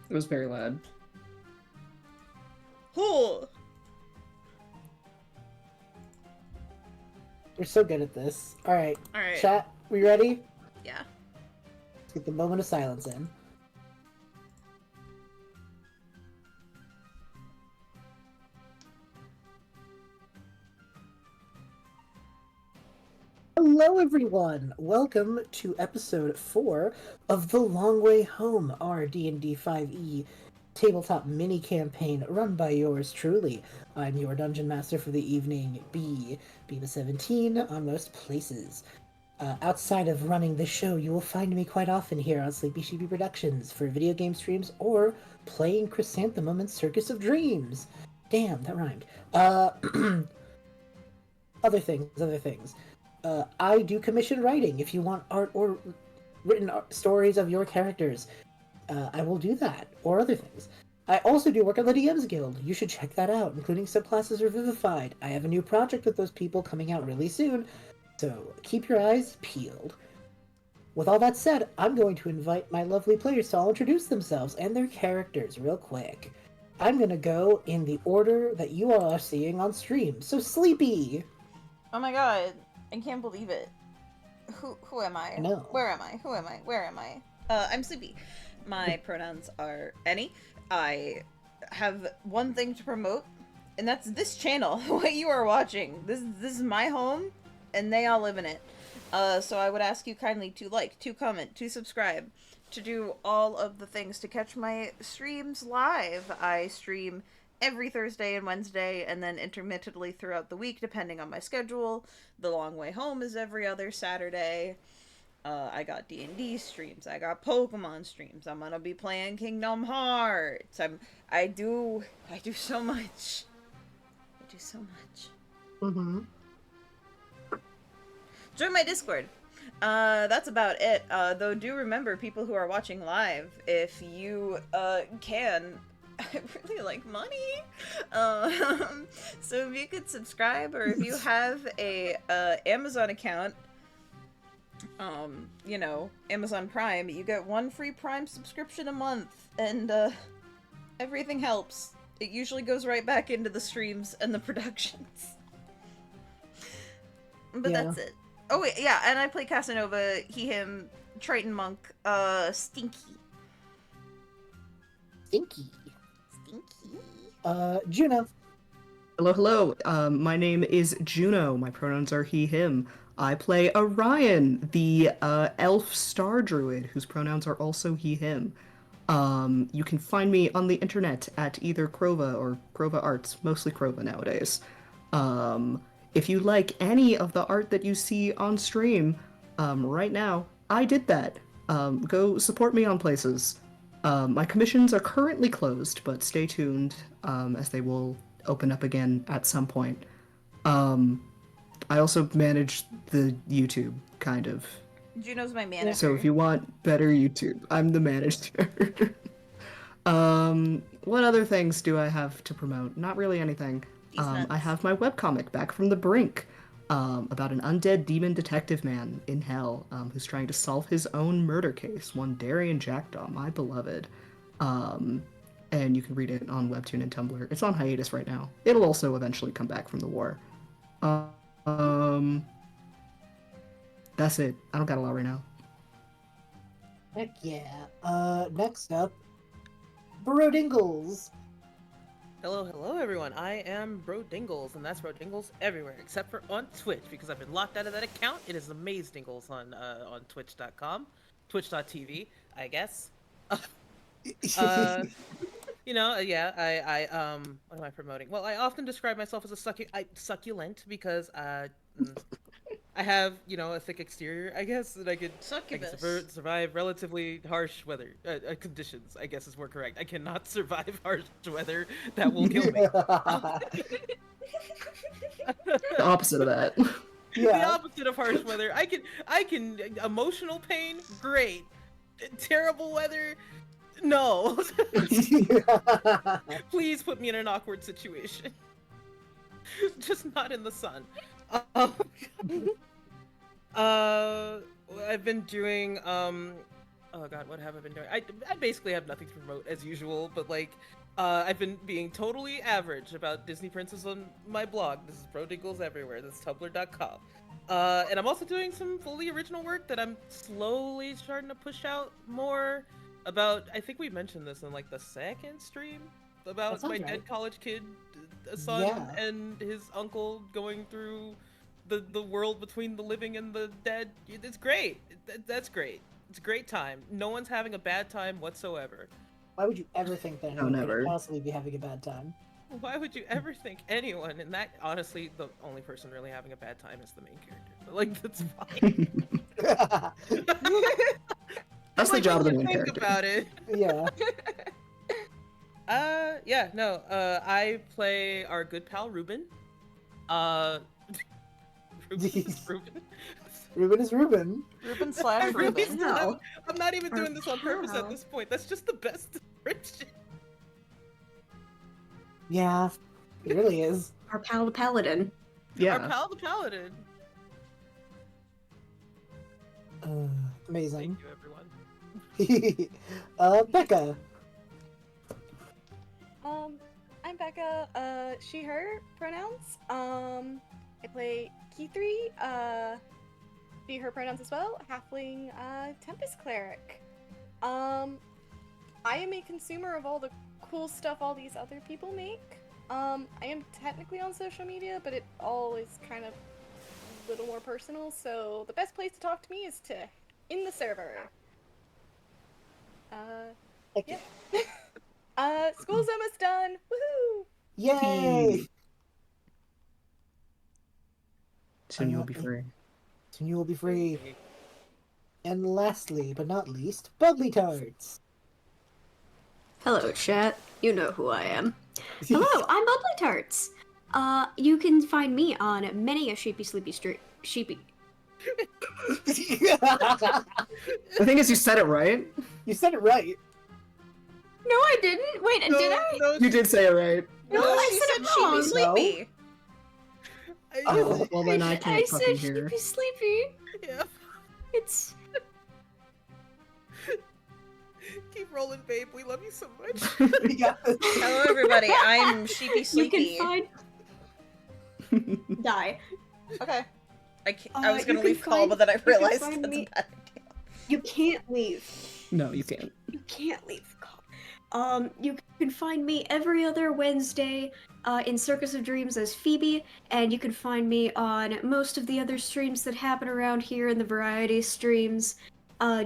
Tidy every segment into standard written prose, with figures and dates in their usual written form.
It was very loud. Cool. We're so good at this. Alright. Alright. Chat, we ready? Yeah. Let's get the moment of silence in. Hello everyone! Welcome to episode 4 of The Long Way Home, our D&D 5e tabletop mini-campaign run by yours truly. I'm your Dungeon Master for the evening, Biba17 on most places. Outside of running this show, you will find me quite often here on Sleepysheepy Productions for video game streams or playing Chrysanthemum and Circus of Dreams. Damn, that rhymed. Other things. I do commission writing. If you want art or written stories of your characters, I will do that, or other things. I also do work at the DM's Guild. You should check that out, including subclasses Revivified. I have a new project with those people coming out really soon, so keep your eyes peeled. With all that said, I'm going to invite my lovely players to all introduce themselves and their characters real quick. I'm going to go in the order that you all are seeing on stream. So Sleepy! Oh my god. I can't believe it. Who am I? No. Where am I? Who am I? Where am I? I'm Sleepy. My pronouns are any. I have one thing to promote, and that's this channel, what you are watching. This is my home, and they all live in it. So I would ask you kindly to like, to comment, to subscribe, to do all of the things to catch my streams live. I stream every Thursday and Wednesday, and then intermittently throughout the week, depending on my schedule. The Long Way Home is every other Saturday. I got D&D streams. I got Pokemon streams. I'm gonna be playing Kingdom Hearts. I do so much. I do so much. Mm-hmm. Join my Discord. That's about it. Though do remember, people who are watching live, if you can, I really like money. So if you could subscribe, or if you have a Amazon account, you know, Amazon Prime, you get one free Prime subscription a month, and everything helps. It usually goes right back into the streams and the productions. But Yeah. that's it. Oh wait, yeah, and I play Casanova, he, him, Triton Monk, Stinky. Stinky. Stinky. Juno. Hello. My name is Juno. My pronouns are he, him. I play Orion, the elf star druid, whose pronouns are also he, him. You can find me on the internet at either Crowva or Crowva Arts, mostly Crowva nowadays. If you like any of the art that you see on stream right now, I did that. Go support me on places. My commissions are currently closed, but stay tuned as they will open up again at some point. I also manage the YouTube, kind of. Juno's my manager. So if you want better YouTube, I'm the manager. What other things do I have to promote? Not really anything. I have my webcomic, Back from the Brink, about an undead demon detective man in hell who's trying to solve his own murder case, one Darian Jackdaw, my beloved. And you can read it on Webtoon and Tumblr. It's on hiatus right now. It'll also eventually come back from the war. That's it. I don't got a lot right now. Heck yeah. Next up, Brodingles. Hello everyone. I am Brodingles, and that's Brodingles everywhere except for on Twitch because I've been locked out of that account. It is Amazdingles on Twitch.com, Twitch.tv, I guess. You know, yeah. What am I promoting? Well, I often describe myself as a succulent because I have, you know, a thick exterior, I guess, that I could survive relatively harsh weather conditions, I guess is more correct. I cannot survive harsh weather. That will kill me. The opposite of that. Yeah. The opposite of harsh weather. I can emotional pain, great. Terrible weather, no. Please put me in an awkward situation. Just not in the sun. I've been doing Oh god, what have I been doing? I basically have nothing to promote as usual, but like, I've been being totally average about Disney Princess on my blog. This is Brodingles everywhere. That's tumblr.com. And I'm also doing some fully original work that I'm slowly starting to push out more about. I think we mentioned this in like the second stream about my dead college kid son and his uncle going through the world between the living and the dead. It's great. That's great. It's a great time. No one's having a bad time whatsoever. Why would you ever think that anyone could possibly be having a bad time? Why would you ever think anyone? And that, honestly, the only person really having a bad time is the main character. But, like, that's fine. That's the job of the main character. Think about it. Yeah. I play our good pal Reuben. Reuben. Reuben is Reuben. Reuben slash Reuben. No. I'm not even doing this on purpose at this point. That's just the best description. Yeah, it really is. Our pal the paladin. Yeah. Our pal the paladin. Amazing. Thank you, everyone. Becca. I'm Becca, she, her pronouns. I play Kithri, she, her pronouns as well, halfling, Tempest Cleric. I am a consumer of all the cool stuff all these other people make. I am technically on social media, but it all is kind of a little more personal, so the best place to talk to me is in the server. Yeah. School's almost done! Woohoo! Yay! Soon you'll be free. Soon you will be free. And lastly, but not least, Bubblytarts. Hello, chat. You know who I am. Hello, I'm Bubblytarts. You can find me on many a sheepy. The thing is, you said it right. You said it right. No, I didn't. Wait, did I? No, You did say it right. No, I said it wrong. Sleepy. Oh, well then I I can't said fucking hear. sleepy. Yeah. It's Keep rolling, babe. We love you so much. Hello, everybody. I'm Sheepy Sleepy. you can find die. Okay. I was gonna you can leave call, find- but then I you can realized find that's a me- bad idea. You can't leave. No, you can't. You can't leave the call. You can find me every other Wednesday in Circus of Dreams as Phoebe, and you can find me on most of the other streams that happen around here in the variety streams,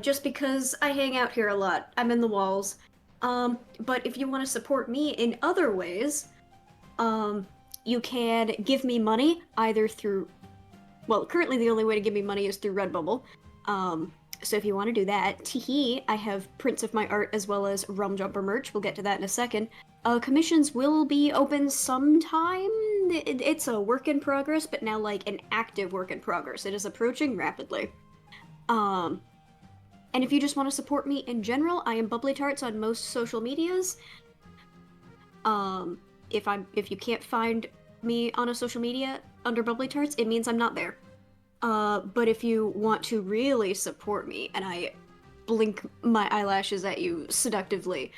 just because I hang out here a lot. I'm in the walls. But if you want to support me in other ways, you can give me money either through... Well, currently the only way to give me money is through Redbubble. So if you want to do that, teehee, I have prints of my art as well as Rum Jumper merch. We'll get to that in a second. Commissions will be open sometime. It's a work in progress, but now like an active work in progress. It is approaching rapidly. And if you just want to support me in general, I am Bubblytarts on most social medias. If you can't find me on a social media under Bubblytarts, it means I'm not there. But if you want to really support me, and I blink my eyelashes at you seductively,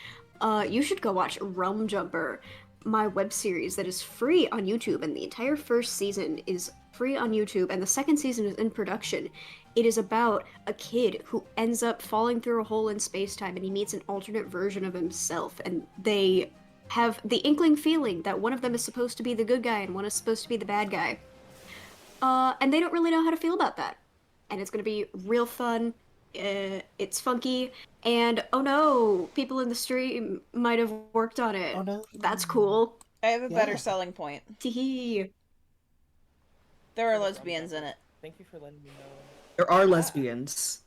you should go watch Rum Jumper, my web series that is free on YouTube, and the entire first season is free on YouTube, and the second season is in production. It is about a kid who ends up falling through a hole in space-time, and he meets an alternate version of himself, and they have the inkling feeling that one of them is supposed to be the good guy and one is supposed to be the bad guy. And they don't really know how to feel about that. And it's gonna be real fun, it's funky, and oh no, people in the stream might have worked on it. Oh no. That's cool. I have a better Yeah. selling point. Teehee. There are lesbians in it. Thank you for letting me know. There are lesbians.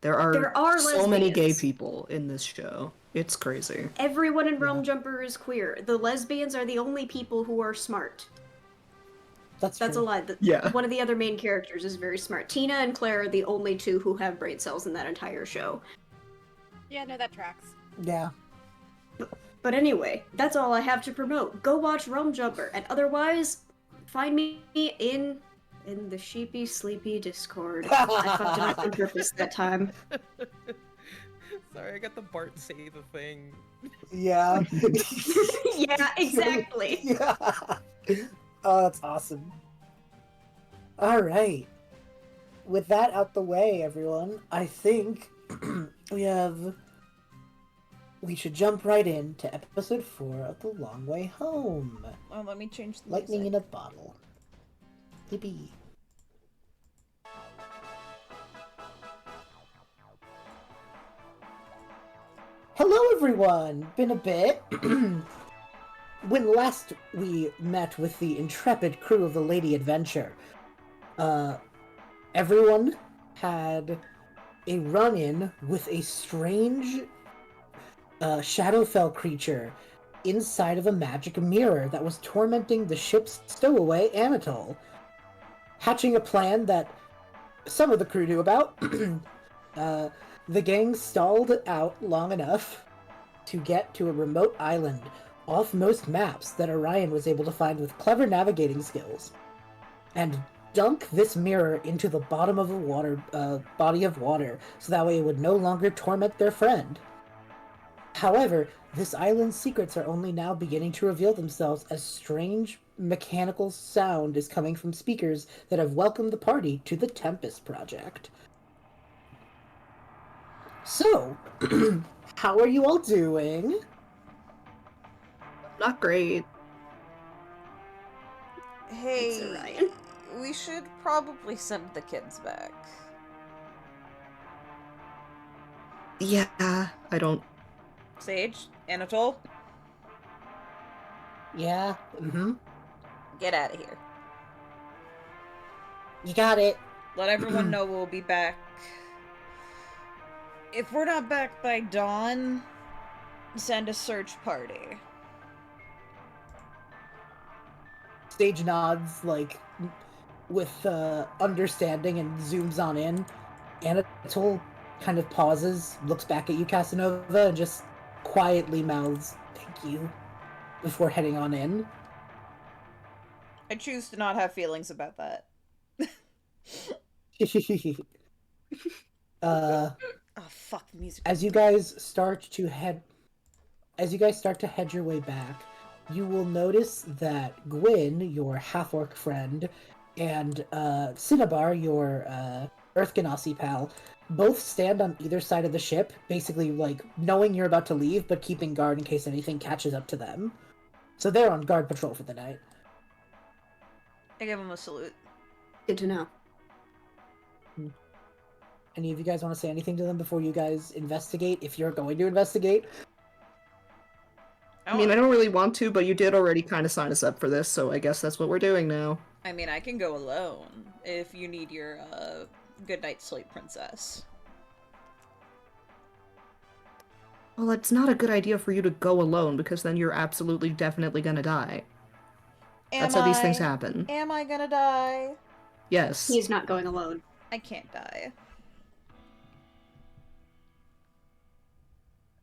There are so many gay lesbians. people in this show. It's crazy. Everyone in Realm Jumper is queer. The lesbians are the only people who are smart. That's a true. lie. Yeah. One of the other main characters is very smart. Tina and Claire are the only two who have brain cells in that entire show. Yeah, no, that tracks. Yeah. But anyway, that's all I have to promote. Go watch Realm Jumper, and otherwise, find me in the Sheepy Sleepy Discord. I fucked it up on purpose that time. Sorry, I got the Bart say the thing. Yeah. Yeah, exactly. Yeah. Oh, that's awesome. All right. With that out the way, everyone, I think we should jump right into episode 4 of The Long Way Home. Well, let me change the Lightning music. in a bottle. Yippee. Hello, everyone! Been a bit. When last we met with the intrepid crew of the Lady Adventure, everyone had a run-in with a strange Shadowfell creature inside of a magic mirror that was tormenting the ship's stowaway Anatole. Hatching a plan that some of the crew knew about, the gang stalled out long enough to get to a remote island off most maps that Orion was able to find with clever navigating skills, and dunk this mirror into the bottom of a body of water, so that way it would no longer torment their friend. However, this island's secrets are only now beginning to reveal themselves as strange mechanical sound is coming from speakers that have welcomed the party to the Tempest Project. So, how are you all doing? Not great. Hey, Orion. we should probably send the kids back. Yeah, I don't. Sage, Anatole, Yeah, get out of here. you got it. Let everyone know we'll be back. If we're not back by dawn, send a search party. Stage nods, like, with understanding and zooms on in. Anatole kind of pauses, looks back at you, Casanova, and just quietly mouths, "Thank you," before heading on in. I choose to not have feelings about that. uh, Oh, fuck, the music. as you guys start to head your way back, you will notice that Gwyn, your half-orc friend, and Cinnabar, your Earth Ganassi pal, both stand on either side of the ship, basically, like, knowing you're about to leave, but keeping guard in case anything catches up to them. So they're on guard patrol for the night. I give him a salute. Good to know. Any of you guys want to say anything to them before you guys investigate, if you're going to investigate? I mean, I don't really want to, but you did already kind of sign us up for this, so I guess that's what we're doing now. I mean, I can go alone if you need your good night's sleep, princess. Well, it's not a good idea for you to go alone, because then you're absolutely definitely gonna die. That's how these things happen. Am I gonna die? Yes. He's not going alone. I can't die.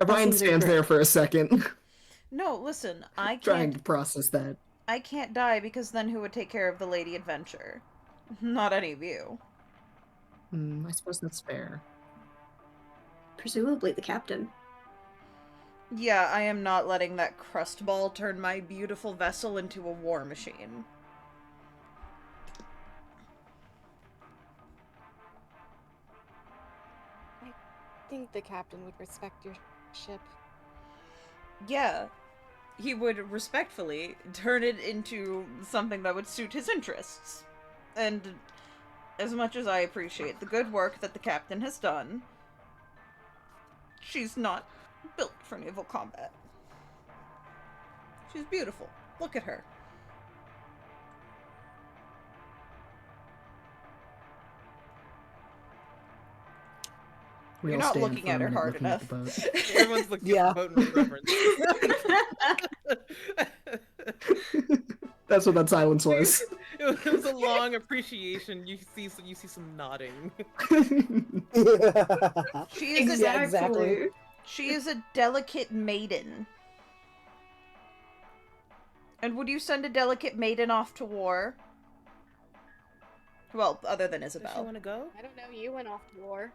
Orion stands there for a second, No, listen, I trying to can't. process that. I can't die because then who would take care of the Lady Adventure? Not any of you. I suppose that's fair. Presumably the captain. Yeah, I am not letting that crust ball turn my beautiful vessel into a war machine. I think the captain would respect your ship. Yeah, he would respectfully turn it into something that would suit his interests. And as much as I appreciate the good work that the captain has done, she's not built for naval combat. She's beautiful. Look at her. We You're all not stand looking for a at her minute hard looking at enough. the boat. Everyone's looking Yeah. at the boat in reference. That's what that silence was. It was a long appreciation. You see some nodding. She is a Yeah, exactly. She is a delicate maiden. And would you send a delicate maiden off to war? Well, other than Does she Isabel. want to go? I don't know, you went off to war.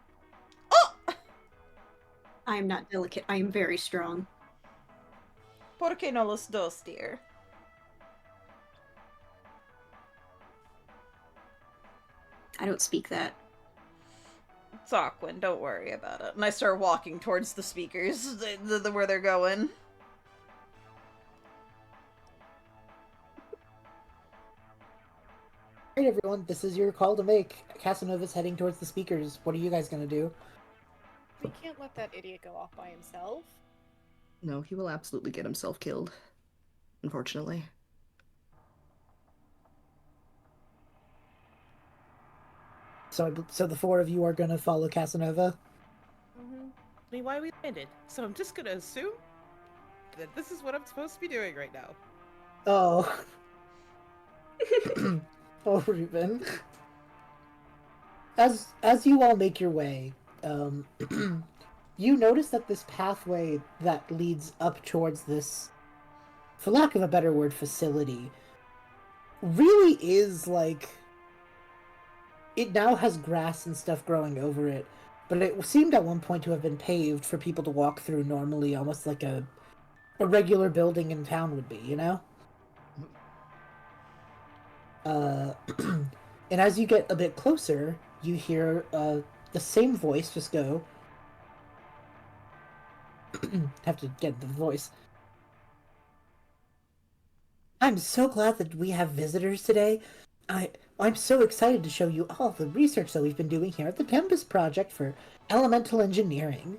I am not delicate. I am very strong. ¿Por qué no los dos, dear? I don't speak that. It's Aquin, don't worry about it. And I start walking towards the speakers, where they're going. Alright, everyone, this is your call to make. Casanova's heading towards the speakers. What are you guys gonna do? We can't let that idiot go off by himself. No, he will absolutely get himself killed. Unfortunately. So the four of you are gonna follow Casanova? I mean, why we landed? So I'm just gonna assume that this is what I'm supposed to be doing right now. Oh. Oh, Reuben. As you all make your way, you notice that this pathway that leads up towards this, for lack of a better word, facility, really is like... It now has grass and stuff growing over it, but it seemed at one point to have been paved for people to walk through normally, almost like a regular building in town would be, you know? And as you get a bit closer, you hear the same voice just go... have to get the voice. I'm so glad that we have visitors today. I'm so excited to show you all the research that we've been doing here at the Tempest Project for elemental engineering.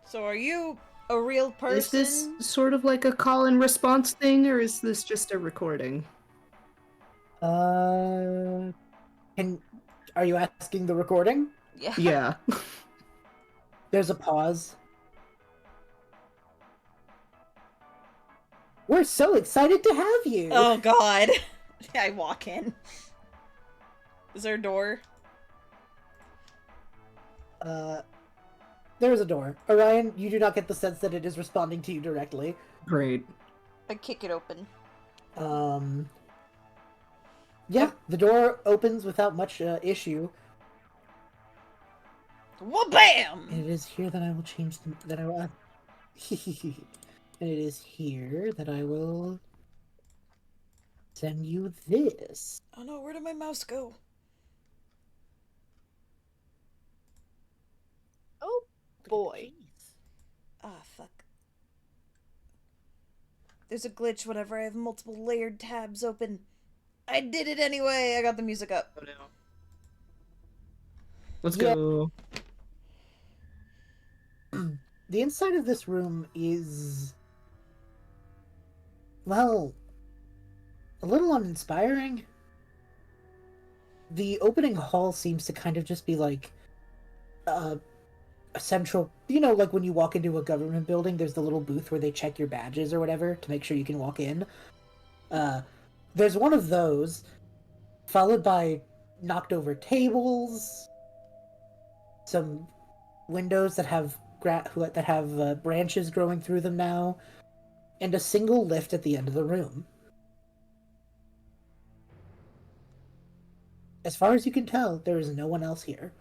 So are you a real person? Is this sort of like a call and response thing, or is this just a recording? Are you asking the recording? Yeah. Yeah. There's a pause. We're so excited to have you! Oh god. I walk in. Is there a door? There is a door. Orion, you do not get the sense that it is responding to you directly. Great. I kick it open. Yeah, the door opens without much issue. Wha-bam! And it is here that I will change that I will... and it is here that I will send you this. Oh no, where did my mouse go? Oh boy. Ah, fuck. There's a glitch whenever I have multiple layered tabs open. I did it anyway! I got the music up. Oh no. Let's go. The inside of this room is... well... a little uninspiring. The opening hall seems to kind of just be like... a central... You know, like when you walk into a government building, there's the little booth where they check your badges or whatever to make sure you can walk in. There's one of those, followed by knocked over tables, some windows that have branches growing through them now, and a single lift at the end of the room. As far as you can tell, there is no one else here.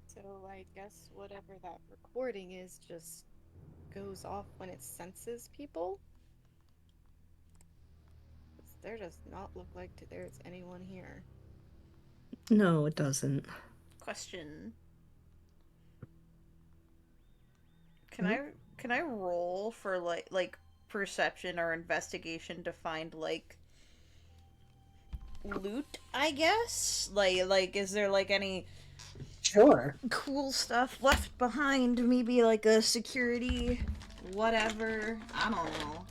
So I guess whatever that recording is just goes off when it senses people. There does not look like there's anyone here. No, it doesn't. Question. Can I roll for like perception or investigation to find like loot, I guess? Like is there like any Sure. cool stuff left behind? Maybe like a security whatever. I don't know.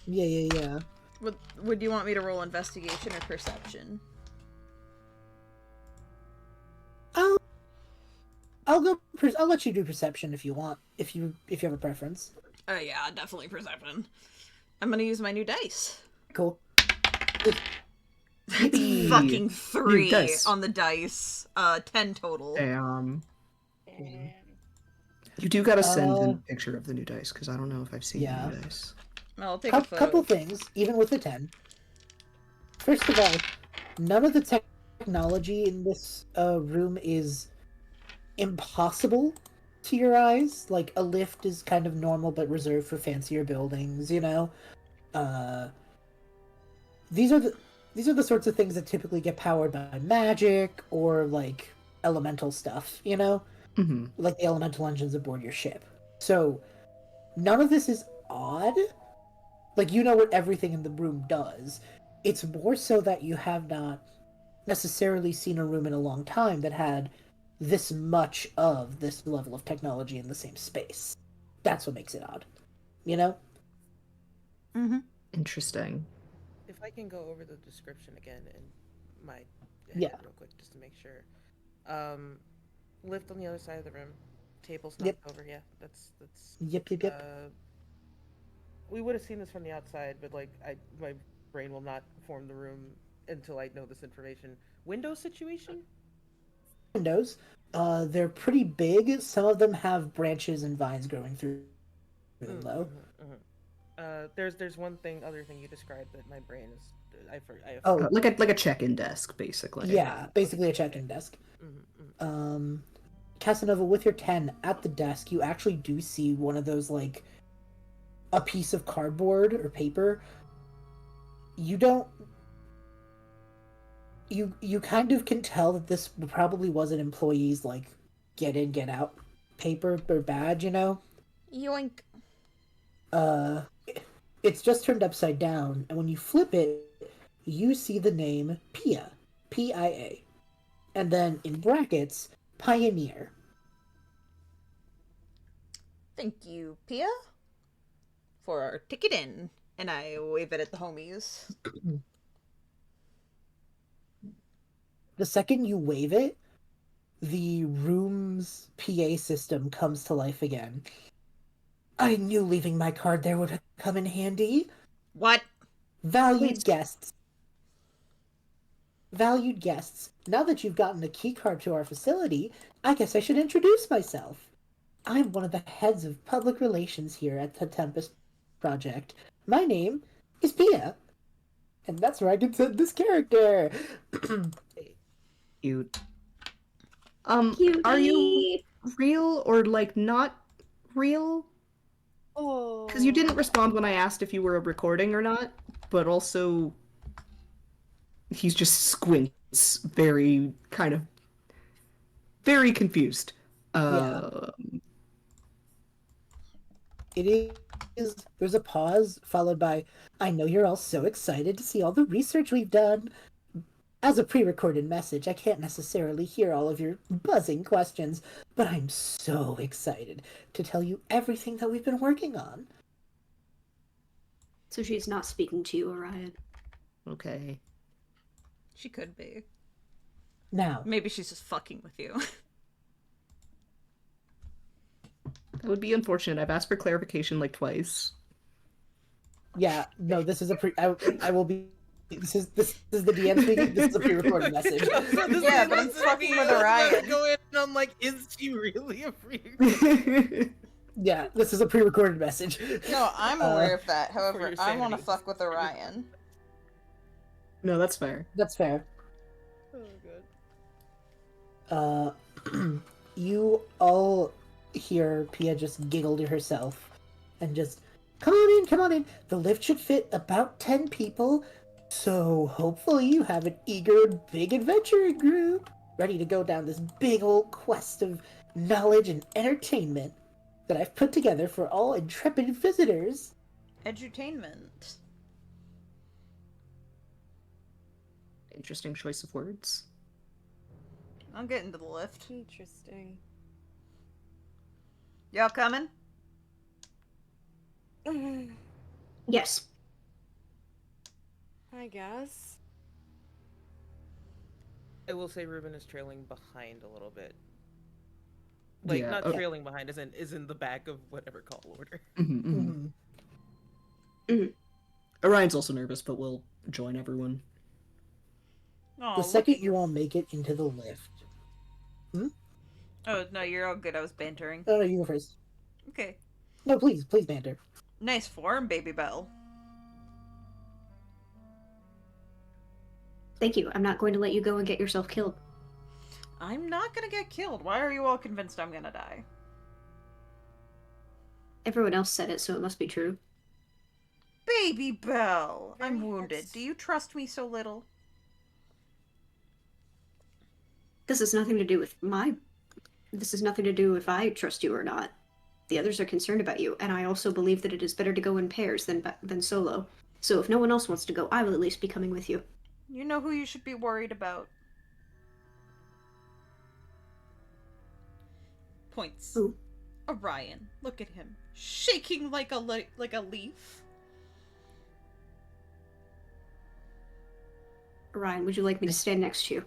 Yeah. Would you want me to roll investigation or perception? I'll let you do perception if you want. If you have a preference. Oh yeah, definitely perception. I'm gonna use my new dice. Cool. It's fucking 3 dice. on the dice. 10 total. Damn. And You do gotta send in a picture of the new dice, because I don't know if I've seen Yeah. the new dice. I'll take a photo. Couple things, even with the 10. First of all, none of the technology in this room is impossible to your eyes. Like, a lift is kind of normal but reserved for fancier buildings, you know? Uh, these are the sorts of things that typically get powered by magic or, like, elemental stuff, you know? Mm-hmm. Like the elemental engines aboard your ship. So, none of this is odd. Like, you know what everything in the room does. It's more so that you have not necessarily seen a room in a long time that had this much of this level of technology in the same space. That's what makes it odd. You know? Mm-hmm. Interesting. If I can go over the description again in my head Yeah. real quick, just to make sure. Lift on the other side of the room. Tables Yep. knocked over. Yeah, that's. Yep. We would have seen this from the outside, but like my brain will not form the room until I know this information. Window situation? Windows. They're pretty big. Some of them have branches and vines growing through them, though. There's one other thing you described that my brain is. I Oh, Like a check-in desk, basically. yeah, basically a check-in desk. Casanova, with your 10 at the desk, you actually do see one of those, like, a piece of cardboard or paper. You don't. You kind of can tell that this probably was an employee's, like, get in, get out paper or badge, you know? Yoink. Uh, it's just turned upside down, and when you flip it, you see the name Pia. P-I-A. And then, in brackets, Pioneer. Thank you, Pia, for our ticket in. And I wave it at the homies. The second you wave it, the room's PA system comes to life again. I knew leaving my card there would come in handy. What? Valued guests. Valued guests, now that you've gotten a key card to our facility, I guess I should introduce myself. I'm one of the heads of public relations here at the Tempest Project. My name is Pia. And that's where I can send this character. Cute. Cutie. Are you real or, like, not real? Oh. Because you didn't respond when I asked if you were recording or not, but also he's just squints, very very confused. Yeah. It is. There's a pause, followed by, I know you're all so excited to see all the research we've done. As a pre-recorded message, I can't necessarily hear all of your buzzing questions, but I'm so excited to tell you everything that we've been working on. So she's not speaking to you, Orion. Okay. She could be. Now, Maybe she's just fucking with you. That would be unfortunate. I've asked for clarification like twice. yeah, no, this is a I will be. This is the DM speaking. This is a pre-recorded message. Yeah, but I'm fucking with Orion. Go in and I'm like, is she really a freak? Yeah, this is a pre-recorded message. No, I'm aware of that. for However, your I want to sanity. fuck with Orion. No, that's fair. That's fair. Oh god. You all hear Pia just giggle to herself and just, come on in. The lift should fit about 10 people, so hopefully you have an eager, big adventuring group ready to go down this big old quest of knowledge and entertainment that I've put together for all intrepid visitors. Edutainment. Interesting choice of words. I'll get into the lift. Interesting. Y'all coming? Yes. I guess. I will say Reuben is trailing behind a little bit. Like, Yeah, not okay. trailing behind, is in the back of whatever call order. Mm-hmm, mm-hmm. Orion's also nervous, but we'll join everyone. Oh, The second you all make it into the lift. Oh, no, you're all good. I was bantering. No, you go first. Okay. No, please banter. Nice form, Baby Bell. Thank you. I'm not going to let you go and get yourself killed. I'm not gonna get killed. Why are you all convinced I'm gonna die? Everyone else said it, so it must be true. Baby Belle! I'm Very wounded. nice. Do you trust me so little? This has nothing to do with my... This has nothing to do if I trust you or not. The others are concerned about you, and I also believe that it is better to go in pairs than solo. So if no one else wants to go, I will at least be coming with you. You know who you should be worried about. Points. Who? Orion. Look at him. Shaking like a leaf. Ryan, would you like me to stand next to you?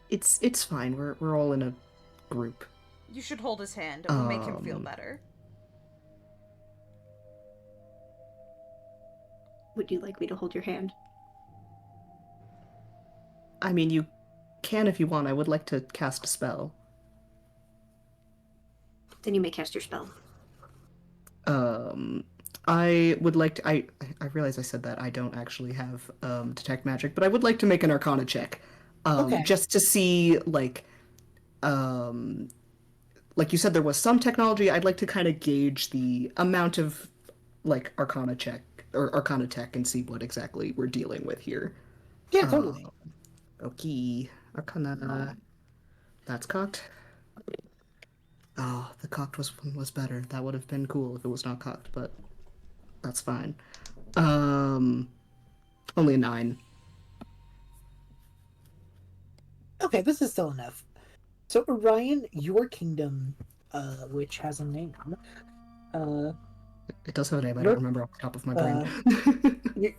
It's fine. We're all in a group. You should hold his hand. It will make him feel better. Would you like me to hold your hand? I mean, you can if you want. I would like to cast a spell. Then you may cast your spell. I would like to. I realize I said that I don't actually have detect magic, but I would like to make an Arcana check, Okay. just to see like you said there was some technology. I'd like to kind of gauge the amount of like Arcana check or Arcana tech and see what exactly we're dealing with here. Yeah, totally. Okay, Arcana. That's cocked. Oh, the cocked was better. That would have been cool if it was not cocked, but that's fine. Only a 9. Okay, this is still enough. So Orion, your kingdom, which has a name, It does have a name. I You're- don't remember off the top of my brain.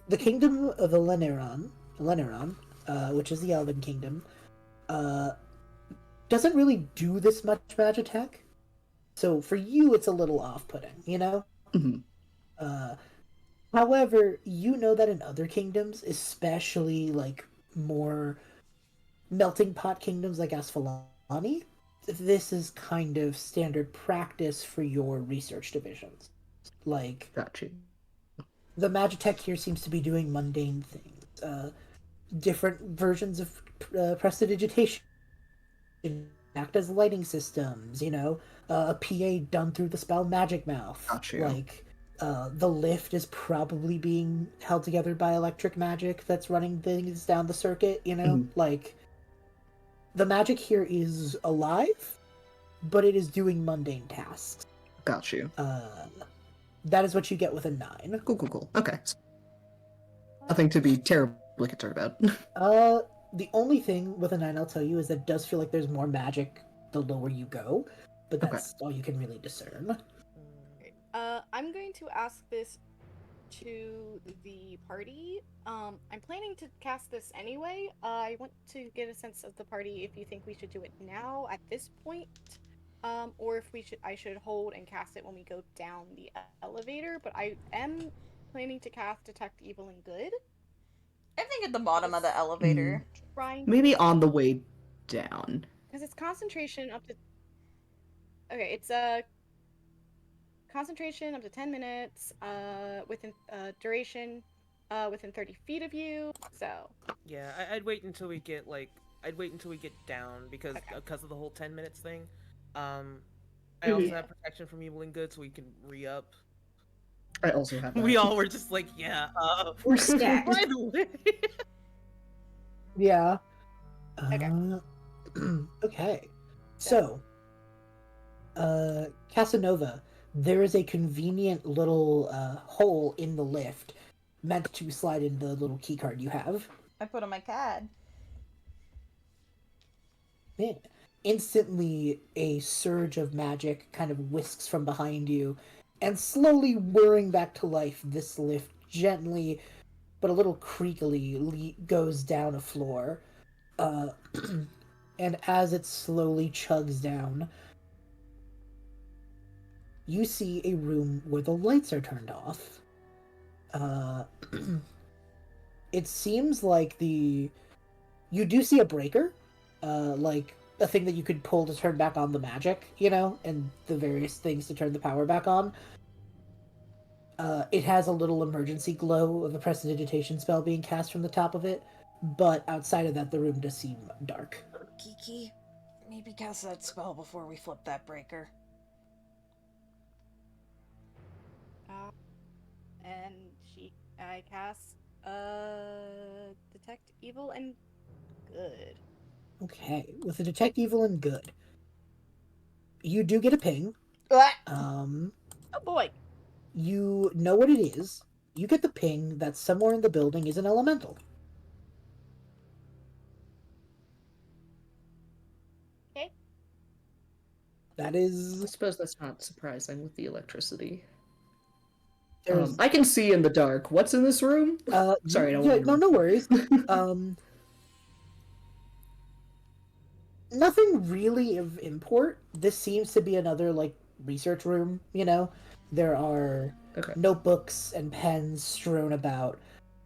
the kingdom of Leneron, which is the Elven kingdom, doesn't really do this much magic tech. So for you, it's a little off-putting, you know? Mhm. However, you know that in other kingdoms, especially like more melting pot kingdoms like Asphilani, this is kind of standard practice for your research divisions. Like, Got you. the Magitech here seems to be doing mundane things. Different versions of prestidigitation act as lighting systems, you know? A PA done through the spell Magic Mouth. Got you. Like, the lift is probably being held together by electric magic that's running things down the circuit, you know? Like, the magic here is alive, but it is doing mundane tasks. Got you. That is what you get with a 9. Cool. Okay. Nothing to be terribly concerned about. The only thing with a 9 I'll tell you is that it does feel like there's more magic the lower you go, but that's all you can really discern. I'm going to ask this to the party. I'm planning to cast this anyway. I want to get a sense of the party if you think we should do it now at this point, or if I should hold and cast it when we go down the elevator. But I am planning to cast Detect Evil and Good. I think at the bottom of the elevator. Trying Maybe on the way down. because it's concentration up to. Okay, it's concentration up to 10 minutes. Within duration, within 30 feet of you. So. Yeah, I'd wait until we get down because of the whole 10 minutes thing. I also have protection from evil and good, so we can re-up. I also have that. We all were just like, yeah. We're stacked. By the way. Yeah. Okay. Okay. So, Casanova, there is a convenient little hole in the lift meant to slide in the little key card you have. I put on my CAD. Man. Instantly, a surge of magic kind of whisks from behind you, and slowly whirring back to life, this lift gently, but a little creakily, goes down a floor. And as it slowly chugs down, you see a room where the lights are turned off. It seems like you do see a breaker, like a thing that you could pull to turn back on the magic, you know, and the various things to turn the power back on. It has a little emergency glow of a prestidigitation spell being cast from the top of it, but outside of that, the room does seem dark. Kiki, maybe cast that spell before we flip that breaker. And I cast detect evil and good. Okay, with the detect evil and good, you do get a ping. Oh boy. You know what it is. You get the ping that somewhere in the building is an elemental. Okay. That I is. suppose that's not surprising with the electricity. There's. I can see in the dark. What's in this room? Sorry, I don't Yeah, want to no worries. Nothing really of import. This seems to be another like research room. There are Okay. notebooks and pens strewn about.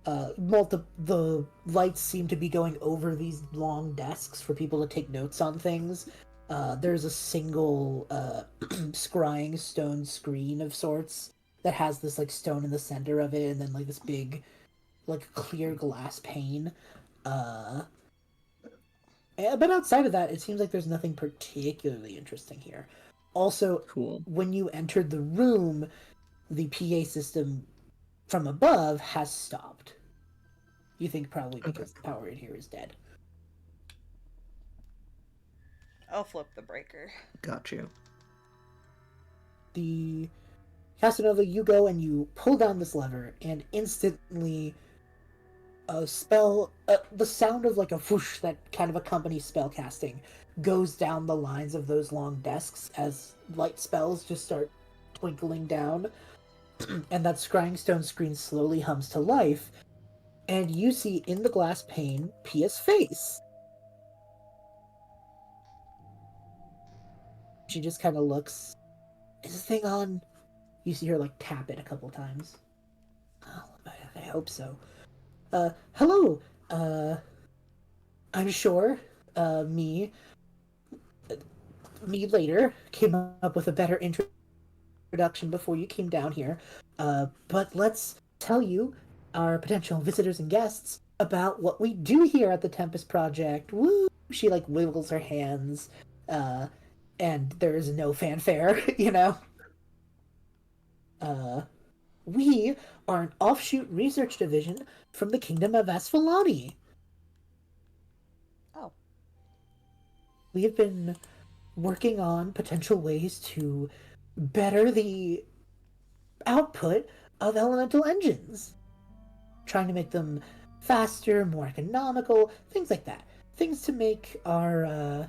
The lights seem to be going over these long desks for people to take notes on things. There's a single scrying stone screen of sorts that has this like stone in the center of it, and then like this big, like clear glass pane. But outside of that, it seems like there's nothing particularly interesting here. Also, Cool. when you entered the room, the PA system from above has stopped. You think probably because the power in here is dead. I'll flip the breaker. Got you. The Casanova, you go and you pull down this lever, and instantly a spell, the sound of like a whoosh that kind of accompanies spell casting goes down the lines of those long desks as light spells just start twinkling down, and that scrying stone screen slowly hums to life, and you see in the glass pane Pia's face. She just kind of looks. Is this thing on? You see her like tap it a couple times. Oh, I hope so. Hello. I'm sure. Me later came up with a better introduction before you came down here. But let's tell you, our potential visitors and guests, about what we do here at the Tempest Project. Woo! She like wiggles her hands, and there is no fanfare, We are an offshoot research division from the Kingdom of Asphilani. Oh. We have been working on potential ways to better the output of elemental engines. Trying to make them faster, more economical, things like that. Things to make our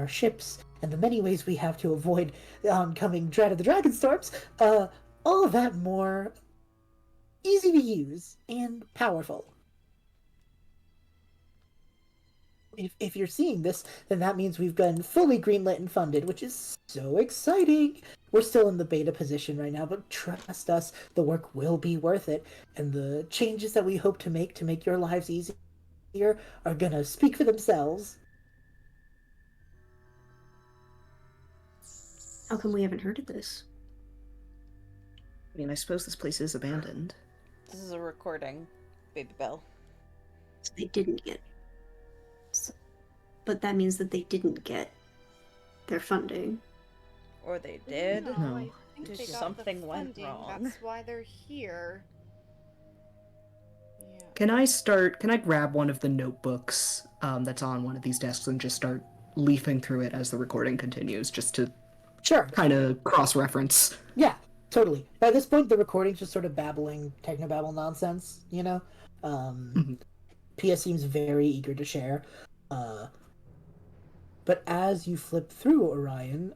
ships and the many ways we have to avoid the oncoming dread of the dragon storms, all of that more easy to use and powerful. If you're seeing this, then that means we've been fully greenlit and funded, which is so exciting. We're still in the beta position right now, but trust us, the work will be worth it, and the changes that we hope to make your lives easier are gonna speak for themselves. How come we haven't heard of this? I mean, I suppose this place is abandoned. This is a recording, Baby Bell. So they didn't get. But that means that they didn't get their funding. Or they did. No. I think they got Something the went funding. wrong. That's why they're here. Yeah. Can I grab one of the notebooks that's on one of these desks and just start leafing through it as the recording continues, just to Sure. kind of cross-reference? Yeah, totally. By this point, the recording's just sort of babbling technobabble nonsense, Pia seems very eager to share. But as you flip through Orion,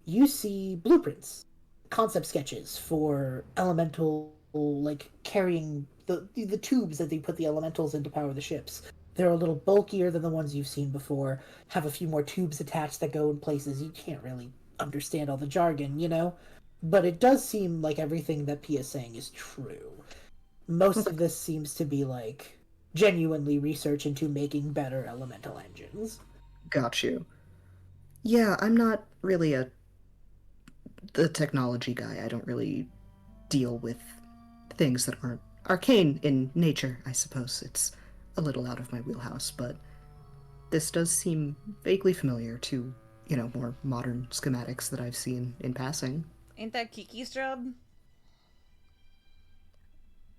you see blueprints, concept sketches for elemental, like carrying the tubes that they put the elementals in to power the ships. They're a little bulkier than the ones you've seen before, have a few more tubes attached that go in places you can't really understand all the jargon, But it does seem like everything that Pia's saying is true. Most of this seems to be like genuinely research into making better elemental engines. Got you. Yeah, I'm not really the technology guy. I don't really deal with things that aren't arcane in nature, I suppose. It's a little out of my wheelhouse, but this does seem vaguely familiar to, more modern schematics that I've seen in passing. Ain't that Kiki's job?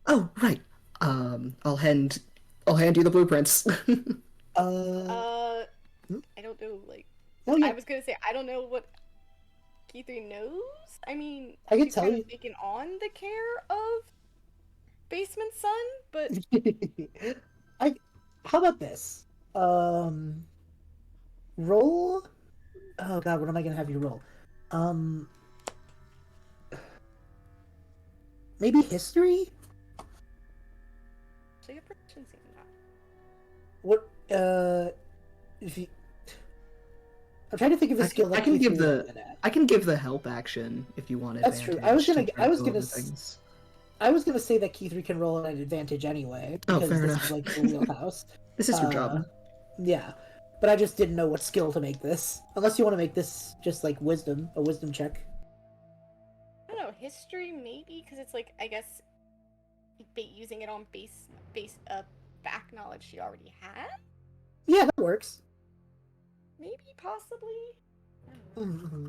Oh, right. I'll hand you the blueprints. Uh, I don't know, like, oh yeah, I was gonna say, I don't know what Kithri knows. I mean, I can she's tell kind you. of taken on the care of Basement Son, but I. How about this? Roll. Oh God, what am I gonna have you roll? Um, maybe history. so your proficiency in that. What? If you. I'm trying to think of a skill that I can Keith give is the good at. I can give the help action if you want That's true. advantage to try I to was go gonna, over things. I was gonna say that Kithri can roll at an advantage anyway Oh, because fair this is enough. like your wheelhouse. This is your Uh, job. yeah, but I just didn't know what skill to make this. Unless you want to make this just like wisdom, a wisdom check. I don't know, history maybe, because it's like, I guess, using it on base back knowledge she already had? Yeah, that works. Maybe, possibly? I don't know. Mm-hmm.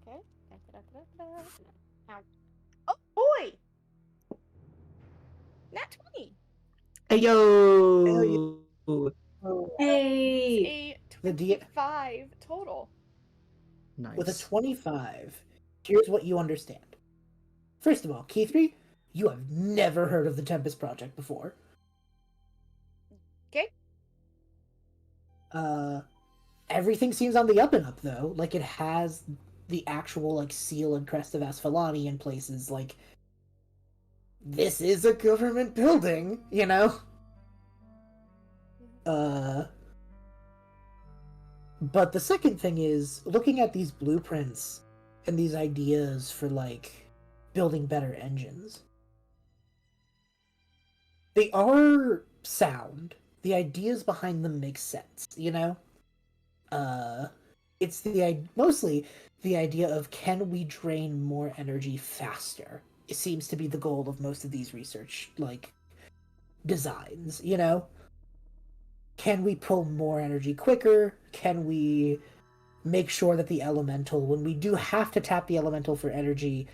Okay. Ow. Oh boy! Nat 20! Hey Hell yeah. yo! So, It's Hey. a The D- 25 total. with a Nice. 25, here's what you understand. First of all, Kithri, you have never heard of the Tempest Project before. Okay. Everything seems on the up and up though. Like it has the actual like seal and crest of Asphalani in places. Like this is a government building, you know. But the second thing is looking at these blueprints and these ideas for like building better engines. They are sound. The ideas behind them make sense, you know? Uh it's mostly the idea of can we drain more energy faster? It seems to be the goal of most of these research like designs, you know? Can we pull more energy quicker? Can we make sure that the elemental, when we do have to tap the elemental for energy,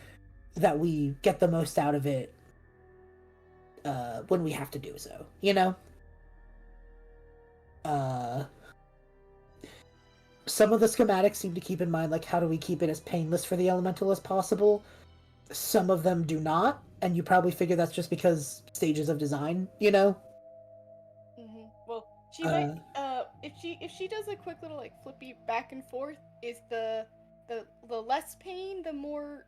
that we get the most out of it when we have to do so, you know? Some of the schematics seem to keep in mind, like, how do we keep it as painless for the elemental as possible? Some of them do not, and you probably figure that's just because stages of design, you know? Well, she might if she does a quick little like flippy back and forth, is the less pain, the more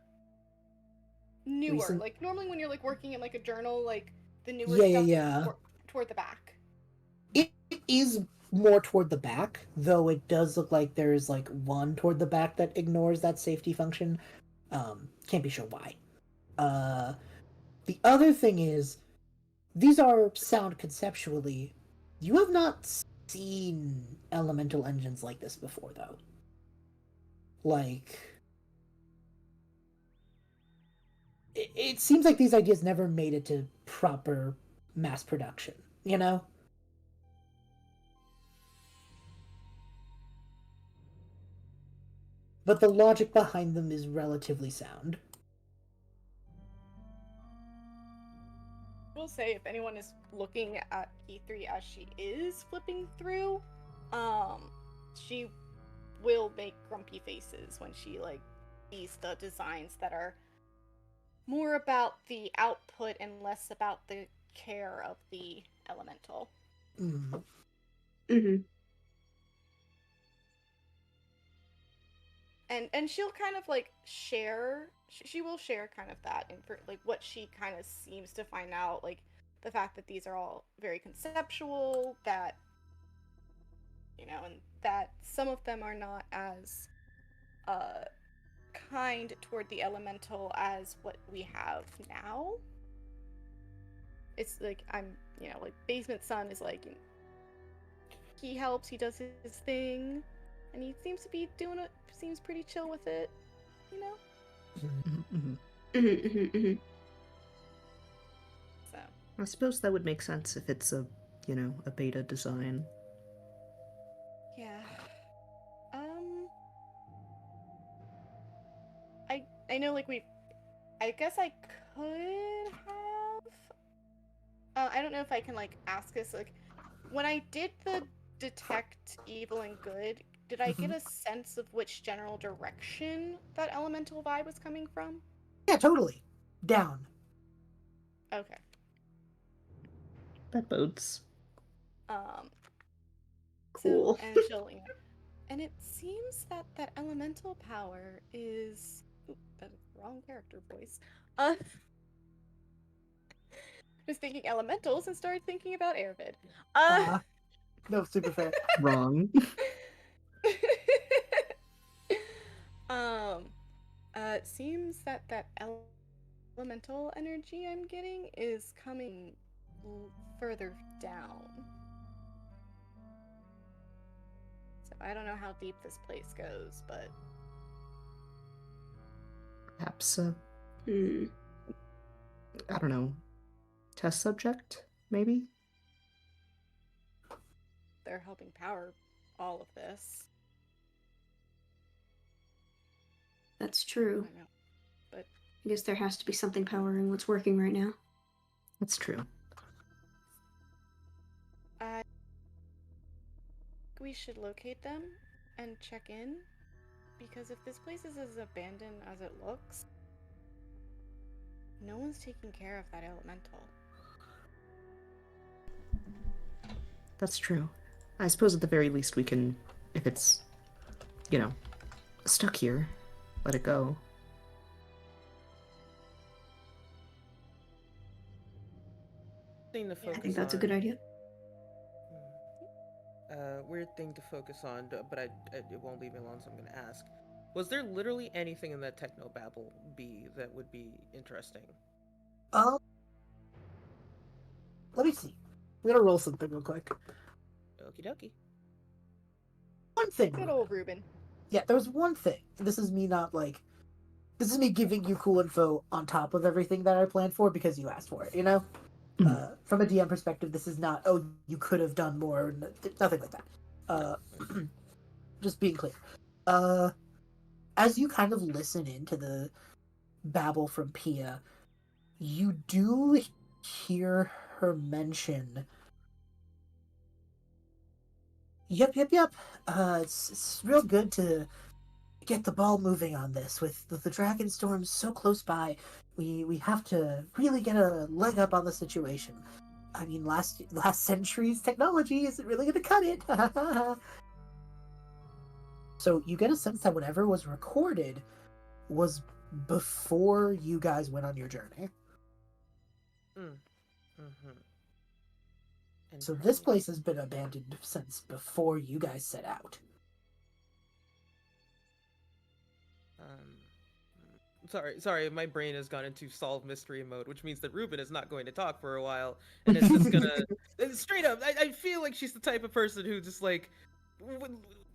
newer. Recent. Like normally when you're like working in like a journal, like the newer Yeah, stuff yeah. is toward the back. It is more toward the back, though it does look like there's like one toward the back that ignores that safety function. Can't be sure why. The other thing is, these are sound conceptually. You have not seen elemental engines like this before, though. Like, it seems like these ideas never made it to proper mass production, you know? But the logic behind them is relatively sound. I will say if anyone is looking at E3 as she is flipping through, she will make grumpy faces when she like sees the designs that are more about the output and less about the care of the elemental. Mm. Mm-hmm. And she'll kind of like share she will share kind of that and for like what she kind of seems to find out, like the fact that these are all very conceptual, that and that some of them are not as kind toward the elemental as what we have now. It's like like Basement Son is like he helps, he does his thing, and he seems to be doing it, seems pretty chill with it, you know? Mm-hmm. So I suppose that would make sense if it's a, a beta design. yeah. Um, I know like I guess I could have. I don't know if I can like ask this like when I did the detect evil and good, did I get a sense of which general direction that elemental vibe was coming from? Yeah, totally. Down. Okay. That bodes. Um. Cool. So and she'll, and it seems that that elemental power is. Oop, that is the wrong character voice. Was thinking elementals and started thinking about Airvid. No, super fair. Wrong. It seems that that elemental energy I'm getting is coming further down. So I don't know how deep this place goes, but Perhaps, Hmm. I don't know, test subject, maybe? they're helping power all of this. That's I true. don't know, but I guess there has to be something powering what's working right now. That's true. we should locate them and check in, because if this place is as abandoned as it looks, no one's taking care of that elemental. That's true. I suppose at the very least we can, if it's, stuck here, let it go. Thing to Yeah. focus I think that's a on. good idea. Weird thing to focus on, but it won't leave me alone, so I'm gonna ask. Was there literally anything in that technobabble bee that would be interesting? Let me see. I'm gonna roll something real quick. Okie dokie. One thing. Good old Reuben. Yeah, there was one thing. This is me this is me giving you cool info on top of everything that I planned for because you asked for it, From a DM perspective, this is not, oh, you could have done more, nothing like that. Just being clear. As you kind of listen into the babble from Pia, you do hear her mention. Yep. It's real good to get the ball moving on this. With the dragon storm so close by, we have to really get a leg up on the situation. I mean, last century's technology isn't really going to cut it. So you get a sense that whatever was recorded was before you guys went on your journey. So this place has been abandoned since before you guys set out. Sorry, my brain has gone into solve mystery mode, which means that Reuben is not going to talk for a while, and it's just gonna straight up. I feel like she's the type of person who just like,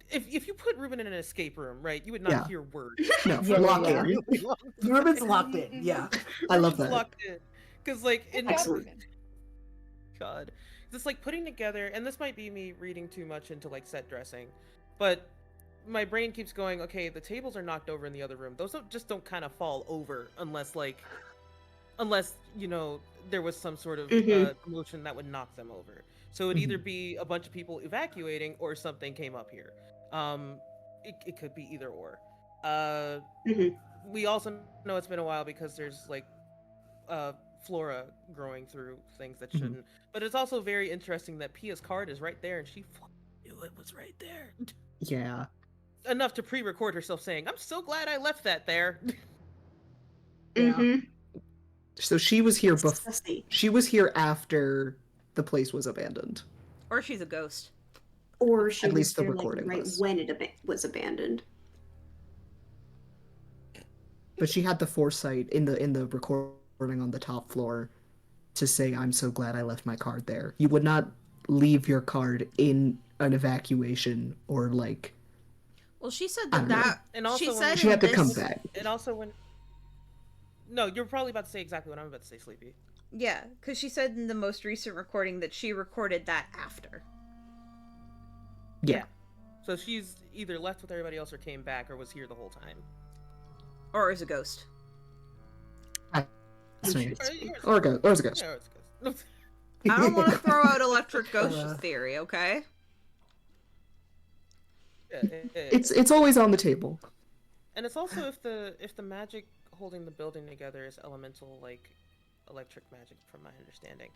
if you put Reuben in an escape room, right, you would not hear words. No, lock in. Reuben's locked in. Yeah, I love that. Locked in, because like in Excellent. God, just like putting together, and this might be me reading too much into like set dressing, but my brain keeps going, okay, the tables are knocked over in the other room. Those don't kind of fall over unless there was some sort of commotion that would knock them over. So it'd either be a bunch of people evacuating or something came up here. It could be either or. We also know it's been a while because there's like flora growing through things that shouldn't. But it's also very interesting that Pia's card is right there and she knew it was right there. Yeah. Enough to pre-record herself saying, "I'm so glad I left that there." Yeah. So she was here before. Sussy. She was here after the place was abandoned. Or she's a ghost. Or she At was least the here, recording right was. when it was abandoned. But she had the foresight in the recording on the top floor to say, "I'm so glad I left my card there." You would not leave your card in an evacuation or like. Well, she said I don't know. that. And also She when said She had to in come this- back. And also when No, you're probably about to say exactly what I'm about to say, Sleepy. Yeah, because she said in the most recent recording that she recorded that after. Yeah. So she's either left with everybody else or came back or was here the whole time. Or is a ghost. Or a ghost. Yeah, or it's a ghost. I don't want to throw out electric ghost theory, okay? It's always on the table. And it's also if the magic holding the building together is elemental, like electric magic, from my understanding,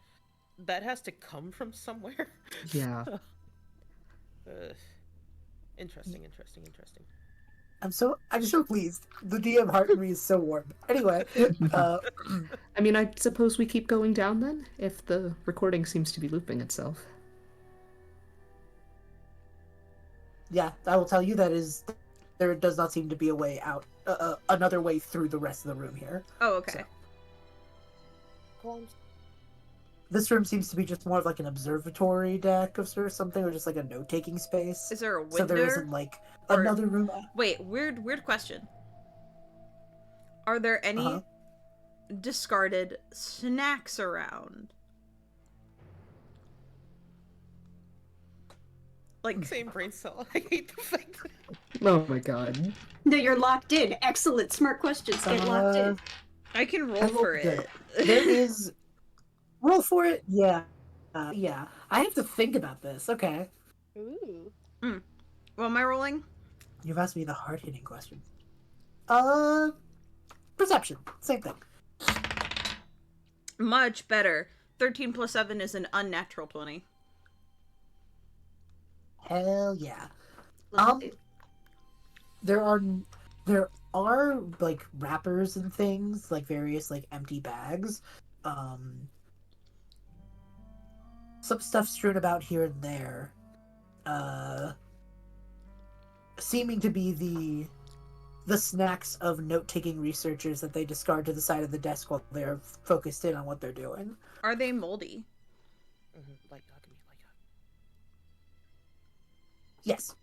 that has to come from somewhere. Yeah. Interesting. I'm just so pleased. The DM heart in me is so warm. Anyway, I mean, I suppose we keep going down then, if the recording seems to be looping itself. yeah, I will tell you there does not seem to be a way out, another way through the rest of the room here. Oh, okay. So, this room seems to be just more of like an observatory deck or something, or just like a note-taking space. Is there a window? So there isn't like another room. Wait, weird question. Are there any discarded snacks around? Like Same brain cell. I hate the fact that... Oh my god. No, you're locked in. Excellent. Smart questions. Get locked in. I can roll for it. There is roll for it. Yeah, yeah. I have to think about this. Okay. Ooh. What am I rolling? You've asked me the hard-hitting questions. Perception. Same thing. Much better. 13 plus 7 is an unnatural 20. Hell yeah. Let's see. There are like wrappers and things, like various like empty bags. Some stuff strewn about here and there. Seeming to be the snacks of note-taking researchers that they discard to the side of the desk while they're focused in on what they're doing. Are they moldy? Like Yes.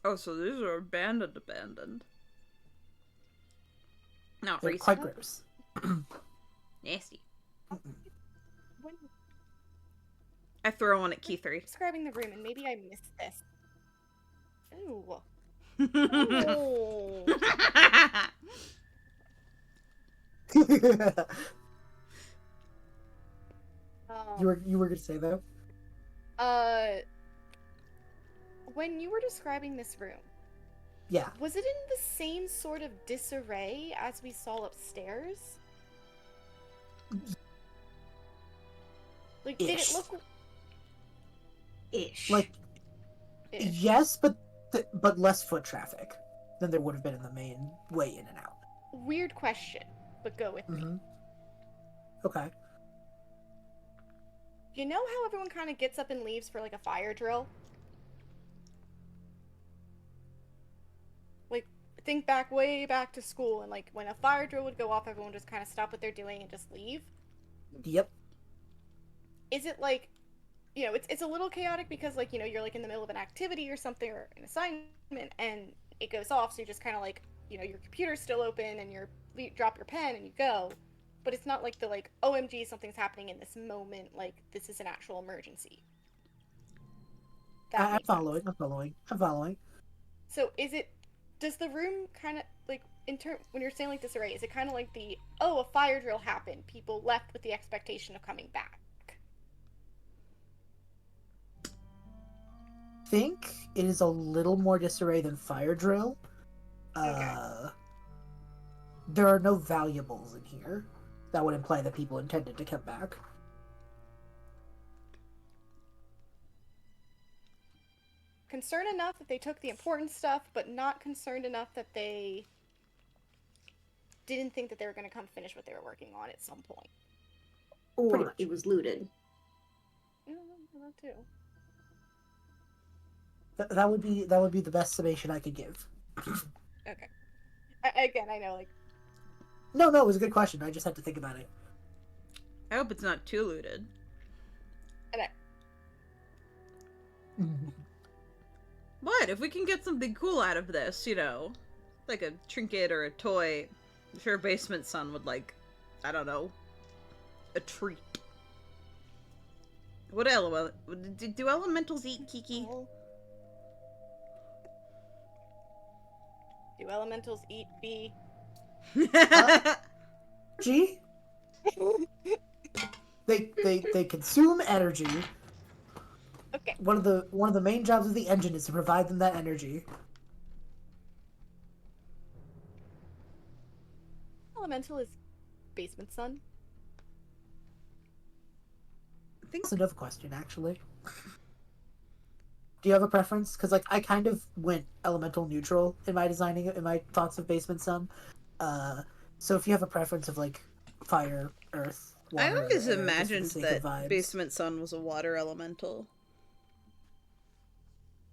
Oh, so these are abandoned. Not They're recent. quite gross. Nasty. When I throw one at Kithri. describing the room, and maybe I missed this. Ooh. You were gonna say that? When you were describing this room, Yeah. was it in the same sort of disarray as we saw upstairs? Like, did it Ish. look Ish. Like, ish? yes, but less foot traffic than there would have been in the main way in and out. Weird question, but go with me. Okay. You know how everyone kind of gets up and leaves for like a fire drill? Like, think back way back to school, and like when a fire drill would go off, everyone just kind of stop what they're doing and just leave. Yep. Is it like, you know, it's a little chaotic because like, you know, you're like in the middle of an activity or something or an assignment and it goes off, so you're just kind of like, you know, your computer's still open and you drop your pen and you go, but it's not like the like, OMG, something's happening in this moment, like this is an actual emergency. I'm makes following. sense. I'm following. So does the room kind of like when you're saying like disarray, is it kind of like a fire drill happened, people left with the expectation of coming back? I think it is a little more disarray than fire drill. Okay. There are no valuables in here. That would imply that people intended to come back. Concerned enough that they took the important stuff, but not concerned enough that they didn't think that they were going to come finish what they were working on at some point. Pretty Or much. it was looted. Yeah, that too. That would be the best summation I could give. Okay. Again, I know, like... No, it was a good question. I just had to think about it. I hope it's not too looted. What? If we can get something cool out of this, you know, like a trinket or a toy, I'm sure Basement Sun would like, I don't know, a treat. What element? Do elementals eat, Kiki? Do elementals eat bee? Energy. They consume energy. Okay. One of the main jobs of the engine is to provide them that energy. Elemental is Basement Sun. I think That's another question, actually. Do you have a preference? Because like I kind of went elemental neutral in my designing in my thoughts of Basement Sun. So if you have a preference of like fire, earth, water, I always or air, imagined just for the sake that of vibes. Basement Sun was a water elemental.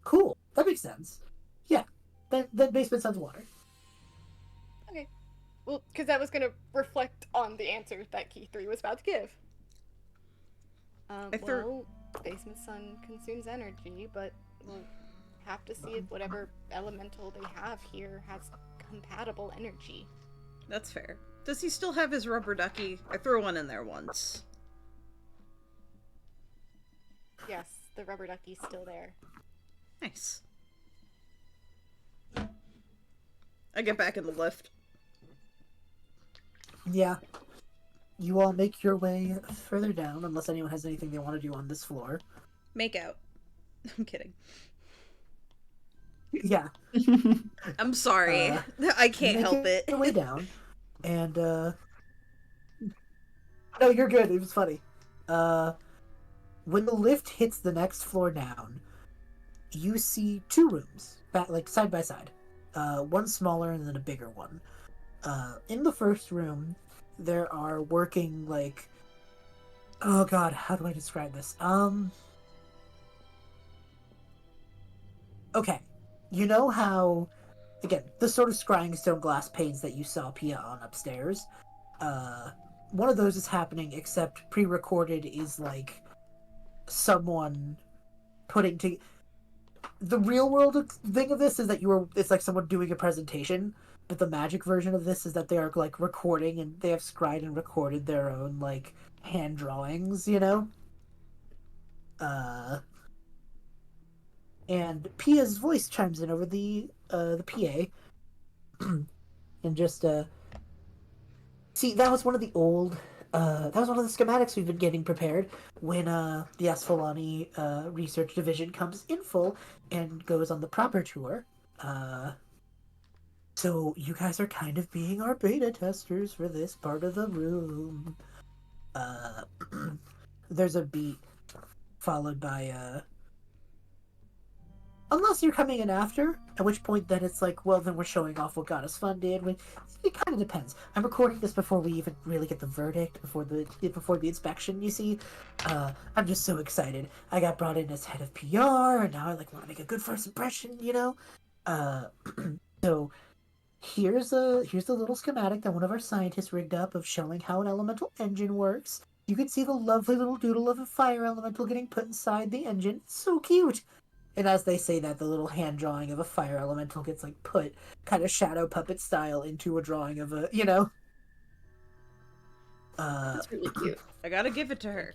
Cool. That makes sense. Yeah. Then Basement Sun's water. Okay. Well, because that was going to reflect on the answer that Kithri was about to give. Well, Basement Sun consumes energy, but we'll have to see if whatever elemental they have here has compatible energy. That's fair. Does he still have his rubber ducky? I threw one in there once. Yes, the rubber ducky's still there. Nice. I get back in the lift. Yeah. You all make your way further down, unless anyone has anything they want to do on this floor. Make out. I'm kidding. Yeah. I'm sorry. I can't help it. Your way down, and no, you're good. It was funny. When the lift hits the next floor down, you see two rooms, like side by side. One smaller and then a bigger one. In the first room, there are working like, oh god, how do I describe this? Okay, you know how, again, the sort of scrying stone glass panes that you saw Pia on upstairs. One of those is happening, except pre-recorded is like someone putting to. The real world thing of this is that it's like someone doing a presentation, but the magic version of this is that they are like recording and they have scried and recorded their own like hand drawings, you know? And Pia's voice chimes in over the PA. And just see, that was one of the old that was one of the schematics we've been getting prepared when the Asfalani research division comes in full and goes on the proper tour. So you guys are kind of being our beta testers for this part of the room. There's a beat followed by unless you're coming in after, at which point then it's like, well, then we're showing off what Got Us Funded. It kind of depends. I'm recording this before we even really get the verdict, before the inspection, you see. I'm just so excited. I got brought in as head of PR, and now I like want to make a good first impression, you know? So here's a little schematic that one of our scientists rigged up of showing how an elemental engine works. You can see the lovely little doodle of a fire elemental getting put inside the engine. It's so cute! And as they say that, the little hand drawing of a fire elemental gets, like, put kind of shadow puppet style into a drawing of a, you know? That's really cute. I gotta give it to her.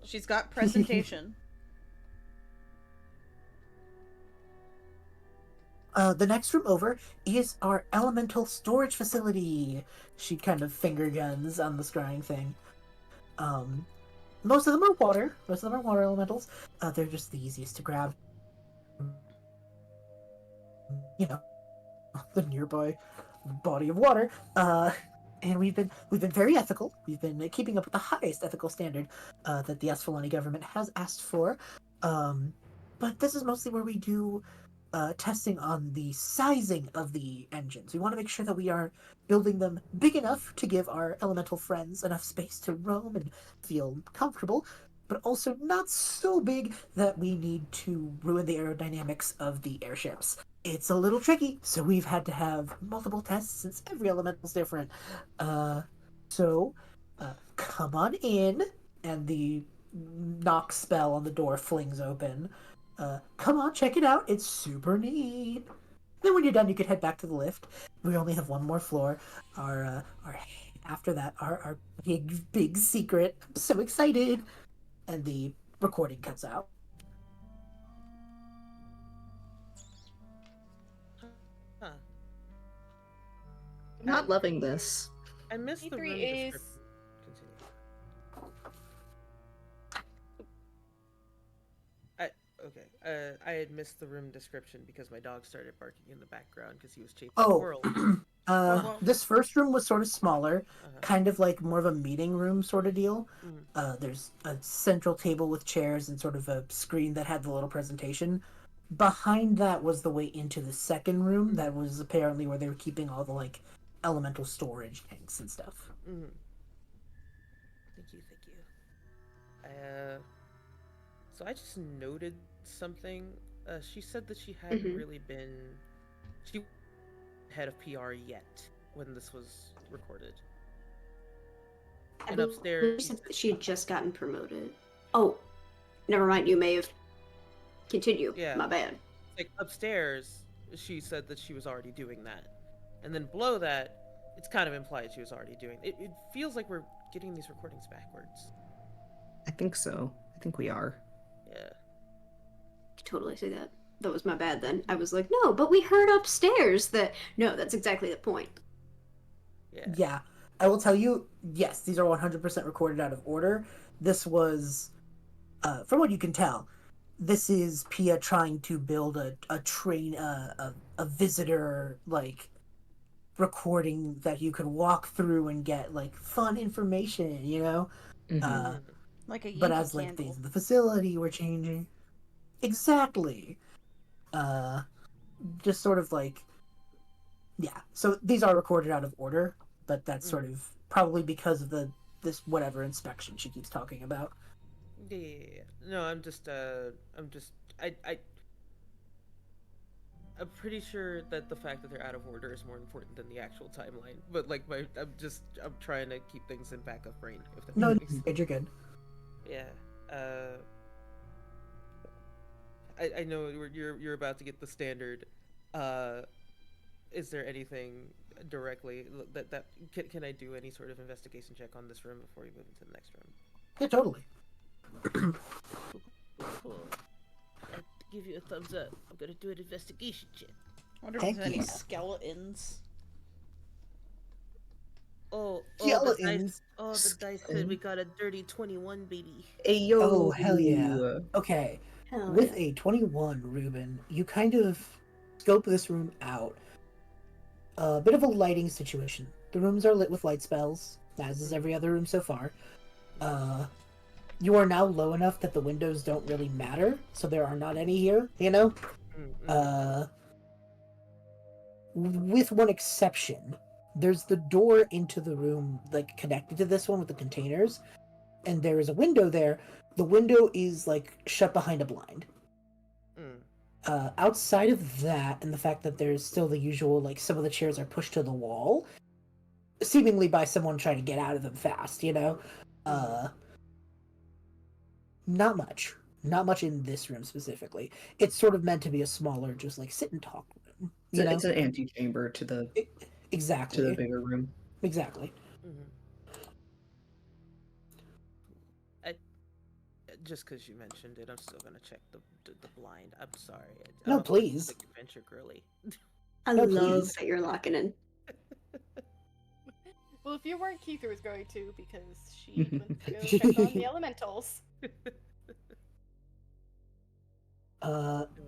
She's got presentation. The next room over is our elemental storage facility. She kind of finger guns on the scrying thing. Most of them are water. Most of them are water elementals. They're just the easiest to grab. You know, the nearby body of water. And we've been very ethical. We've been keeping up with the highest ethical standard that the Asfalani government has asked for. But this is mostly where we do testing on the sizing of the engines. We want to make sure that we are building them big enough to give our elemental friends enough space to roam and feel comfortable, but also not so big that we need to ruin the aerodynamics of the airships. It's a little tricky, so we've had to have multiple tests since every elemental's different. So come on in, and the knock spell on the door flings open. Come on, check it out. It's super neat. Then when you're done, you can head back to the lift. We only have one more floor. Our after that, our big secret. I'm so excited. And the recording cuts out. Huh. I'm not loving this. I missed the E3 room is- description. Continue. I had missed the room description because my dog started barking in the background because he was chasing Oh, squirrels. this first room was sort of smaller, Uh-huh. kind of like more of a meeting room sort of deal. Mhm. There's a central table with chairs and sort of a screen that had the little presentation. Behind that was the way into the second room that was apparently where they were keeping all the like elemental storage tanks and stuff. Mm-hmm. Thank you. So I just noted something. She said that she hadn't really been. She head of PR yet when this was recorded. I And believe upstairs, she had just gotten promoted. Oh, never mind. You may have. Continue. Yeah. My bad. like upstairs, she said that she was already doing that, and then below that, it's kind of implied she was already doing. It feels like we're getting these recordings backwards. I think so. I think we are. Yeah. Totally see that. That was my bad then. I was like, no, but we heard upstairs that. No, that's exactly the point. Yeah. I will tell you, yes, these are 100% recorded out of order. This was, from what you can tell, this is Pia trying to build a visitor, like, recording that you could walk through and get, like, fun information, you know? Mhm. Like a Yankee But as, like, candle. things in the facility were changing. Exactly. Just sort of like, yeah. So these are recorded out of order, but that's sort of probably because of this whatever inspection she keeps talking about. Yeah. No, I'm pretty sure that the fact that they're out of order is more important than the actual timeline. But like I'm trying to keep things in backup brain. If that No, makes sense. you're good. Yeah. I know you're about to get the standard. Is there anything directly that can I do any sort of investigation check on this room before we move into the next room? Yeah, totally. Cool. I'll give you a thumbs up. I'm gonna do an investigation check. I wonder if there's Heck any yeah. skeletons. Oh, Skeletons. the dice said we got a dirty 21, baby. Ayo. Oh, hell yeah. Okay. Hell With yeah. a 21, Reuben, you kind of scope this room out. A bit of a lighting situation. The rooms are lit with light spells, as is every other room so far. You are now low enough that the windows don't really matter, so there are not any here, you know? With one exception. There's the door into the room, like, connected to this one with the containers, and there is a window there. The window is, like, shut behind a blind. Outside of that, and the fact that there's still the usual, like, some of the chairs are pushed to the wall, seemingly by someone trying to get out of them fast, you know? Not much. Not much in this room specifically. It's sort of meant to be a smaller, just, like, sit and talk room. You know? It's an antechamber to the Exactly. to the bigger room. Exactly. Just because you mentioned it, I'm still gonna check the blind. I'm sorry. No, I'm please. Like adventure girly. I No, love please. that you're locking in. Well, if you weren't, Kithri was going to because she went to go check on the elementals.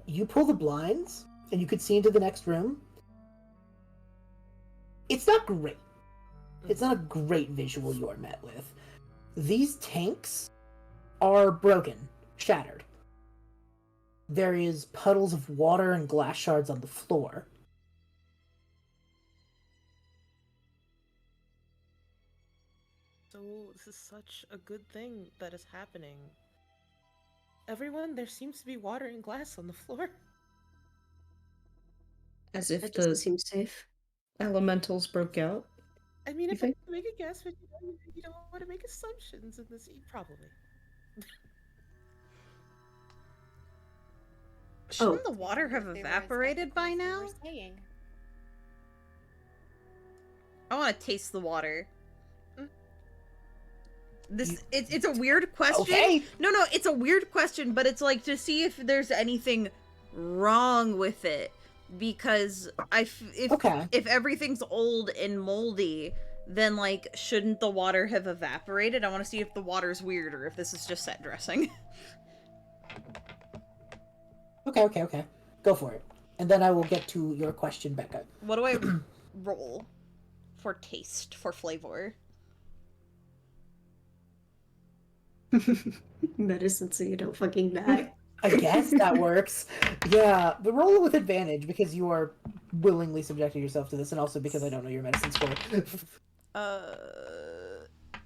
You pull the blinds, and you could see into the next room. It's not great. It's not a great visual you are met with. These tanks are broken, shattered. There is puddles of water and glass shards on the floor. So this is such a good thing that is happening. Everyone, there seems to be water and glass on the floor. As if That doesn't the seem safe. elementals broke out. I mean, You if think? I make a guess, but you don't want to make assumptions in this, probably. shouldn't the water have They were as evaporated by ethical as they now? were saying. I want to taste the water. Mm. It's a weird question. Okay. No, it's a weird question, but it's like to see if there's anything wrong with it, because Okay. if everything's old and moldy, then like shouldn't the water have evaporated? I want to see if the water's weird or if this is just set dressing. Okay. Go for it. And then I will get to your question, Becca. What do I roll for taste, for flavor? Medicine so you don't fucking die. I guess that works. Yeah, but roll it with advantage because you are willingly subjecting yourself to this, and also because I don't know your medicine score.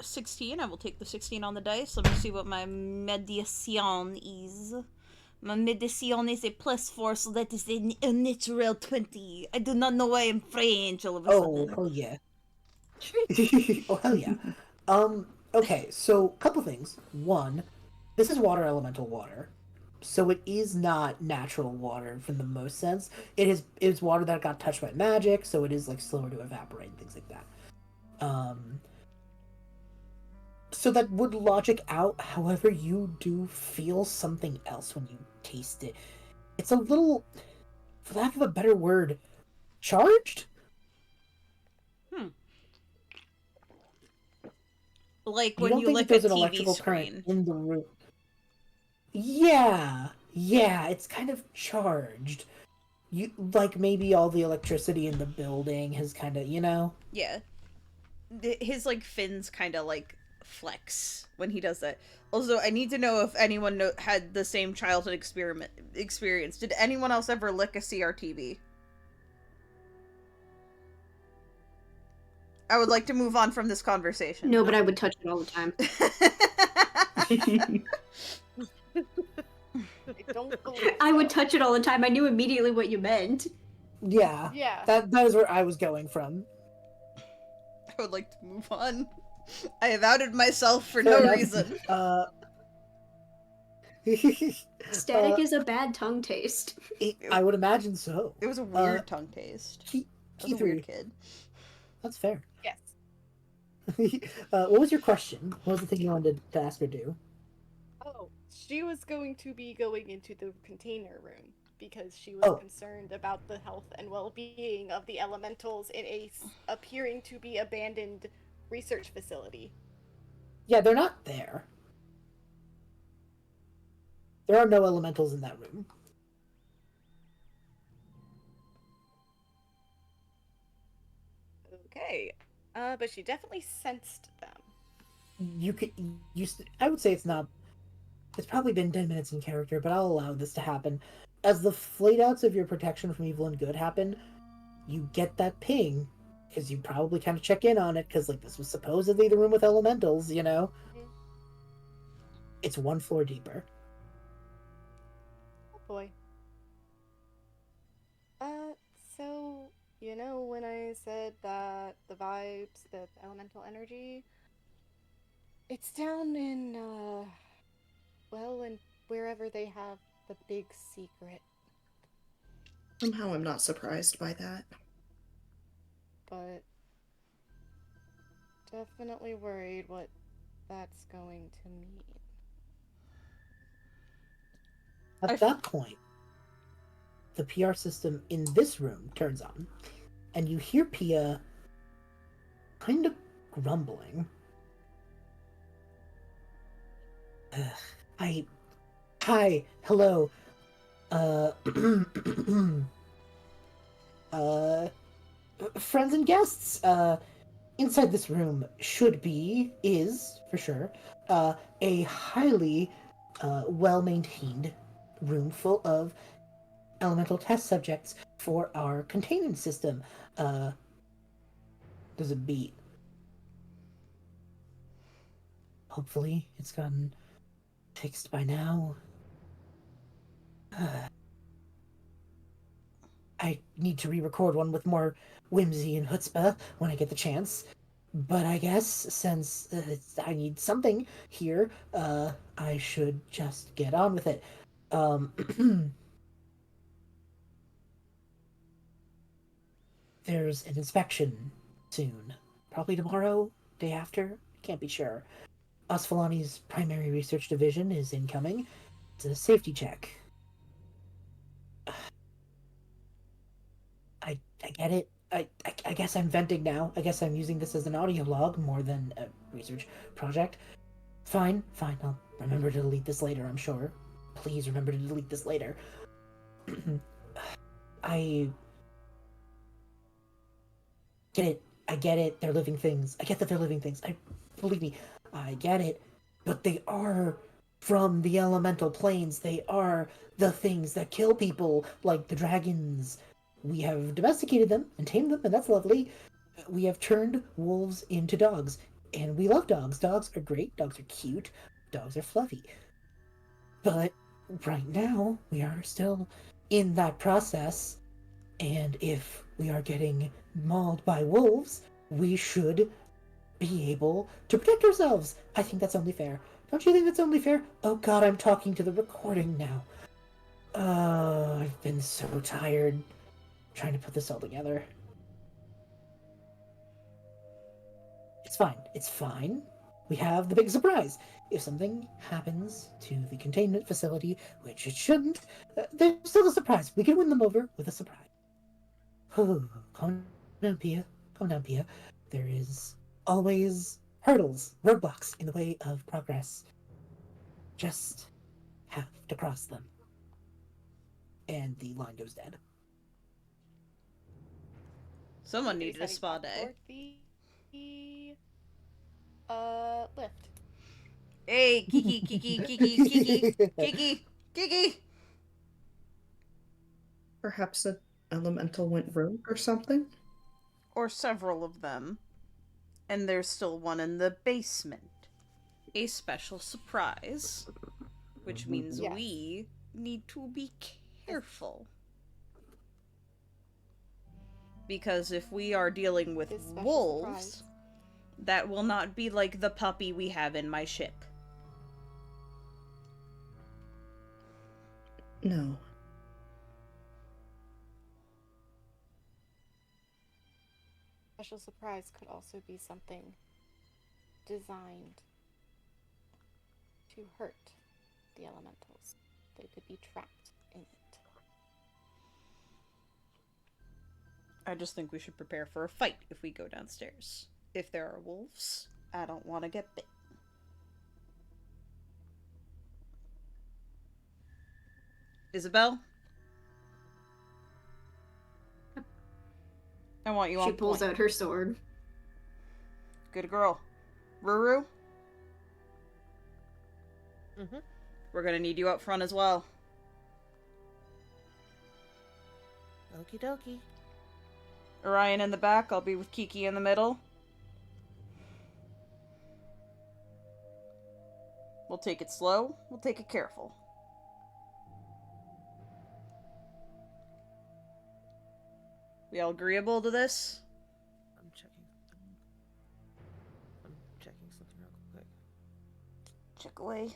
16. I will take the 16 on the dice. Let me see what my medicine is. My medicine is a +4, so that is a natural 20. I do not know why I'm French all of a Oh, sudden. hell yeah. Oh, hell yeah. Okay, so couple things. One, this is water elemental water. So it is not natural water from the most sense. It's water that got touched by magic, so it is like slower to evaporate and things like that. So that would logic out. However, you do feel something else when you taste it. It's a little, for lack of a better word, charged? Like You when don't you think look that at there's an TV electrical screen. current in the room. Yeah, it's kind of charged. You like maybe all the electricity in the building has kind of, Yeah. His like fins kind of like flex when he does that. Also, I need to know if anyone had the same childhood experience. Did anyone else ever lick a CRTV? I would like to move on from this conversation. No, but I would touch it all the time. I don't believe I would so. touch it all the time. I knew immediately what you meant. Yeah. Yeah. That is where I was going from. I would like to move on. I have outed myself for Fair no enough. reason. Static is a bad tongue taste. I would imagine so. It was a weird tongue taste. I was a Kithri, weird kid. that's fair. Yes. What was your question? What was the thing you wanted to ask or do? Oh, she was going to be going into the container room because she was Oh. concerned about the health and well-being of the elementals in a appearing to be abandoned research facility. Yeah, they're not there. There are no elementals in that room. Okay. But she definitely sensed them. I would say it's probably been 10 minutes in character, but I'll allow this to happen. As the flayed outs of your protection from evil and good happen, you get that ping, because you probably kind of check in on it, because like this was supposedly the room with elementals, Mhm. It's one floor deeper. Oh boy. So, when I said that the vibes, the elemental energy, it's down in, and wherever they have the big secret, Somehow I'm not surprised by that. but definitely worried what that's going to mean. At that point, the PR system in this room turns on, and you hear Pia kind of grumbling. Hi, hello. Friends and guests. Inside this room is for sure, a highly well-maintained room full of elemental test subjects for our containment system. There's a beat. Hopefully it's gotten fixed by now. I need to re-record one with more whimsy and chutzpah when I get the chance. But I guess since I need something here, I should just get on with it. there's an inspection soon. Probably tomorrow, day after. Can't be sure. Asfalani's primary research division is incoming. It's a safety check. I get it. I guess I'm venting now. I guess I'm using this as an audio log more than a research project. Fine. I'll remember to delete this later, I'm sure. Please remember to delete this later. I get it. They're living things. I get that they're living things. Believe me, I get it. But they are from the elemental planes. They are the things that kill people, like the dragons. We have domesticated them and tamed them, and that's lovely. We have turned wolves into dogs, and we love dogs. Dogs are great. Dogs are cute. Dogs are fluffy. But right now, we are still in that process, and if we are getting mauled by wolves, we should be able to protect ourselves. I think that's only fair. Don't you think that's only fair? Oh god, I'm talking to the recording now. I've been so tired trying to put this all together. It's fine. We have the big surprise. If something happens to the containment facility, which it shouldn't, there's still a surprise. We can win them over with a surprise. Calm down, Pia. Calm down, Pia. There is always hurdles, roadblocks in the way of progress. Just have to cross them. And the line goes dead. Someone needed a spa day. Toward the lift. Hey, Kiki. Perhaps an elemental went rogue or something? Or several of them. And there's still one in the basement. A special surprise. Which means Yes. we need to be careful. Because if we are dealing with This special wolves, surprise. that will not be like the puppy we have in my ship. No. Special surprise could also be something designed to hurt the elementals. They could be trapped in it. I just think we should prepare for a fight if we go downstairs. If there are wolves, I don't want to get bit. Isabel? I want you on She pulls point. out her sword. Good girl. Ruru? Mm-hmm. We're gonna need you up front as well. Okie dokie. Orion in the back, I'll be with Kiki in the middle. We'll take it slow, we'll take it careful. We all agreeable to this? I'm checking something real quick. Check away.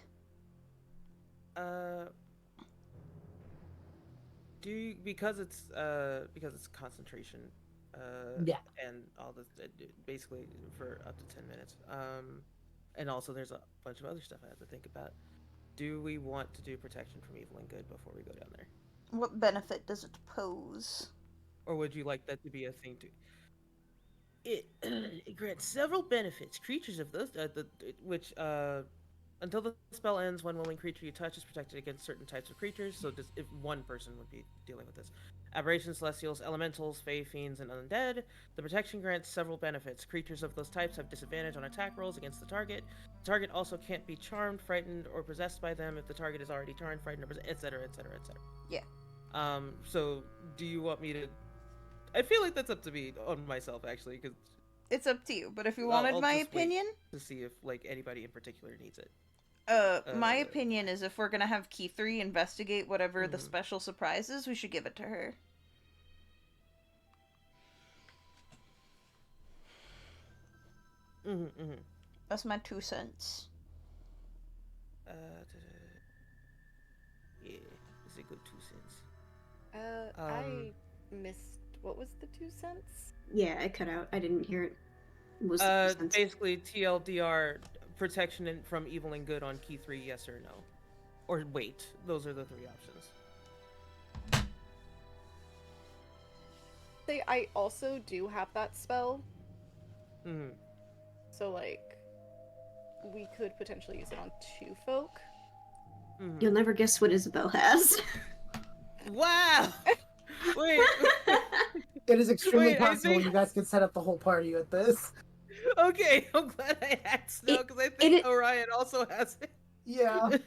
Because it's concentration, Yeah. and all this, basically for up to 10 minutes. And also there's a bunch of other stuff I have to think about. Do we want to do protection from evil and good before we go down there, What benefit does it pose? or would you like that to be a thing too? It grants several benefits. Creatures of those, until the spell ends, one willing creature you touch is protected against certain types of creatures. So just if one person would be dealing with this. Aberrations, celestials, elementals, fae, fiends, and undead. The protection grants several benefits. Creatures of those types have disadvantage on attack rolls against the target. The target also can't be charmed, frightened, or possessed by them if the target is already charmed, frightened, or possessed, etc., etc., etc. Yeah. So do you want me to... I feel like that's up to me on myself, actually, because... It's up to you, but if you wanted I'll my just wait opinion... to see if, like, anybody in particular needs it. My opinion is if we're gonna have Kithri investigate whatever the Mhm. special surprise is, we should give it to her. That's my 2 cents. Yeah, it's a good 2 cents. I missed What was the 2 cents? Yeah, I cut out. I didn't hear it. What was the sense? Basically TLDR, protection from evil and good on key 3, yes or no. Or wait, those are the 3 options. Say I also do have that spell, Mm-hmm. so like we could potentially use it on 2 folk. Mm-hmm. You'll never guess what Isabel has. Wow! Wait. It is extremely Wait, I possible think- you guys can set up the whole party with this. Okay, I'm glad I asked now, because I think Orion also has it. Yeah.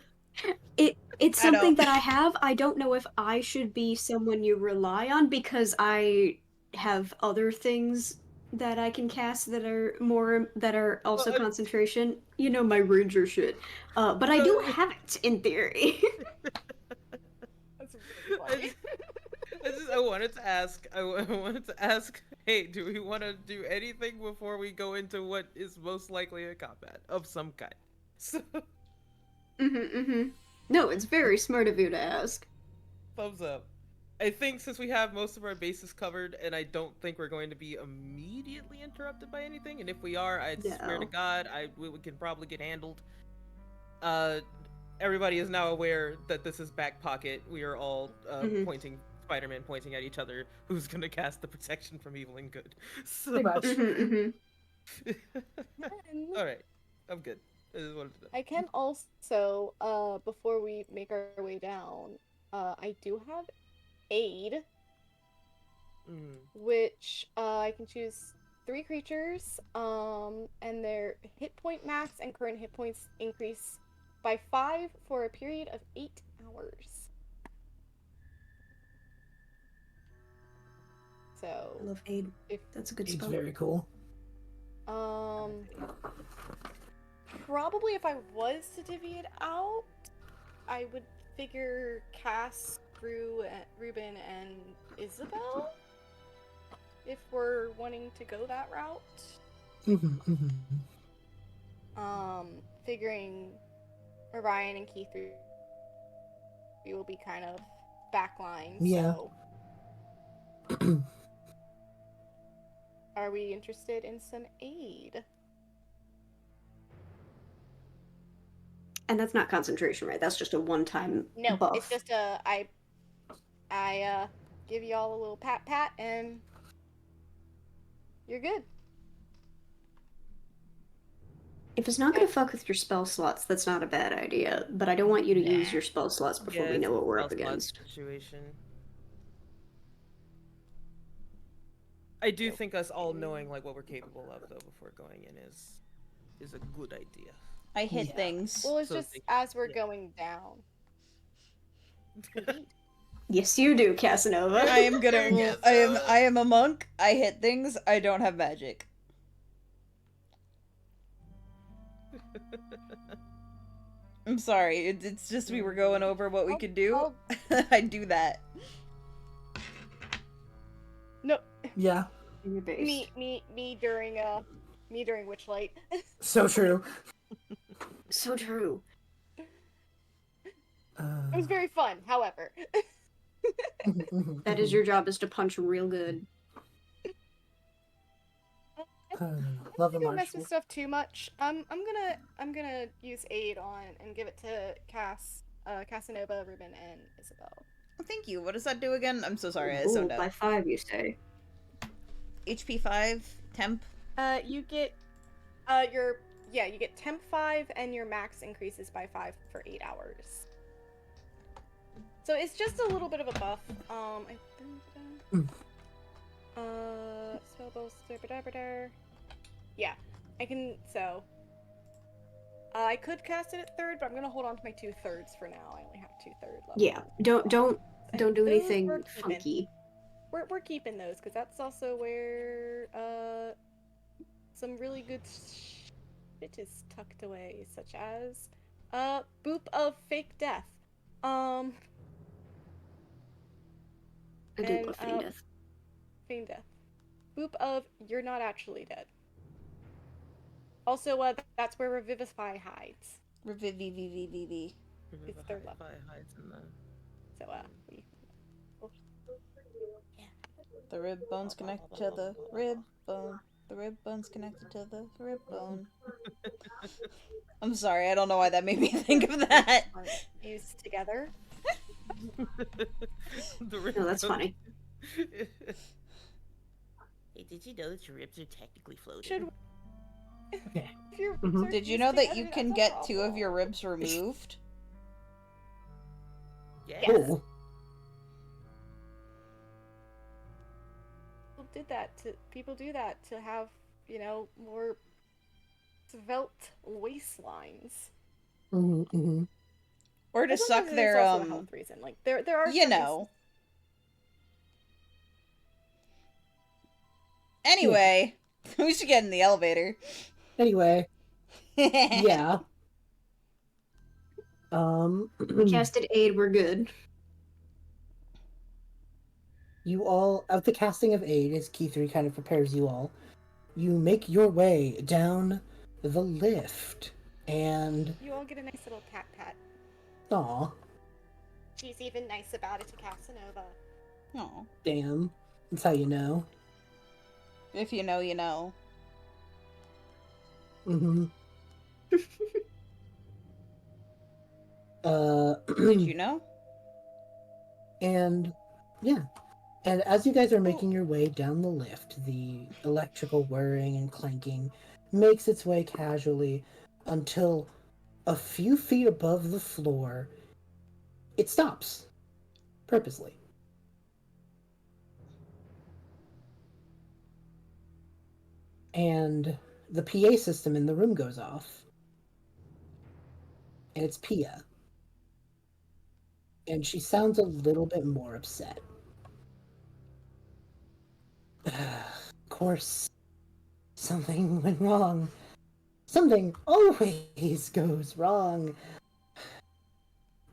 It's I something don't- that I have. I don't know if I should be someone you rely on because I have other things that I can cast that are also Well, concentration. You know, my ranger shit. But I do have it in theory. That's really funny. I wanted to ask. I wanted to ask. Hey, do we want to do anything before we go into what is most likely a combat of some kind? So, No, it's very smart of you to ask. thumbs up. I think since we have most of our bases covered, and I don't think we're going to be immediately interrupted by anything, and if we are, I swear to No. God, we can probably get handled. Everybody is now aware that this is back pocket. We are all pointing. Spider-Man pointing at each other. Who's gonna cast the protection from evil and good? So, Pretty much. all right, I'm good. I just wanted to know. I can also, before we make our way down, I do have aid, which I can choose 3 creatures, and their hit point max and current hit points increase by 5 for a period of 8 hours. So, I love aid. if That's a good It's spell. very cool. probably if I was to divvy it out, I would figure Cass, Reuben, and Isabel, if we're wanting to go that route. Figuring Orion and Kithri will be kind of backline. Yeah. So, are we interested in some aid? And that's not concentration, right? That's just a one-time No, buff. it's just I give y'all a little pat and you're good. If it's not gonna fuck with your spell slots, that's not a bad idea. But I don't want you to use your spell slots before we it's know a what we're spell up slot against. Situation. I do think us all knowing like what we're capable of though before going in is a good idea. I hit things. Well, it's So just they- as we're going down. Yes, you do, Casanova. I am good at Yes, I am a monk. I hit things. I don't have magic. I'm sorry. It's just we were going over what we could do. I do that. No, Yeah. In your base. me during Witchlight. So true. So true. It was very fun, however. That is your job, is to punch real good. Love the Don't mess martial. with stuff too much. I'm gonna use aid on and give it to Casanova, Reuben, and Isabel. Oh, thank you. What does that do again? I'm so sorry. I Ooh, zoned by out. 5, you say. HP 5, temp. You get you get temp 5 and your max increases by 5 for 8 hours. So it's just a little bit of a buff. Spellbow, yeah, I can. So I could cast it at 3rd, but I'm gonna hold on to my 2/3 for now. I only have 2/3 left. Yeah, don't do Those anything we're keeping. funky. We're keeping those because that's also where some really good shit is tucked away, such as Boop of Fake Death. I do and, love Feign Death. Feign Death. Boop of You're Not Actually Dead. Also, that's where Revivify hides. Revivivivivivi. It's 3rd level. Hides in the... So, we... The rib bone's connected to the rib bone. The rib bone's connected to the rib bone. I'm sorry, I don't know why that made me think of that. Fused together. No, that's funny. Hey, did you know that your ribs are technically floating? Should Yeah. if your Mhm. ribs are Did you fused know that together, you that's can a get 2 of problem. your ribs removed? Yes. Cool. People do that to have, more svelte waistlines. Or to And suck sometimes it's their, also a health reason. Like there are you some know. Anyway, we should get in the elevator. Anyway, yeah. We casted aid, we're good. You all, of the casting of aid, as Kithri kind of prepares you all, you make your way down the lift, and You all get a nice little cat pat. aw, She's even nice about it to Casanova. Oh, damn, that's how you know. if you know, you know. Mm-hmm. Did you know? And yeah, and as you guys are making your way down the lift, the electrical whirring and clanking makes its way casually until a few feet above the floor, it stops purposely. And the PA system in the room goes off. And it's Pia. And she sounds a little bit more upset. Of course, something went wrong. Something always goes wrong.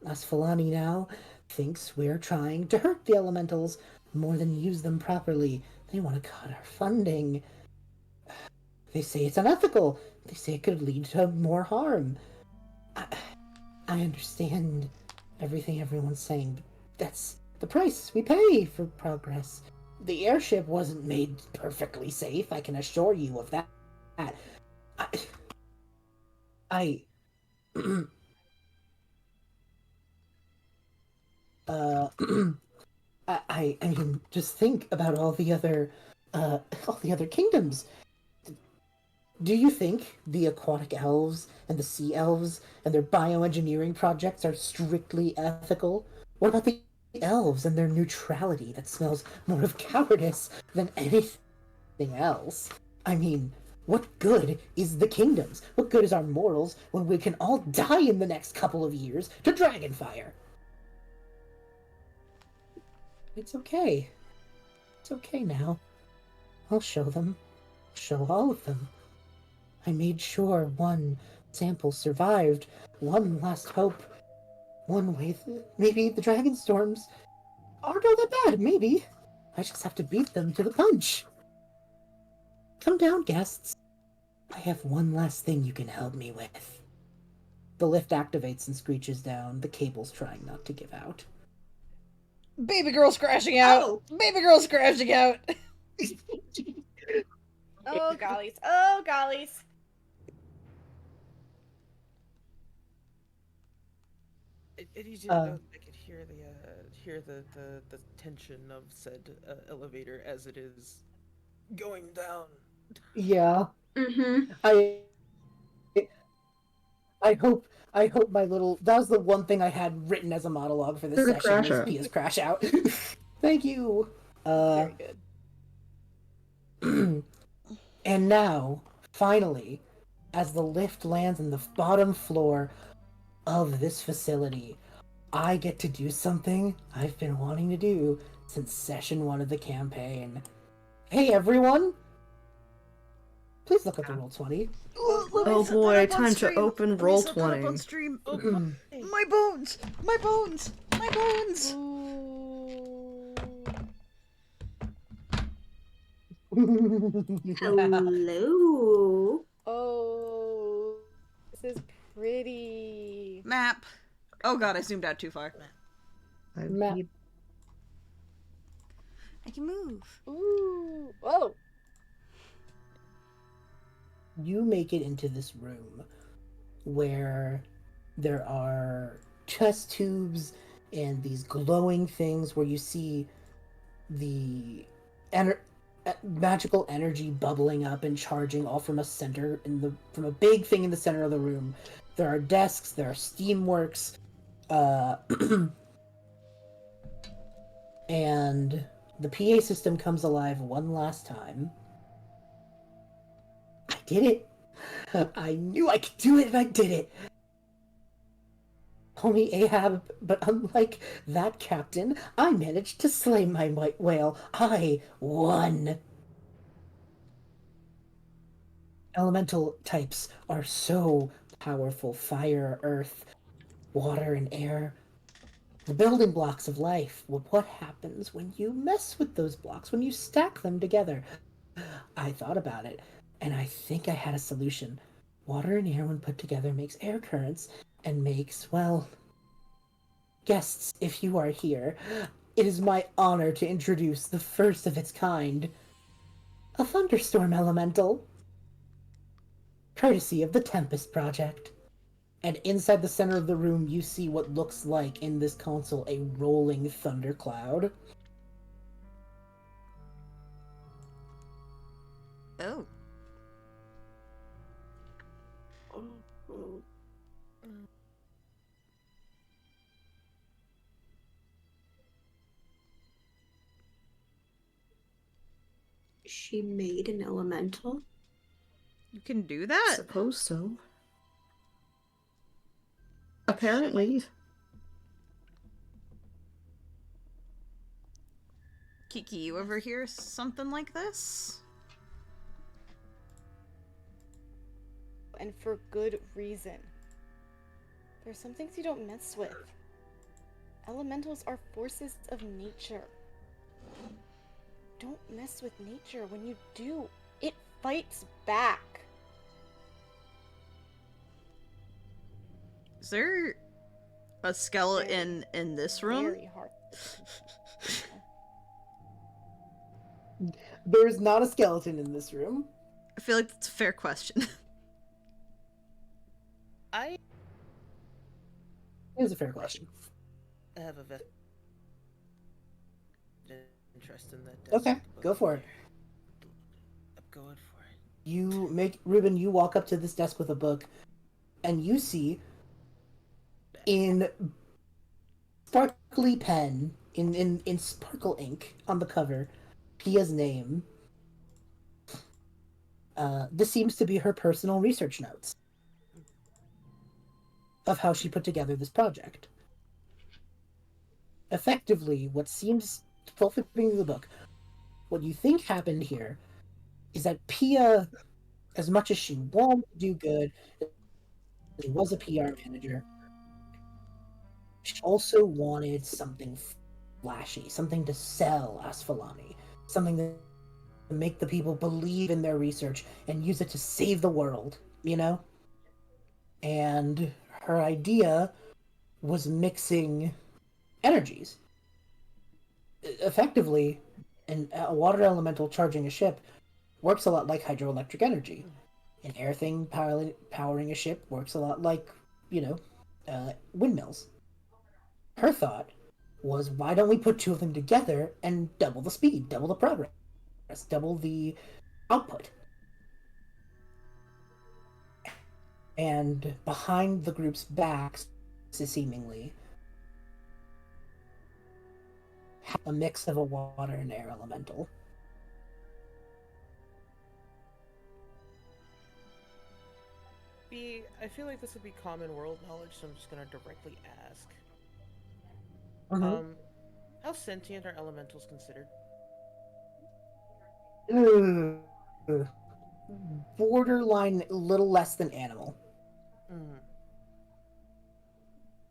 Asfalani now thinks we're trying to hurt the elementals more than use them properly. They want to cut our funding. They say it's unethical. They say it could lead to more harm. I understand everything everyone's saying, but that's the price we pay for progress. The airship wasn't made perfectly safe, I can assure you of that. I uh, I mean, just think about all the other kingdoms. Do you think the aquatic elves and the sea elves and their bioengineering projects are strictly ethical? What about the elves and their neutrality that smells more of cowardice than anything else? I mean, what good is the kingdoms? What good is our morals when we can all die in the next couple of years to dragonfire? It's okay. It's okay now. I'll show them. Show all of them. I made sure one sample survived. One last hope. One way. Maybe the dragon storms aren't all that bad. Maybe. I just have to beat them to the punch. Come down, guests. I have one last thing you can help me with. The lift activates and screeches down, the cable's trying not to give out. Baby girl's crashing out! Oh. Baby girl's crashing out! Oh gollies! Oh gollies! I need you to know that I could hear the tension of said elevator as it is going down. Yeah. Mm-hmm. I hope my little, that was the one thing I had written as a monologue for this The session crash was out. Pia's crash out. Thank you. Very good. And now, finally, as the lift lands on the bottom floor of this facility, I get to do something I've been wanting to do since session 1 of the campaign. Hey everyone! Please look at the Roll20. Oh boy, time to open Roll20. Stream. Mm. My bones! My bones! My bones! Hello. Oh, this is pretty. Map. Oh god, I zoomed out too far. Map. I can move. Ooh. Whoa. You make it into this room where there are test tubes and these glowing things where you see the magical energy bubbling up and charging all from a center from a big thing in the center of the room. There are desks, there are steamworks, and the PA system comes alive one last time. I did it. I knew I could do it, and I did it. Call me Ahab, but unlike that captain, I managed to slay my white whale. I won. Elemental types are so powerful. Fire, earth, water, and air. The building blocks of life. Well, what happens when you mess with those blocks, when you stack them together? I thought about it, and I think I had a solution. Water and air, when put together, makes air currents, and makes, well, guests, if you are here, it is my honor to introduce the first of its kind, a thunderstorm elemental, courtesy of the Tempest Project. And inside the center of the room, you see what looks like, in this console, a rolling thundercloud. Oh. She made an elemental? You can do that? Suppose so. Apparently. Kiki, you ever hear something like this? And for good reason. There's some things you don't mess with. Elementals are forces of nature. Don't mess with nature. When you do, it fights back. Is there a skeleton in this room? Very hard. There's not a skeleton in this room. I feel like that's a fair question. I It is a fair question. have a interest in that. Okay, go for it. I'm going for it. Reuben, you walk up to this desk with a book, and you see, in sparkly pen, in sparkle ink on the cover, Pia's name. This seems to be her personal research notes of how she put together this project. Effectively, what seems fulfilling the book, what you think happened here is that Pia, as much as she wanted to do good, she was a PR manager, she also wanted something flashy, something to sell Asfalani, something to make the people believe in their research and use it to save the world, you know? And her idea was mixing energies. Effectively, a water elemental charging a ship works a lot like hydroelectric energy. An air thing powering a ship works a lot like, windmills. Her thought was, why don't we put two of them together and double the speed, double the progress, double the output? And behind the group's backs, seemingly, a mix of a water and air elemental. I feel like this would be common world knowledge, so I'm just gonna directly ask. Mm-hmm. How sentient are elementals considered? Borderline, a little less than animal. Mm.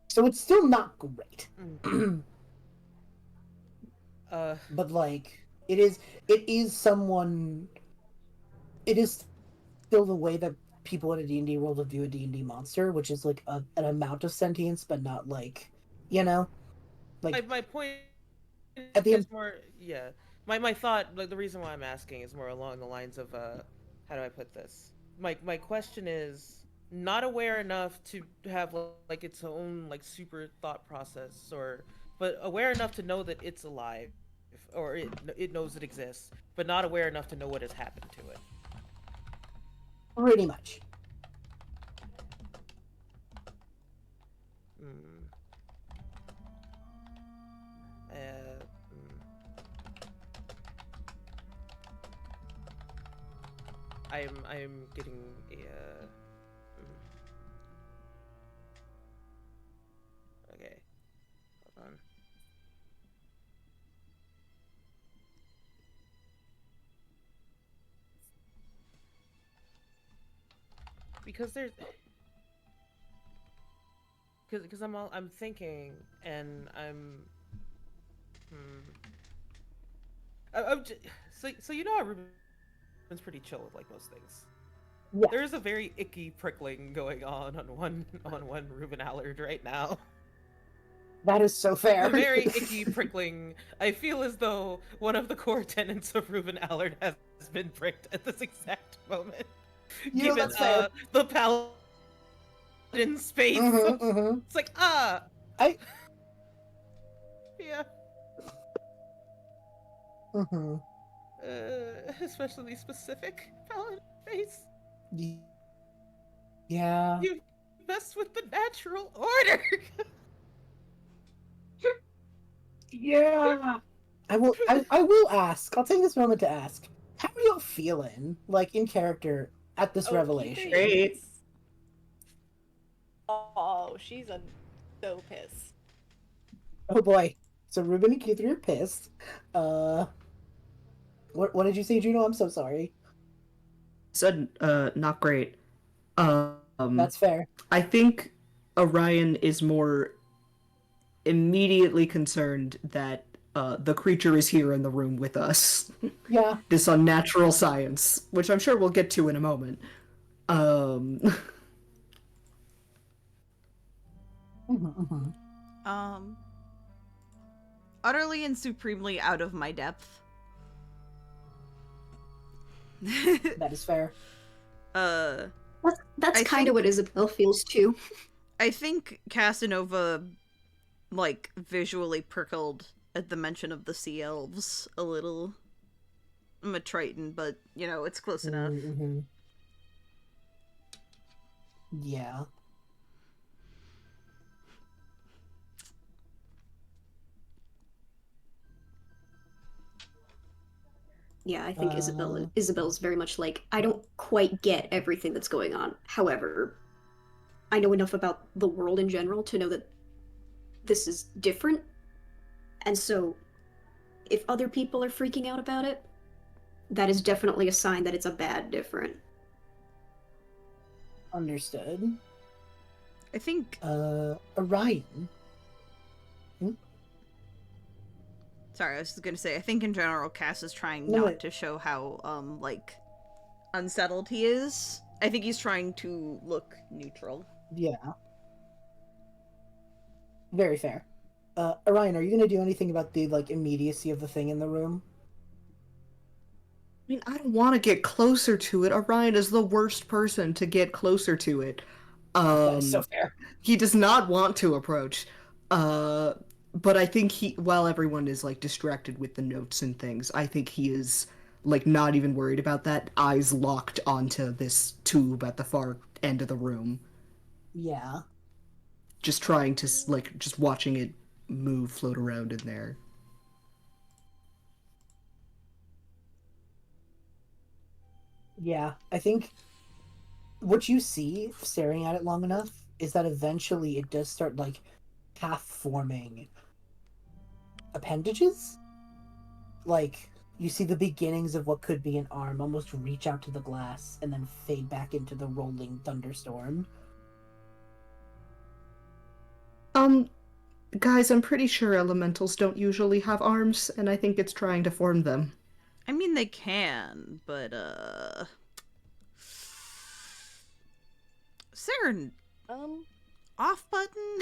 So it's still not great. Mm. But like, it is someone. It is still the way that people in a D&D world would view a D&D monster, which is like an amount of sentience, but not like, like my point at the is end. more, yeah. my thought, like the reason why I'm asking is more along the lines of how do I put this? My question is not aware enough to have like its own like super thought process, or but aware enough to know that it's alive, or it knows it exists, but not aware enough to know what has happened to it. Pretty much. Hmm. I'm getting a okay. Hold on. Because there's because I'm thinking and hmm. So you know how Reuben's pretty chill with like most things. Yeah. There's a very icky prickling going on one Reuben Allard right now. That is so fair. A very icky prickling. I feel as though one of the core tenets of Reuben Allard has been pricked at this exact moment. You know, Given that's fair. the paladin space. It's like I yeah. Especially specific paladin space. Yeah. You messed with the natural order. Yeah. I will ask. I'll take this moment to ask. How are y'all feeling, like in character, at this revelation? Great. Oh, she's so pissed. Oh boy. So Reuben and Kithri are pissed. What did you say, Juno? I'm so sorry. Said, not great. That's fair. I think Orion is more immediately concerned that the creature is here in the room with us. Yeah. This unnatural science, which I'm sure we'll get to in a moment. Utterly and supremely out of my depth. That is fair. That's kind of what Isabel feels too. I think Casanova, like, visually prickled at the mention of the sea elves a little. I'm a Triton, but, you know, it's close enough. Yeah. Yeah, I think Isabel's very much like, I don't quite get everything that's going on. However, I know enough about the world in general to know that this is different. And so, if other people are freaking out about it, that is definitely a sign that it's a bad different. Understood. I think... Orion? Sorry, I was just gonna say, I think in general Cass is trying not to show how, like, unsettled he is. I think he's trying to look neutral. Yeah. Very fair. Orion, are you gonna do anything about the, like, immediacy of the thing in the room? I mean, I don't want to get closer to it. Orion is the worst person to get closer to it. That is so fair. He does not want to approach. But I think while everyone is, like, distracted with the notes and things, I think he is, like, not even worried about that, eyes locked onto this tube at the far end of the room. Yeah. Just trying to, like, just watching it move, float around in there. Yeah, I think what you see staring at it long enough is that eventually it does start, like, half forming appendages. Like, you see the beginnings of what could be an arm almost reach out to the glass and then fade back into the rolling thunderstorm. Guys, I'm pretty sure elementals don't usually have arms, and I think it's trying to form them. I mean, they can, but, is there an, off button?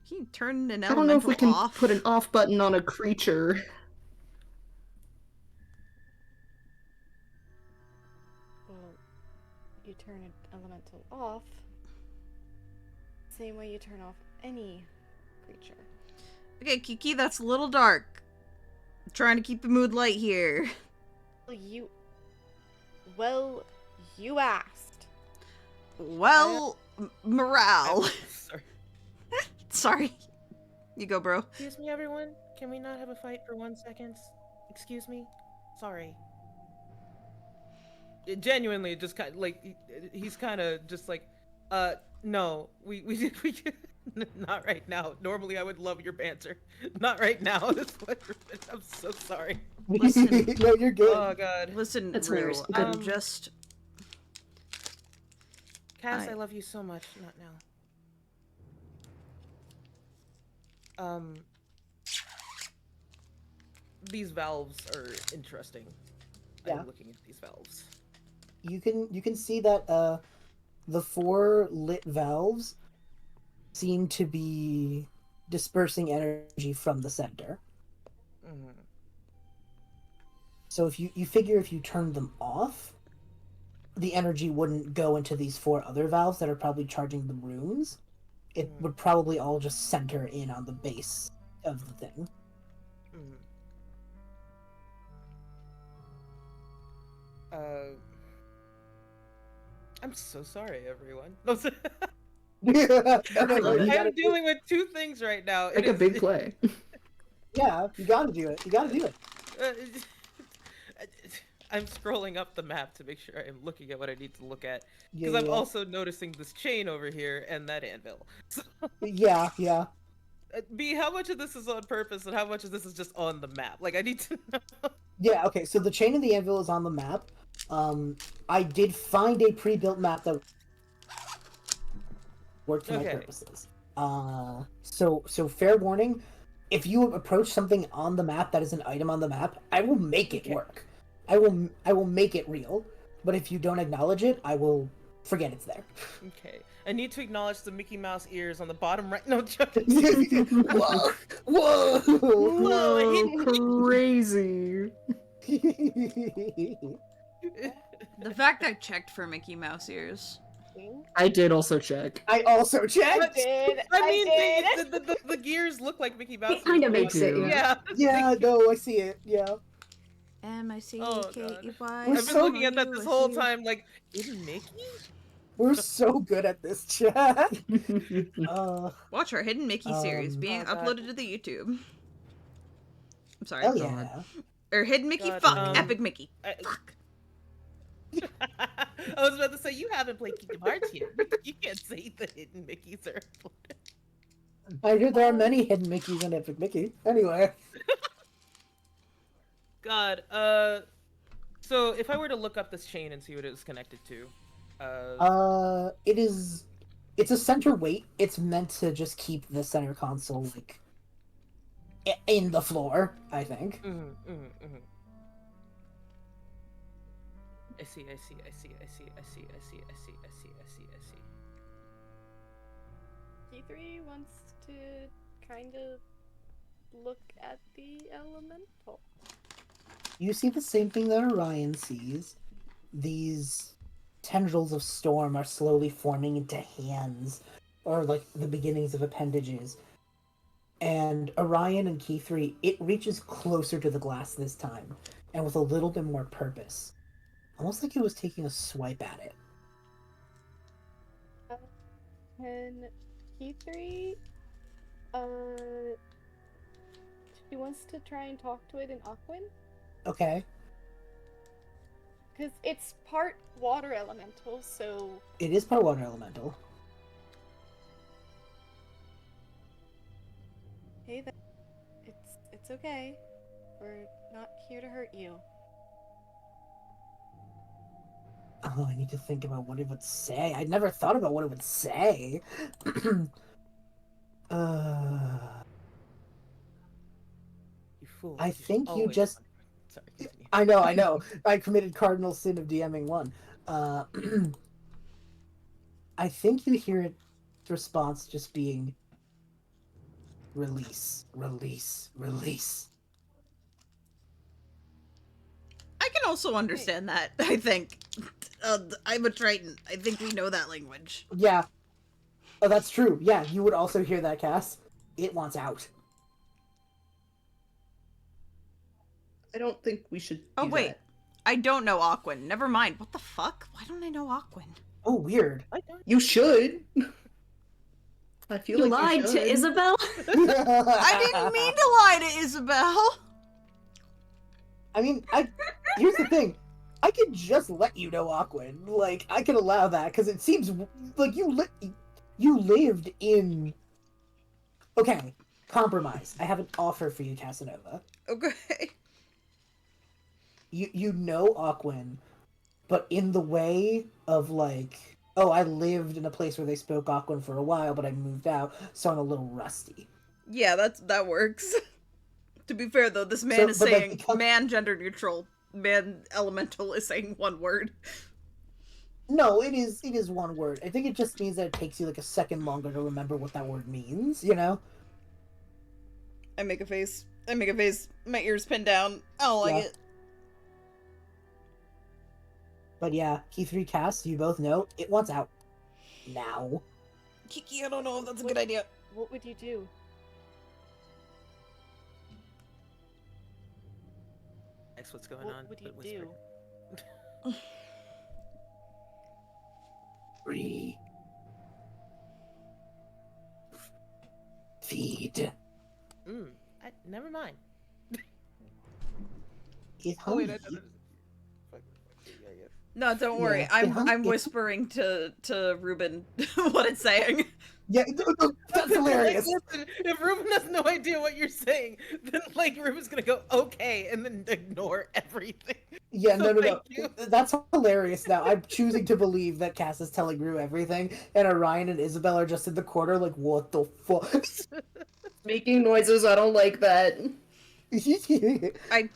Can you turn an I don't know if elemental we can off? put an off button on a creature. Well, you turn an elemental off. Same way you turn off any creature. Okay, Kiki, that's a little dark. I'm trying to keep the mood light here. Well, you asked. Well, morale. Sorry. Sorry. You go, bro. Excuse me, everyone. Can we not have a fight for 1 second? Excuse me. Sorry. It genuinely just kind of, like, he's kind of just like, no, we not right now. Normally I would love your banter. Not right now. I'm so sorry. Listen. No, you're good. Oh god. Listen, That's Rue, hilarious. I'm just... Cass, I- I love you so much. Not now. These valves are interesting. Yeah. I'm looking at these valves. You can see that the 4 lit valves seem to be dispersing energy from the center. Mm-hmm. So if you figure if you turned them off, the energy wouldn't go into these 4 other valves that are probably charging the rooms. It would probably all just center in on the base of the thing. Mm-hmm. I'm so sorry, everyone. I'm dealing with 2 things right now. Like a big play. Yeah, you gotta do it. You gotta do it. I'm scrolling up the map to make sure I'm looking at what I need to look at. Yeah, Because I'm also noticing this chain over here and that anvil. So, yeah. B, how much of this is on purpose and how much of this is just on the map? Like, I need to know. Yeah, okay, so the chain of the anvil is on the map. I did find a pre-built map that worked for my purposes. So fair warning, if you approach something on the map that is an item on the map, I will make it work. I will make it real. But if you don't acknowledge it, I will forget it's there. Okay. I need to acknowledge the Mickey Mouse ears on the bottom right. No, joking. Whoa! Whoa! Whoa, crazy. The fact I checked for Mickey Mouse ears. I did also check. I also checked! I mean, the gears look like Mickey Mouse. It kind of They makes it, do. yeah. Yeah, no, I see it, yeah. M-I-C-K-E-Y. We're I've been so- looking at that this whole time, like, hidden Mickey? We're so good at this chat. Watch our Hidden Mickey series being oh, God. uploaded to the YouTube. I'm sorry. Hell yeah. Or Hidden Mickey? God, Fuck! Epic Mickey. Fuck. I was about to say, you haven't played Kingdom Hearts yet. You can't say the hidden Mickeys are uploaded. I hear there are many hidden Mickeys in Epic Mickey. Anyway. God, so if I were to look up this chain and see what it was connected to, it's a center weight. It's meant to just keep the center console, like, in the floor, I think. I see. Kithri wants to kind of look at the elemental. You see the same thing that Orion sees. These tendrils of storm are slowly forming into hands, or like the beginnings of appendages. And Orion and Kithri, it reaches closer to the glass this time, and with a little bit more purpose. Almost like it was taking a swipe at it. And Kithri, she wants to try and talk to it in Aquan. Okay. Because it's part water elemental, so... It is part water elemental. Hey, it's okay. We're not here to hurt you. Oh, I need to think about what it would say. I never thought about what it would say. You fool. I think you always- just... Sorry, continue. I know. I committed cardinal sin of DMing one. I think you hear its response just being, Release, release, release. I can also understand that, I think. I'm a Triton. I think we know that language. Yeah. Oh, that's true. Yeah, you would also hear that, Cass. It wants out. I don't think we should Oh, do wait. that. I don't know Aquan. Never mind. What the fuck? Why don't I know Aquan? Oh, weird. You should. I feel You like lied you to should. Isabel? I didn't mean to lie to Isabel! I mean, here's the thing. I could just let you know Aquan. Like, I can allow that, because it seems like you lived in... Okay, compromise. I have an offer for you, Casanova. Okay. You know Aquan, but in the way of, like... Oh, I lived in a place where they spoke Aquan for a while, but I moved out, so I'm a little rusty. Yeah, that works. To be fair, though, this man is saying man gender neutral. Man elemental is saying one word. No, it is one word. I think it just means that it takes you like a second longer to remember what that word means, you know? I make a face. My ears pinned down. I don't like it. But yeah, Kithri, Cass, you both know it wants out. Now. Kiki, I don't know if that's a good idea. What would you do? That's what's going What on. would you but do? whisper. Free. Feed. Never mind. It's Oh, wait, hungry. No, don't worry. Yeah, I'm whispering to Reuben what it's saying. Yeah, that's hilarious. Like, listen, if Reuben has no idea what you're saying, then like Reuben's gonna go okay and then ignore everything. Yeah, no. Thank you. That's hilarious. Now I'm choosing to believe that Cass is telling Rue everything, and Orion and Isabel are just in the corner, like, what the fuck? Making noises, I don't like that. I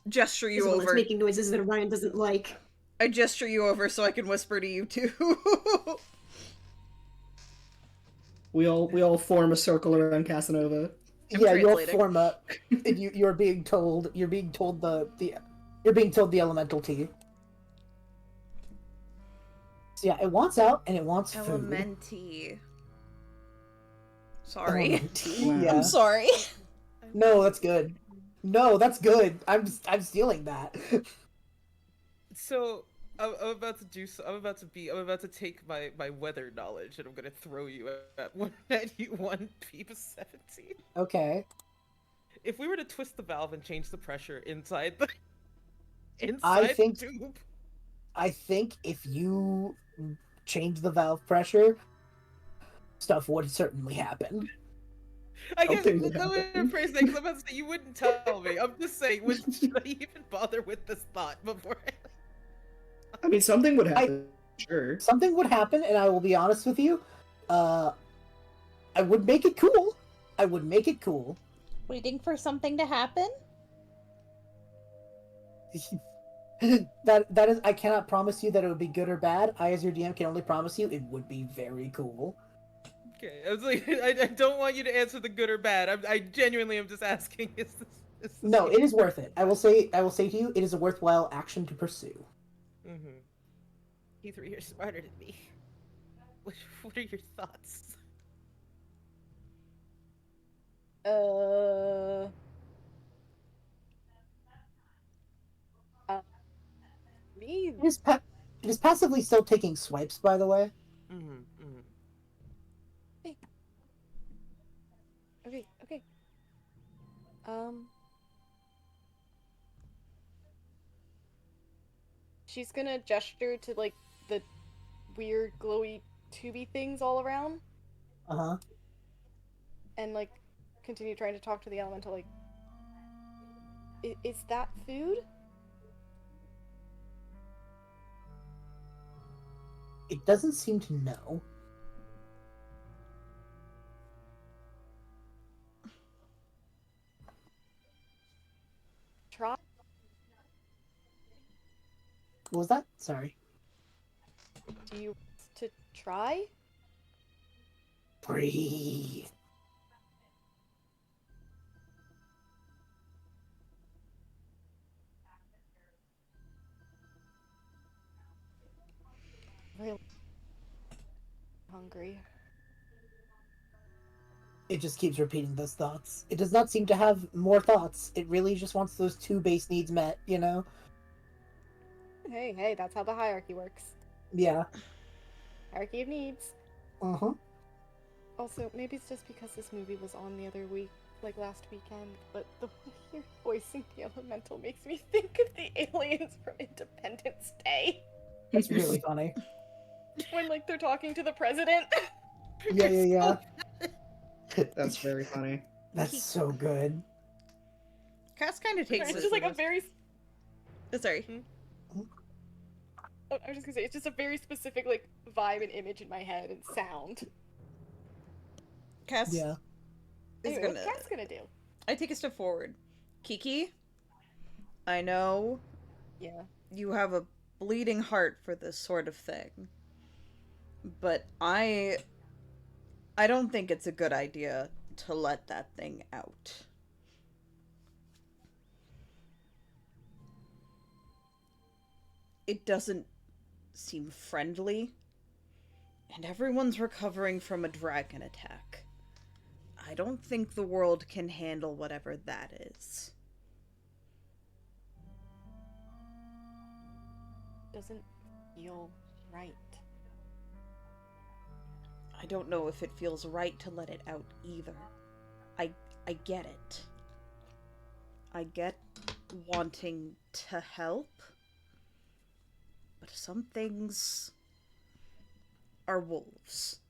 gesture you Isabel is over. making noises that Orion doesn't like. I gesture you over so I can whisper to you too. We all form a circle around Casanova. Yeah, you'll translating. form up, and you're being told the elemental tea. So yeah, it wants out and it wants food. Elementi. Sorry. Elementy, Wow. yeah. I'm sorry. No, that's good. No, that's good. I'm stealing that. So I'm about to take my weather knowledge and I'm gonna throw you at 191 P17. Okay. If we were to twist the valve and change the pressure inside the tube. I think if you change the valve pressure, stuff would certainly happen. I guess Something the would way to happen. phrase that, because I'm about to say you wouldn't tell me. I'm just saying, should I even bother with this thought before I mean, something would happen. Sure. Something would happen, and I will be honest with you. I would make it cool. I would make it cool. Waiting for something to happen? that is, I cannot promise you that it would be good or bad. I, as your DM, can only promise you it would be very cool. Okay, I was like, I don't want you to answer the good or bad. I genuinely am just asking. Is this No, it is worth it. I will say to you, it is a worthwhile action to pursue. Mm-hmm. Kithri, you're smarter than me. What are your thoughts? Me? It is passively still taking swipes, by the way. Mm-hmm. Okay. She's gonna gesture to like the weird glowy tubey things all around Uh-huh. and like continue trying to talk to the elemental like is that food? It doesn't seem to know. Try. What was that? Sorry. Do you want to try? Breathe. really hungry. It just keeps repeating those thoughts. It does not seem to have more thoughts. It really just wants those 2 base needs met, you know? Hey, that's how the hierarchy works. Yeah. Hierarchy of needs. Uh-huh. Also, maybe it's just because this movie was on the other week, like last weekend, but the way you're voicing the elemental makes me think of the aliens from Independence Day. That's really funny. When, like, they're talking to the president. Yeah. That's very funny. That's so good. Cass kind of takes It's it. just like a very... Sorry. Oh, I was just gonna say, it's just a very specific, like, vibe and image in my head and sound. Cass Yeah. is Anyway, what's Cass gonna do? I take a step forward. Kiki, I know Yeah. you have a bleeding heart for this sort of thing, but I don't think it's a good idea to let that thing out. It doesn't seem friendly, and everyone's recovering from a dragon attack. I don't think the world can handle whatever that is. Doesn't feel right. I don't know if it feels right to let it out either. I get it. I get wanting to help, but some things are wolves.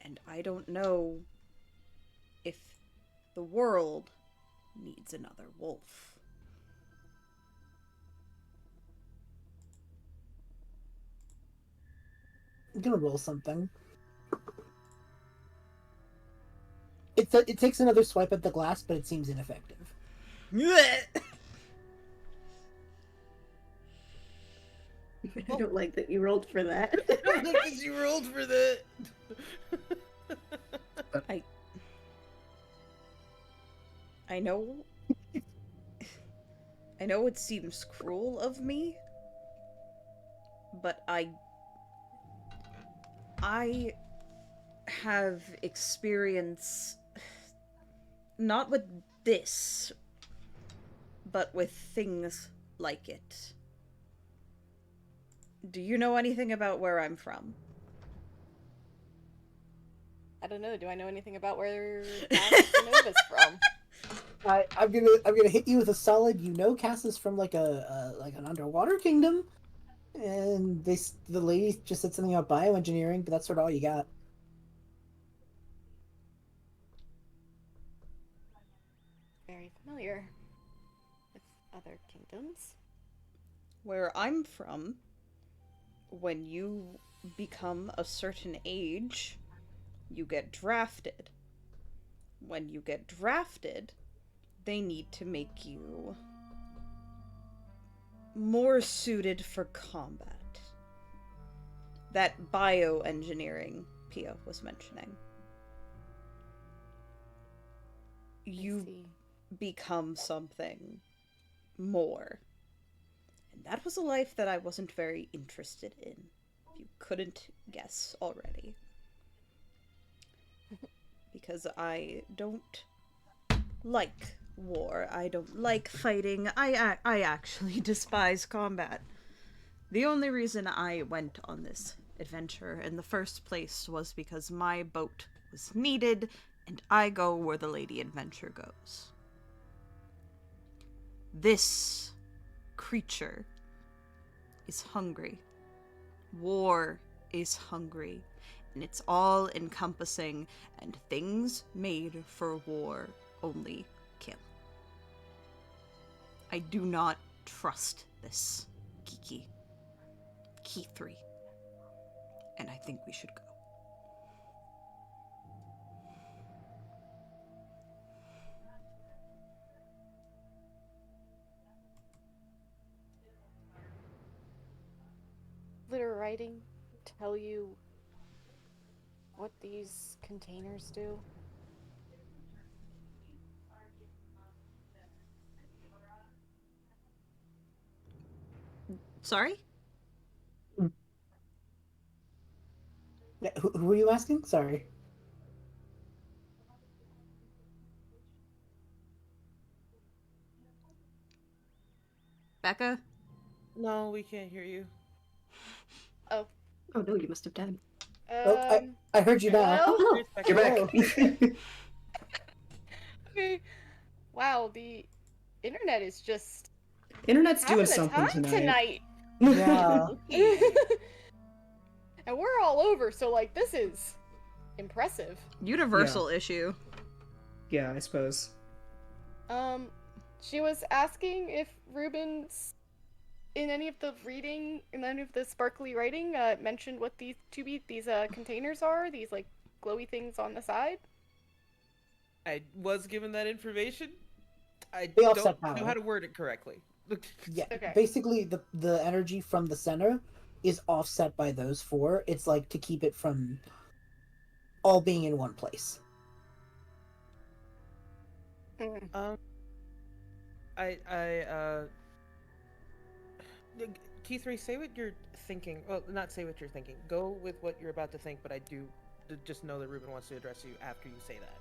And I don't know if the world needs another wolf. I'm gonna roll something. It takes another swipe at the glass, but it seems ineffective. I don't like that you rolled for that. Because you rolled for that. I know I know it seems cruel of me, but I have experience not with this, but with things like it. Do you know anything about where I'm from? I don't know. Do I know anything about where Casanova's from? I'm gonna hit you with a solid. You know, Cass is from like an underwater kingdom, and the lady just said something about bioengineering, but that's sort of all you got. Very familiar with other kingdoms. Where I'm from, when you become a certain age, you get drafted. When you get drafted, they need to make you more suited for combat. That bioengineering Pia was mentioning. You become something more. And that was a life that I wasn't very interested in, if you couldn't guess already. Because I don't like war. I don't like fighting. I actually despise combat. The only reason I went on this adventure in the first place was because my boat was needed, and I go where the Lady Adventure goes. This creature is hungry. War is hungry. And it's all encompassing, and things made for war only kill. I do not trust this, Kiki. Kithri. And I think we should go. Litter writing tell you what these containers do? Sorry? Who are you asking? Sorry. Becca? No, we can't hear you. Oh. Oh no, you must have died. Oh, I heard you now. Oh, hello. You're Hello. back. Okay. Wow, the internet is just Internet's doing having a something time tonight. Yeah. And we're all over, so like this is impressive. Universal issue. Yeah, I suppose. She was asking if Reuben's in any of the sparkly writing, mentioned what these containers are, these like glowy things on the side. I was given that information. I They don't offset know power. how to word it correctly. Yeah. Okay. Basically, the energy from the center is offset by those four. It's like to keep it from all being in one place. Mm. Kithri, say what you're thinking. Well, not say what you're thinking. Go with what you're about to think, but I do just know that Reuben wants to address you after you say that.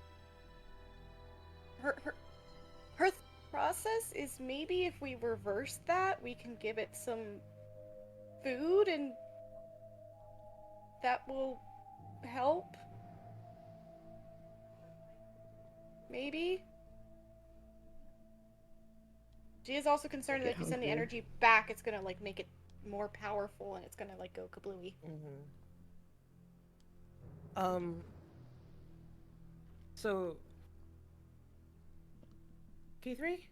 Her process is maybe if we reverse that, we can give it some food and that will help. Maybe. She is also concerned that if you send the energy back, it's gonna like make it more powerful and it's gonna like go kablooey. So Kithri?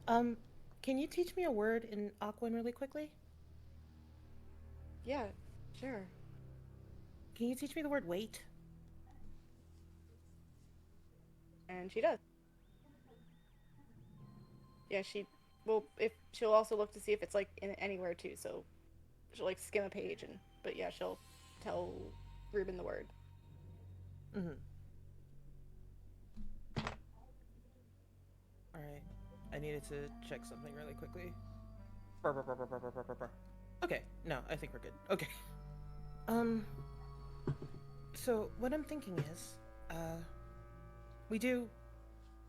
Can you teach me a word in Aquan really quickly? Yeah, sure. Can you teach me the word wait? And she does. Yeah, she'll also look to see if it's like in anywhere too, so she'll like skim a page but yeah, she'll tell Reuben the word. Alright. I needed to check something really quickly. Okay, no, I think we're good. Okay. So what I'm thinking is, we do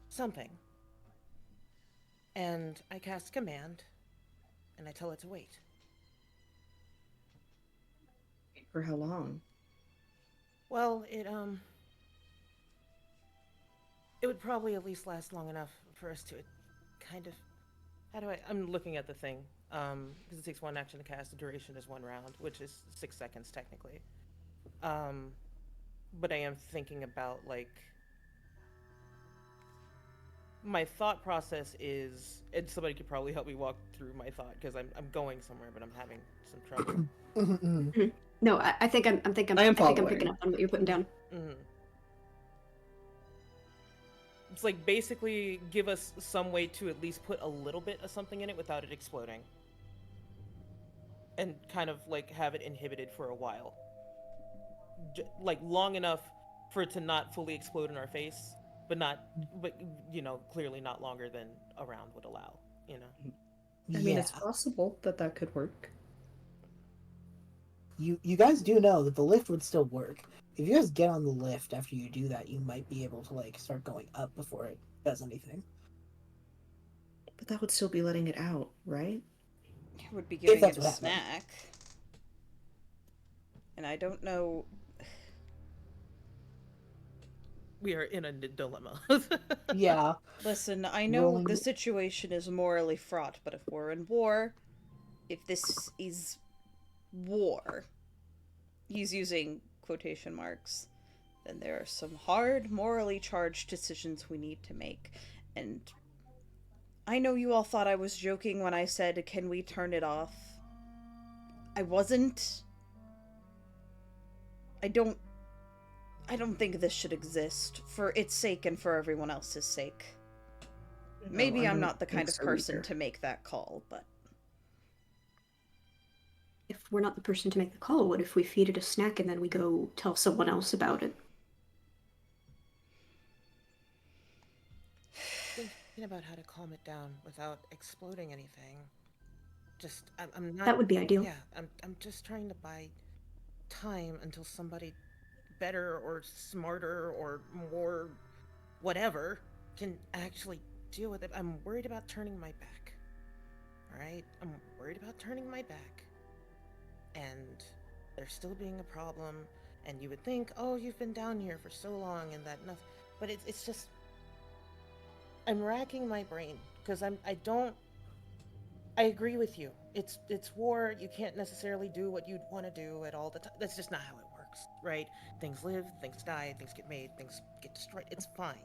something. And I cast command, and I tell it to wait. For how long? Well, it would probably at least last long enough for us to kind of... I'm looking at the thing, because it takes one action to cast, the duration is 1 round, which is 6 seconds technically. But I am thinking about, like... My thought process is, and somebody could probably help me walk through my thought, because I'm going somewhere, but I'm having some trouble. No, I think I'm picking up on what you're putting down. It's like basically give us some way to at least put a little bit of something in it without it exploding. And kind of like have it inhibited for a while. Like long enough for it to not fully explode in our face, but you know, clearly not longer than a round would allow, you know? I mean, it's possible that could work. You guys do know that the lift would still work. If you guys get on the lift after you do that, you might be able to like start going up before it does anything. But that would still be letting it out, right? It would be giving it a happened. snack. And I don't know... We are in a dilemma. Yeah. Listen, I know the situation is morally fraught, but if we're in war, if this is war, he's using quotation marks, then there are some hard, morally charged decisions we need to make. And I know you all thought I was joking when I said, can we turn it off? I wasn't. I don't think this should exist, for its sake and for everyone else's sake. Maybe I'm not the kind of person to make that call, but... If we're not the person to make the call, what if we feed it a snack and then we go tell someone else about it? Thinking about how to calm it down without exploding anything. I'm not... That would be ideal. Yeah, I'm just trying to buy time until somebody better or smarter or more whatever can actually deal with it. I'm worried about turning my back. Alright? I'm worried about turning my back. And there still being a problem. And you would think, oh, you've been down here for so long and that nothing. But it's just. I'm racking my brain. Because I agree with you. It's war. You can't necessarily do what you'd want to do at all the time. That's just not how it works, right? Things live, things die, things get made, things get destroyed. It's fine.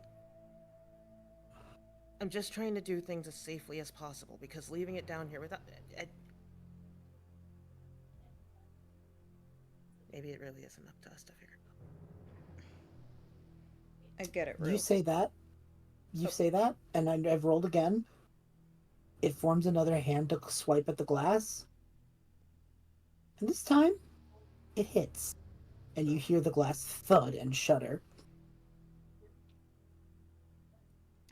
I'm just trying to do things as safely as possible because leaving it down here without... maybe it really isn't up to us to figure it out. I get it, Rue. You say that, and I've rolled again. It forms another hand to swipe at the glass. And this time, it hits. And you hear the glass thud and shudder.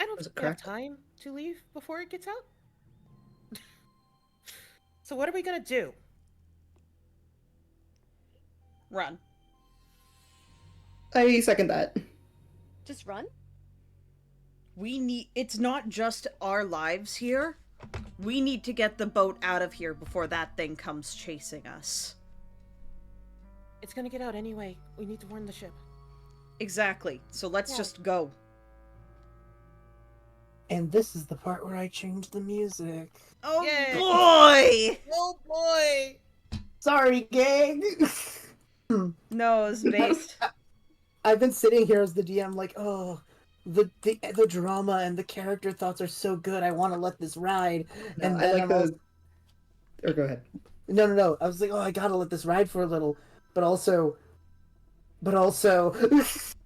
I don't think we have time to leave before it gets out. So what are we gonna do? Run. I second that. Just run? It's not just our lives here. We need to get the boat out of here before that thing comes chasing us. It's gonna get out anyway. We need to warn the ship. Exactly. So let's just go. And this is the part where I change the music. Oh Yay. boy! Oh boy! Sorry, gang! No, it's based. I've been sitting here as the DM like, oh, the drama and the character thoughts are so good, I want to let this ride. No, And I then like I'm the... also... Or go ahead. No. I was like, oh, I gotta let this ride for a little. But also...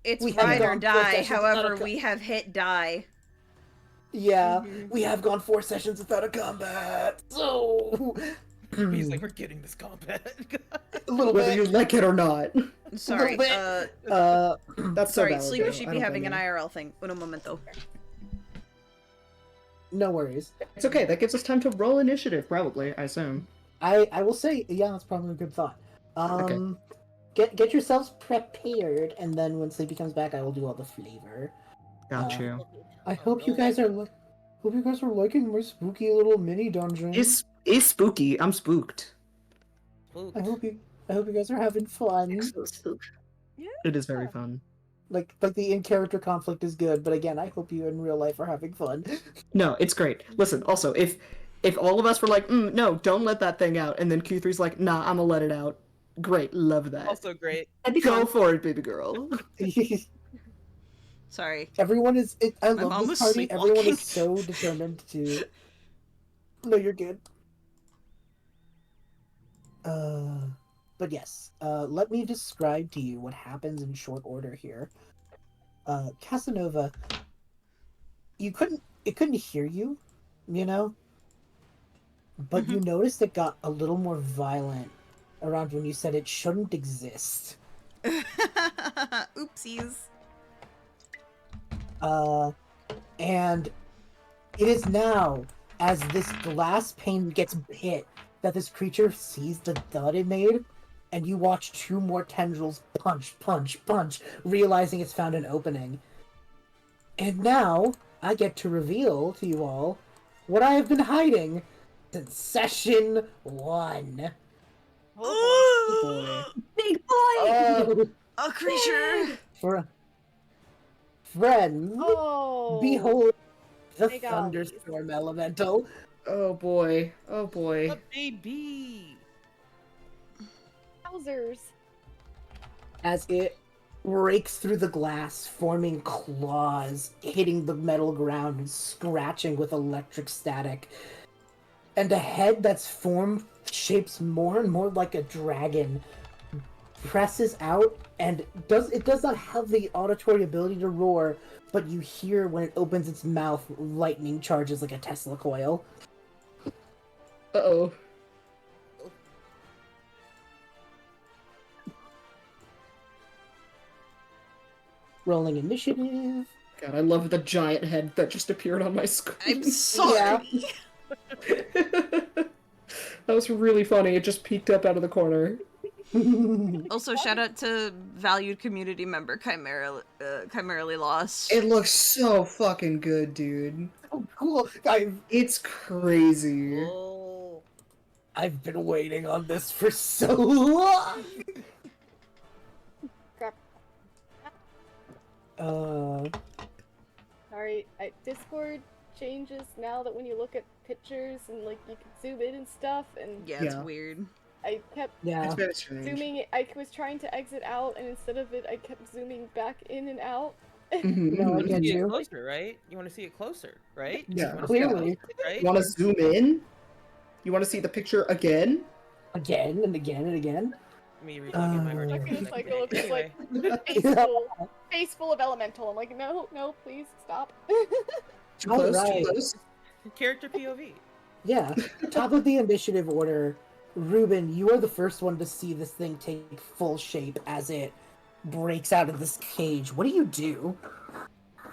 It's we ride have or gone 4 die, sessions however, without a we have hit die. Yeah, we have gone 4 sessions without a combat, so... He's like, we're getting this combat. a little Whether bit. you like it or not. Sorry, bit. That's so sorry, valid, though. I Sleepysheepy don't having blame an you. IRL thing. Uno momento. No worries. It's okay, that gives us time to roll initiative, probably, I assume. I will say, yeah, that's probably a good thought. Okay. Get yourselves prepared, and then when Sleepy comes back, I will do all the flavor. Got you. I hope you guys are liking my spooky little mini dungeon. It's spooky. I'm spooked. I hope you guys are having fun. Yeah. It is very fun. Like the in-character conflict is good, but again, I hope you in real life are having fun. No, it's great. Listen, also, if all of us were like, no, don't let that thing out, and then Q3's like, nah, I'm gonna let it out. Great, love that. Also great. That'd be Go fun. for it, baby girl. Sorry. Everyone is. I My mom love was this party. Everyone sleepwalking. is so determined to. No, you're good. But yes. Let me describe to you what happens in short order here. Casanova. It couldn't hear you, you know. But you noticed it got a little more violent around when you said it shouldn't exist. Oopsies. And it is now, as this glass pane gets hit, that this creature sees the thud it made, and you watch 2 more tendrils punch, realizing it's found an opening. And now, I get to reveal to you all what I have been hiding since session 1. Boy. Big boy! A creature! Friends, Oh. behold the Big Ollie. thunderstorm elemental. Oh boy. Oh boy. A baby. Wowzers. As it breaks through the glass, forming claws, hitting the metal ground and scratching with electric static. And a head that's formed shapes more and more like a dragon presses out, and it does not have the auditory ability to roar, but you hear when it opens its mouth lightning charges like a Tesla coil. Uh-oh. Rolling initiative. God, I love the giant head that just appeared on my screen. I'm sorry. That was really funny. It just peeked up out of the corner. Also, shout out to valued community member ChimericallyLost. It looks so fucking good, dude. Oh, cool. It's crazy. Oh. I've been waiting on this for so long. Crap. Sorry, Discord changes now that when you look at pictures and like you can zoom in and stuff, and Yeah, it's Yeah. weird. I kept Yeah. It's very strange. zooming it. I was trying to exit out, and instead of it, I kept zooming back in and out. No, Mhm. You I want to get see it you. closer, right? You want to see it closer, right? Yeah, You wanna see it clearly. closer, right? You want to zoom in? You want to see the picture again? Again and again and again. Me relooking my Uh, Like artistic in a cycle of technique. just Anyway. like face full of elemental. I'm like, no, please stop. Too close, Alright. too close. Character POV. Yeah. Top of the initiative order, Reuben, you are the first one to see this thing take full shape as it breaks out of this cage. What do you do?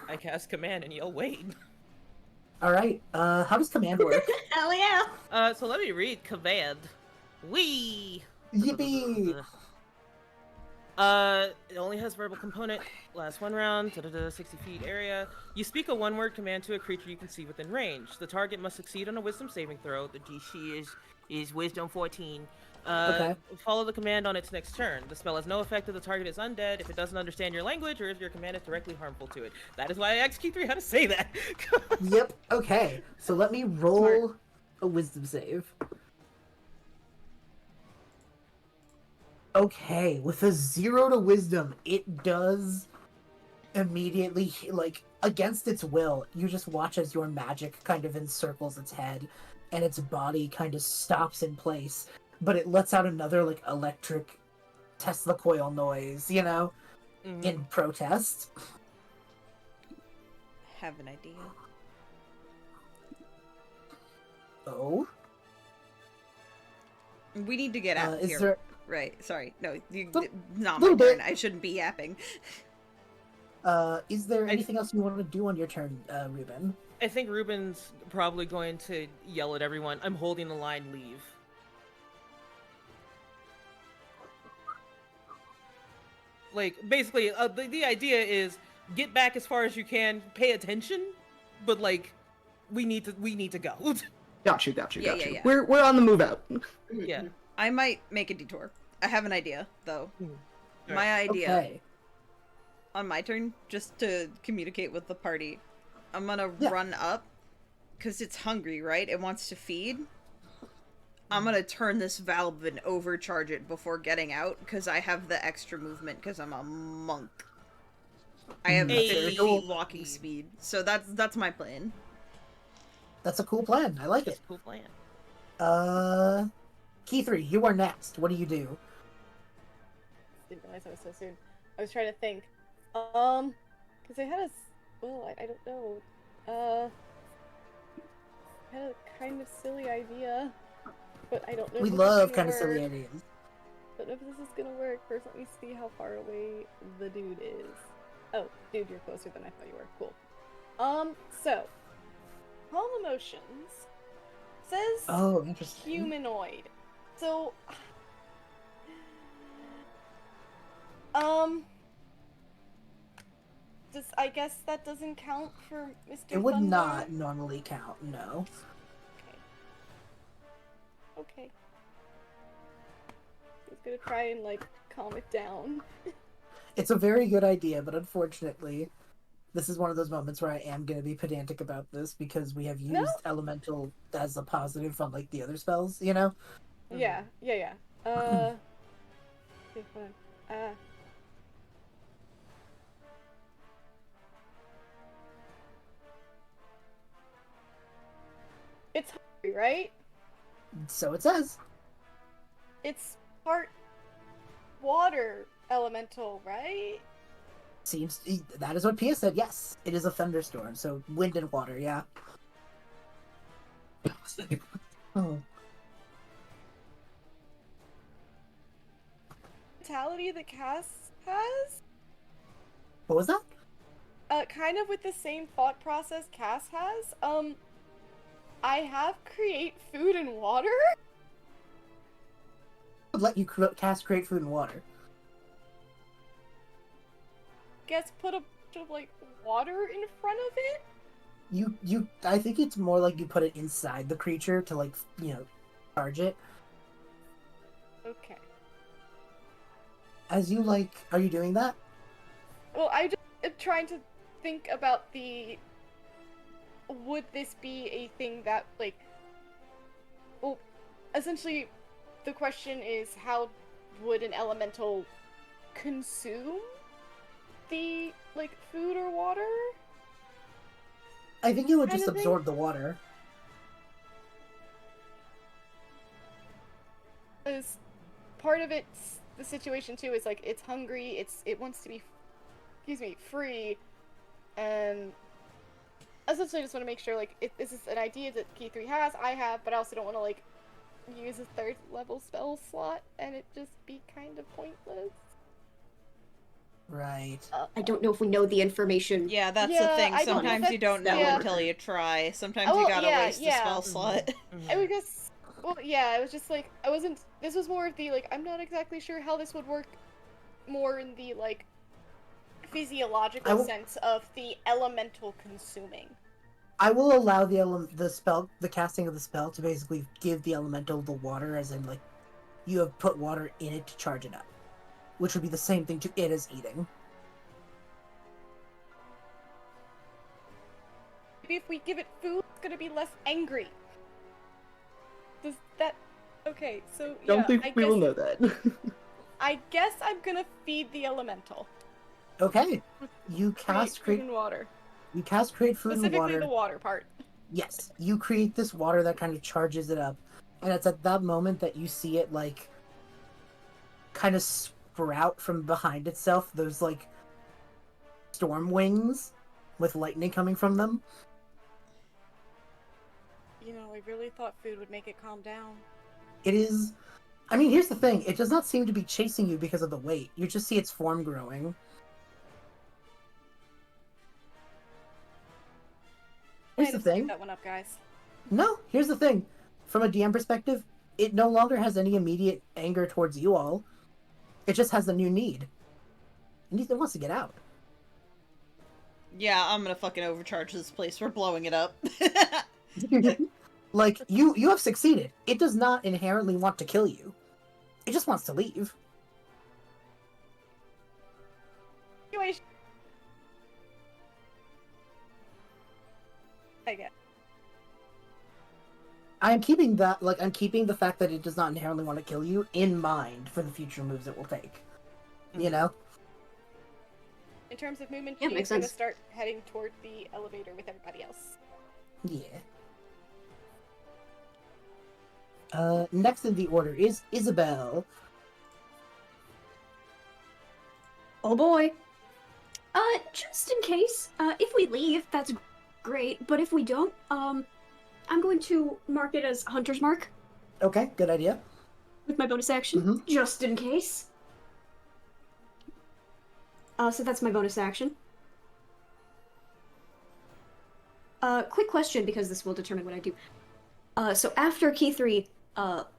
I cast command and yell, wait. Alright, how does command work? Hell yeah! So let me read command. Wee! Yippee! It only has verbal component. Last one round, 60 feet area. You speak a one-word command to a creature you can see within range. The target must succeed on a wisdom saving throw. The DC is wisdom 14. Okay. Follow the command on its next turn. The spell has no effect if the target is undead, if it doesn't understand your language, or if your command is directly harmful to it. That is why I asked Kithri how to say that. Yep, okay. So let me roll a wisdom save. Okay, with a 0 to wisdom, it does immediately, like, against its will, you just watch as your magic kind of encircles its head, and its body kind of stops in place, but it lets out another, like, electric Tesla coil noise, you know, in protest. Have an idea. Oh? We need to get out Is here. there... Right, sorry. No, Little- not my little turn. bit. I shouldn't be yapping. Is there anything else you want to do on your turn, Reuben? I think Reuben's probably going to yell at everyone, I'm holding the line, leave. Like, basically, the idea is get back as far as you can, pay attention, but like, we need to go. Got you. Yeah. We're on the move out. Yeah. I might make a detour. I have an idea, though. Hmm. My idea Okay. on my turn, just to communicate with the party, I'm gonna Yeah. run up, because it's hungry, right? It wants to feed. I'm gonna turn this valve and overcharge it before getting out, because I have the extra movement, because I'm a monk. I have Hey. 50 feet walking speed, so that's my plan. That's a cool plan. I like That's it. a cool plan. Kithri, you are next. What do you do? Didn't realize I was so soon. I was trying to think. Because I had a. Well, I don't know. I had a kind of silly idea, but I don't know. We if this is love gonna kind of work. silly ideas. Don't know if this is gonna work. First, let me see how far away the dude is. Oh, dude, you're closer than I thought you were. Cool. So, Calm Emotions says Oh, interesting. humanoid. So, I guess that doesn't count for Mr. It would Thunder? not normally count, no. Okay. I was gonna try and, like, calm it down. It's a very good idea, but unfortunately, this is one of those moments where I am going to be pedantic about this because we have used No. elemental as a positive on, like, the other spells, you know? Yeah. Okay, hold on. It's hungry, right? So it says. It's part water elemental, right? Seems that is what Pia said. Yes, it is a thunderstorm, so wind and water. Yeah. Oh. Mentality that Cass has? What was that? Kind of with the same thought process Cass has. I have create food and water. would let you cast Create Food and Water. Guess put a bunch of like water in front of it. I think it's more like you put it inside the creature to like, charge it. Okay. As you like, are you doing that? Well, I just am trying to think about would this be a thing that, like... Well, essentially, the question is, how would an elemental consume the, like, food or water? I think it would Kind just of thing? absorb the water. Because part of it's the situation too is like it's hungry, it wants to be, free, and essentially I just want to make sure like this is an idea that Kithri has, I have, but I also don't want to like use a 3rd level spell slot and it just be kind of pointless. Right. I don't know if we know the information. Yeah, that's Yeah, the thing. I don't know if Sometimes you don't know that's- until you try. Sometimes Oh, you gotta yeah, waste yeah. a spell slot. I would guess, well, yeah, it was just like, this was more of the, like, I'm not exactly sure how this would work more in the, like, physiological sense of the elemental consuming. I will allow the casting of the spell to basically give the elemental the water, as in, like, you have put water in it to charge it up. Which would be the same thing to it as eating. Maybe if we give it food, it's gonna be less angry. Does that... Okay, so, yeah, Don't think I we guess, will know that. I guess I'm gonna feed the elemental. Okay. You cast Create food and water. You cast Create Food and Specifically Water. the water part. Yes. You create this water that kind of charges it up. And it's at that moment that you see it, like, kind of sprout from behind itself. Those, like, storm wings with lightning coming from them. You know, I really thought food would make it calm down. It is... I mean, here's the thing. It does not seem to be chasing you because of the weight. You just see its form growing. Here's the thing. That one up, guys. No, here's the thing. From a DM perspective, it no longer has any immediate anger towards you all. It just has a new need. It wants to get out. Yeah, I'm gonna fucking overcharge this place. We're blowing it up. Like, you have succeeded. It does not inherently want to kill you. It just wants to leave. Anyway, I guess. I'm keeping the fact that it does not inherently want to kill you in mind for the future moves it will take. You know? In terms of movement, Yeah, she's makes gonna sense. start heading toward the elevator with everybody else. Yeah. Next in the order is Isabel. Oh boy. Just in case, if we leave, that's great, but if we don't, I'm going to mark it as Hunter's Mark Okay, good idea. with my bonus action, Mhm. just in case. So that's my bonus action. Quick question, because this will determine what I do. So after Kithri,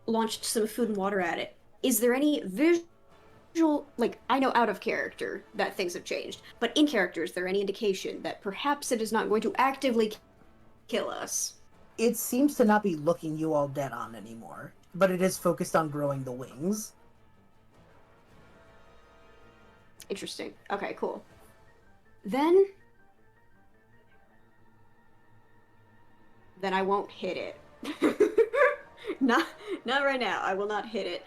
launched some food and water at it, is there any visual, like, I know out of character that things have changed, but in character, is there any indication that perhaps it is not going to actively kill us? It seems to not be looking you all dead on anymore, but it is focused on growing the wings. Interesting. Okay, cool. Then I won't hit it. not right now. I will not hit it.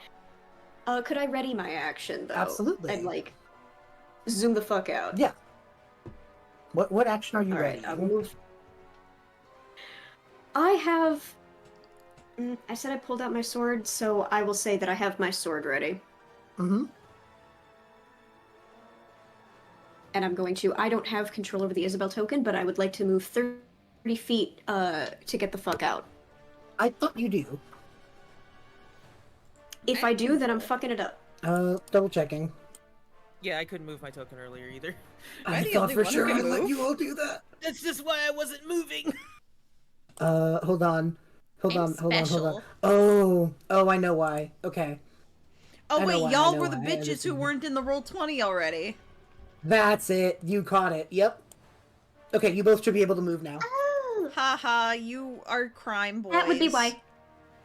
Could I ready my action though? Absolutely. And like zoom the fuck out. Yeah. What action are you All right, ready? I'll move. I have. I said I pulled out my sword, so I will say that I have my sword ready. Mm-hmm. And I'm going to. I don't have control over the Isabel token, but I would like to move 30 feet to get the fuck out. I thought you do. If I do, then I'm fucking it up. Double checking. Yeah, I couldn't move my token earlier either. I the thought only for one who sure can I'd let move? you all do that. That's just why I wasn't moving. Hold on. Hold I'm on. special. Oh, I know why. Okay. Oh I know wait, why, I y'all know were the why, I bitches who understand. weren't in the roll 20 already. That's it. You caught it. Yep. Okay, you both should be able to move now. Oh, Haha, you are crime boys. that would be why.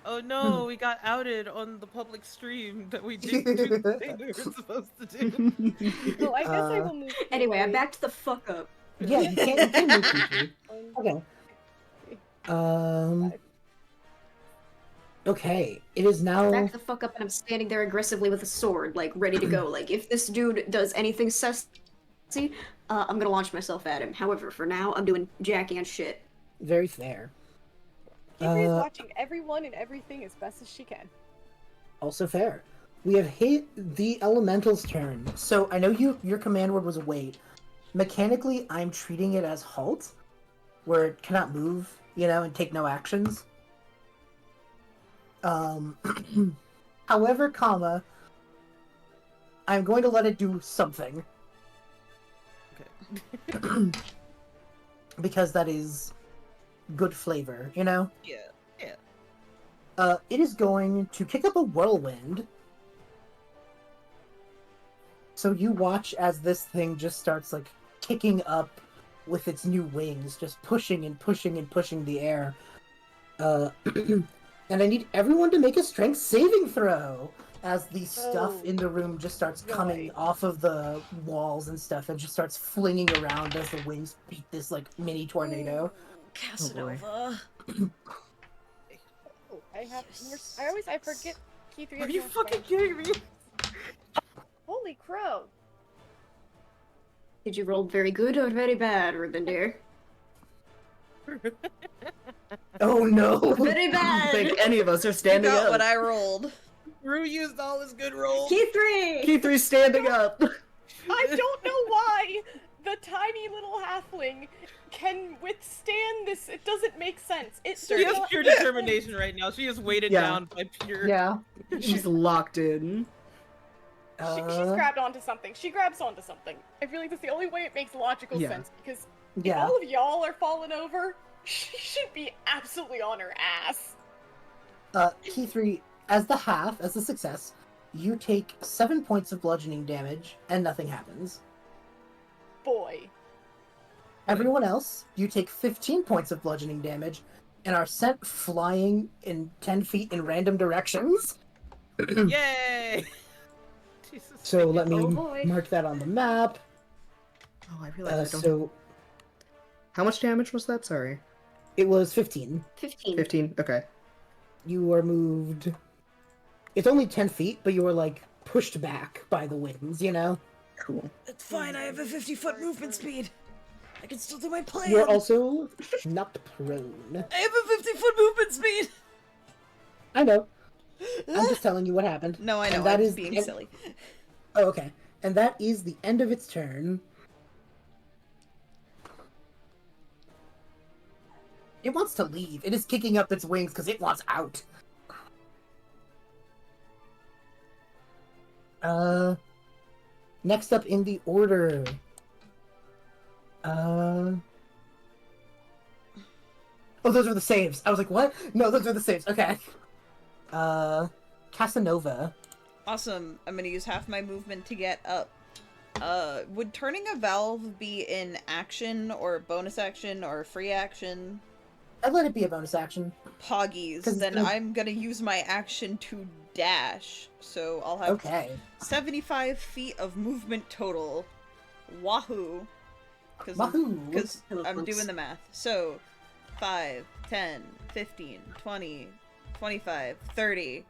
Oh no, we got outed on the public stream that we didn't do the thing we were supposed to do. Oh, I guess I will move. Anyway, I'm forward. backed the fuck up. Yeah, you can move Kithri. One, Okay. Five. Okay. It is now. Back the fuck up, and I'm standing there aggressively with a sword, like ready to go. Like if this dude does anything sussy, I'm gonna launch myself at him. However, for now, I'm doing jacky and shit. Very fair. Kithri is watching everyone and everything as best as she can. Also fair. We have hit the elemental's turn. So I know your command word was wait. Mechanically, I'm treating it as halt, where it cannot move, and take no actions. However, I'm going to let it do something. Okay. Because that is good flavor, Yeah. It is going to kick up a whirlwind. So you watch as this thing just starts, like, kicking up with its new wings, just pushing and pushing and pushing the air. And I need everyone to make a strength saving throw as the stuff in the room just starts coming off of the walls and stuff and just starts flinging around as the wings beat this, like, mini tornado. Casanova. Oh, I have more. I forget. Kithri Are has you more fucking strength. kidding me? Holy crow! Did you roll very good or very bad, Reuben dear? Oh no! Very I don't bad. think any of us are You standing got up. what I rolled. Rue used all his good rolls. Kithri. Kithri's standing up. I don't know why the tiny little halfling can withstand this. It doesn't make sense. It She does has not pure make determination right now. She is weighted Yeah. down by pure. Yeah. She's locked in. sense. She's grabbed onto something. She grabs onto something. I feel like that's the only way it makes logical Yeah. sense because if Yeah. all of y'all are falling over, she should be absolutely on her ass. Kithri, as the success, you take 7 points of bludgeoning damage, and nothing happens. Boy. Everyone else, you take 15 points of bludgeoning damage, and are sent flying in 10 feet in random directions. Yay! Jesus. So let me Oh, boy. mark that on the map. Oh, I realized I don't. So How much damage was that? Sorry. it was 15. 15. 15. Okay. You are moved. It's only 10 feet, but you are, like, pushed back by the winds, Cool. It's fine, I have a 50-foot movement speed. I can still do my plan. You're also not prone. I have a 50-foot movement speed. I know. I'm just telling you what happened. No, I And know. that I'm is being the end- silly. Oh, okay. And that is the end of its turn. It wants to leave. It is kicking up its wings because it wants out. Next up in the order. Oh, those are the saves. I was like, what? No, those are the saves. Okay. Casanova. Awesome. I'm gonna use half my movement to get up. Would turning a valve be in action or bonus action or free action? I'd let it be a bonus action. Poggies. 'Cause Then the- I'm gonna use my action to dash. So I'll have Okay. 75 feet of movement total. Wahoo. Because Wahoo! I'm doing the math. So 5, 10, 15, 20, 25, 30.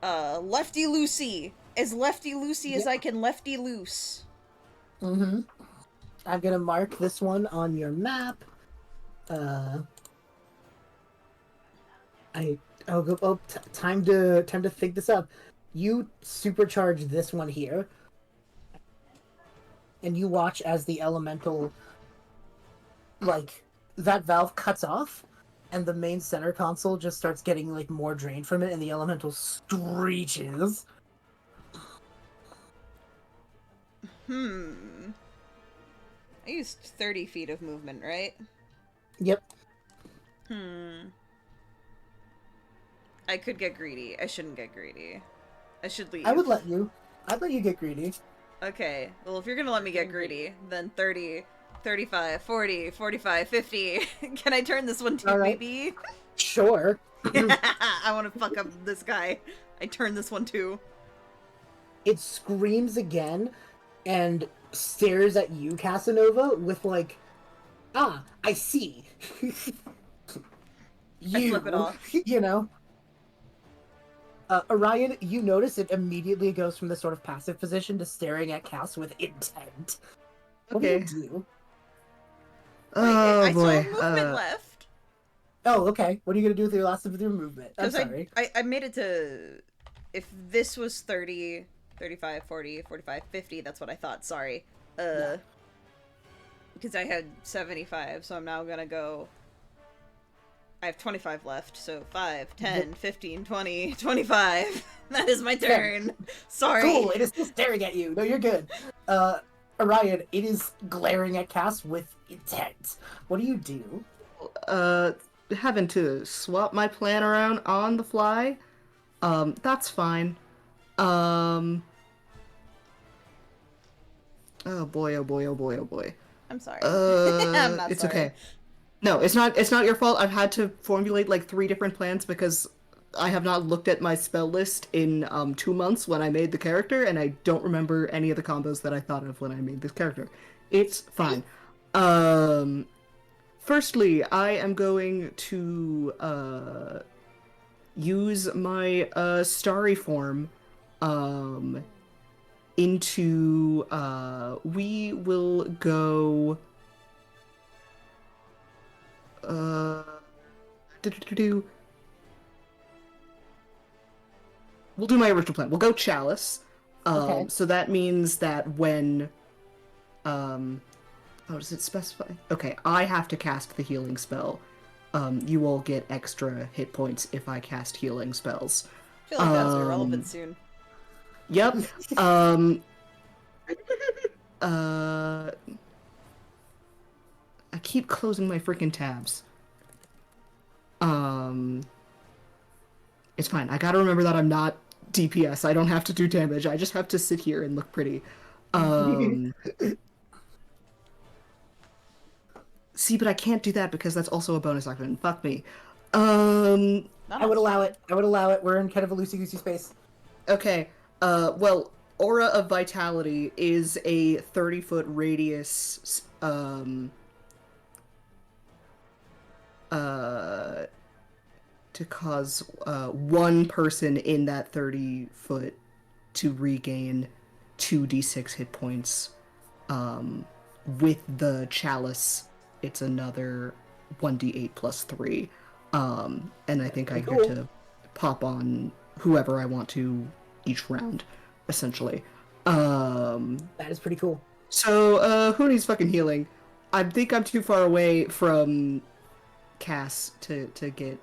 Lefty loosey. As lefty loosey as I can lefty loose. Mm-hmm. I'm gonna mark this one on your map. Time to think this up. You supercharge this one here, and you watch as the elemental, like, that valve cuts off, and the main center console just starts getting, like, more drained from it, and the elemental screeches. I used 30 feet of movement, right? Yep. I could get greedy. I shouldn't get greedy. I should leave. I would let you. I'd let you get greedy. Okay, well, if you're gonna let me get greedy, then 30, 35, 40, 45, 50. Can I turn this one too, Alright. maybe? Sure. I want to fuck up this guy. I turn this one too. It screams again and stares at you, Casanova, with like, I see. You, flip it off. you know. Orion, you notice it immediately goes from this sort of passive position to staring at Cass with intent. What Okay. do you do? Oh I still boy. have movement left. Oh, okay. What are you gonna do with your last of your movement? I'm Because sorry. I made it to... If this was 30, 35, 40, 45, 50, that's what I thought, sorry. Yeah. Because I had 75, so I'm now gonna go... I have 25 left, so 5, 10, 15, 20, 25. That is my turn. Sorry. Cool, it is still staring at you. No, you're good. Orion, it is glaring at Cass with intent. What do you do? Having to swap my plan around on the fly. That's fine. Oh boy, oh boy, oh boy, oh boy. I'm sorry. I'm not It's sorry. okay. No, it's not your fault. I've had to formulate like 3 different plans because I have not looked at my spell list in 2 months when I made the character, and I don't remember any of the combos that I thought of when I made this character. It's fine. Firstly, I am going to use my starry form into we will go we'll do my original plan. We'll go chalice. Okay. So that means that when oh, does it specify? Okay, I have to cast the healing spell. You all get extra hit points if I cast healing spells. I feel like that's irrelevant soon. Yep. I keep closing my freaking tabs. It's fine. I gotta remember that I'm not DPS. I don't have to do damage. I just have to sit here and look pretty. See, but I can't do that because that's also a bonus action. Fuck me. I would allow it. I would allow it. We're in kind of a loosey-goosey space. Okay. Well, Aura of Vitality is a 30-foot radius, to cause one person in that 30-foot to regain 2d6 hit points. With the chalice, it's another 1d8 plus 3. And I think I get to pop on whoever I want to each round, essentially. That is pretty cool. So, who needs fucking healing? I think I'm too far away from Cass to get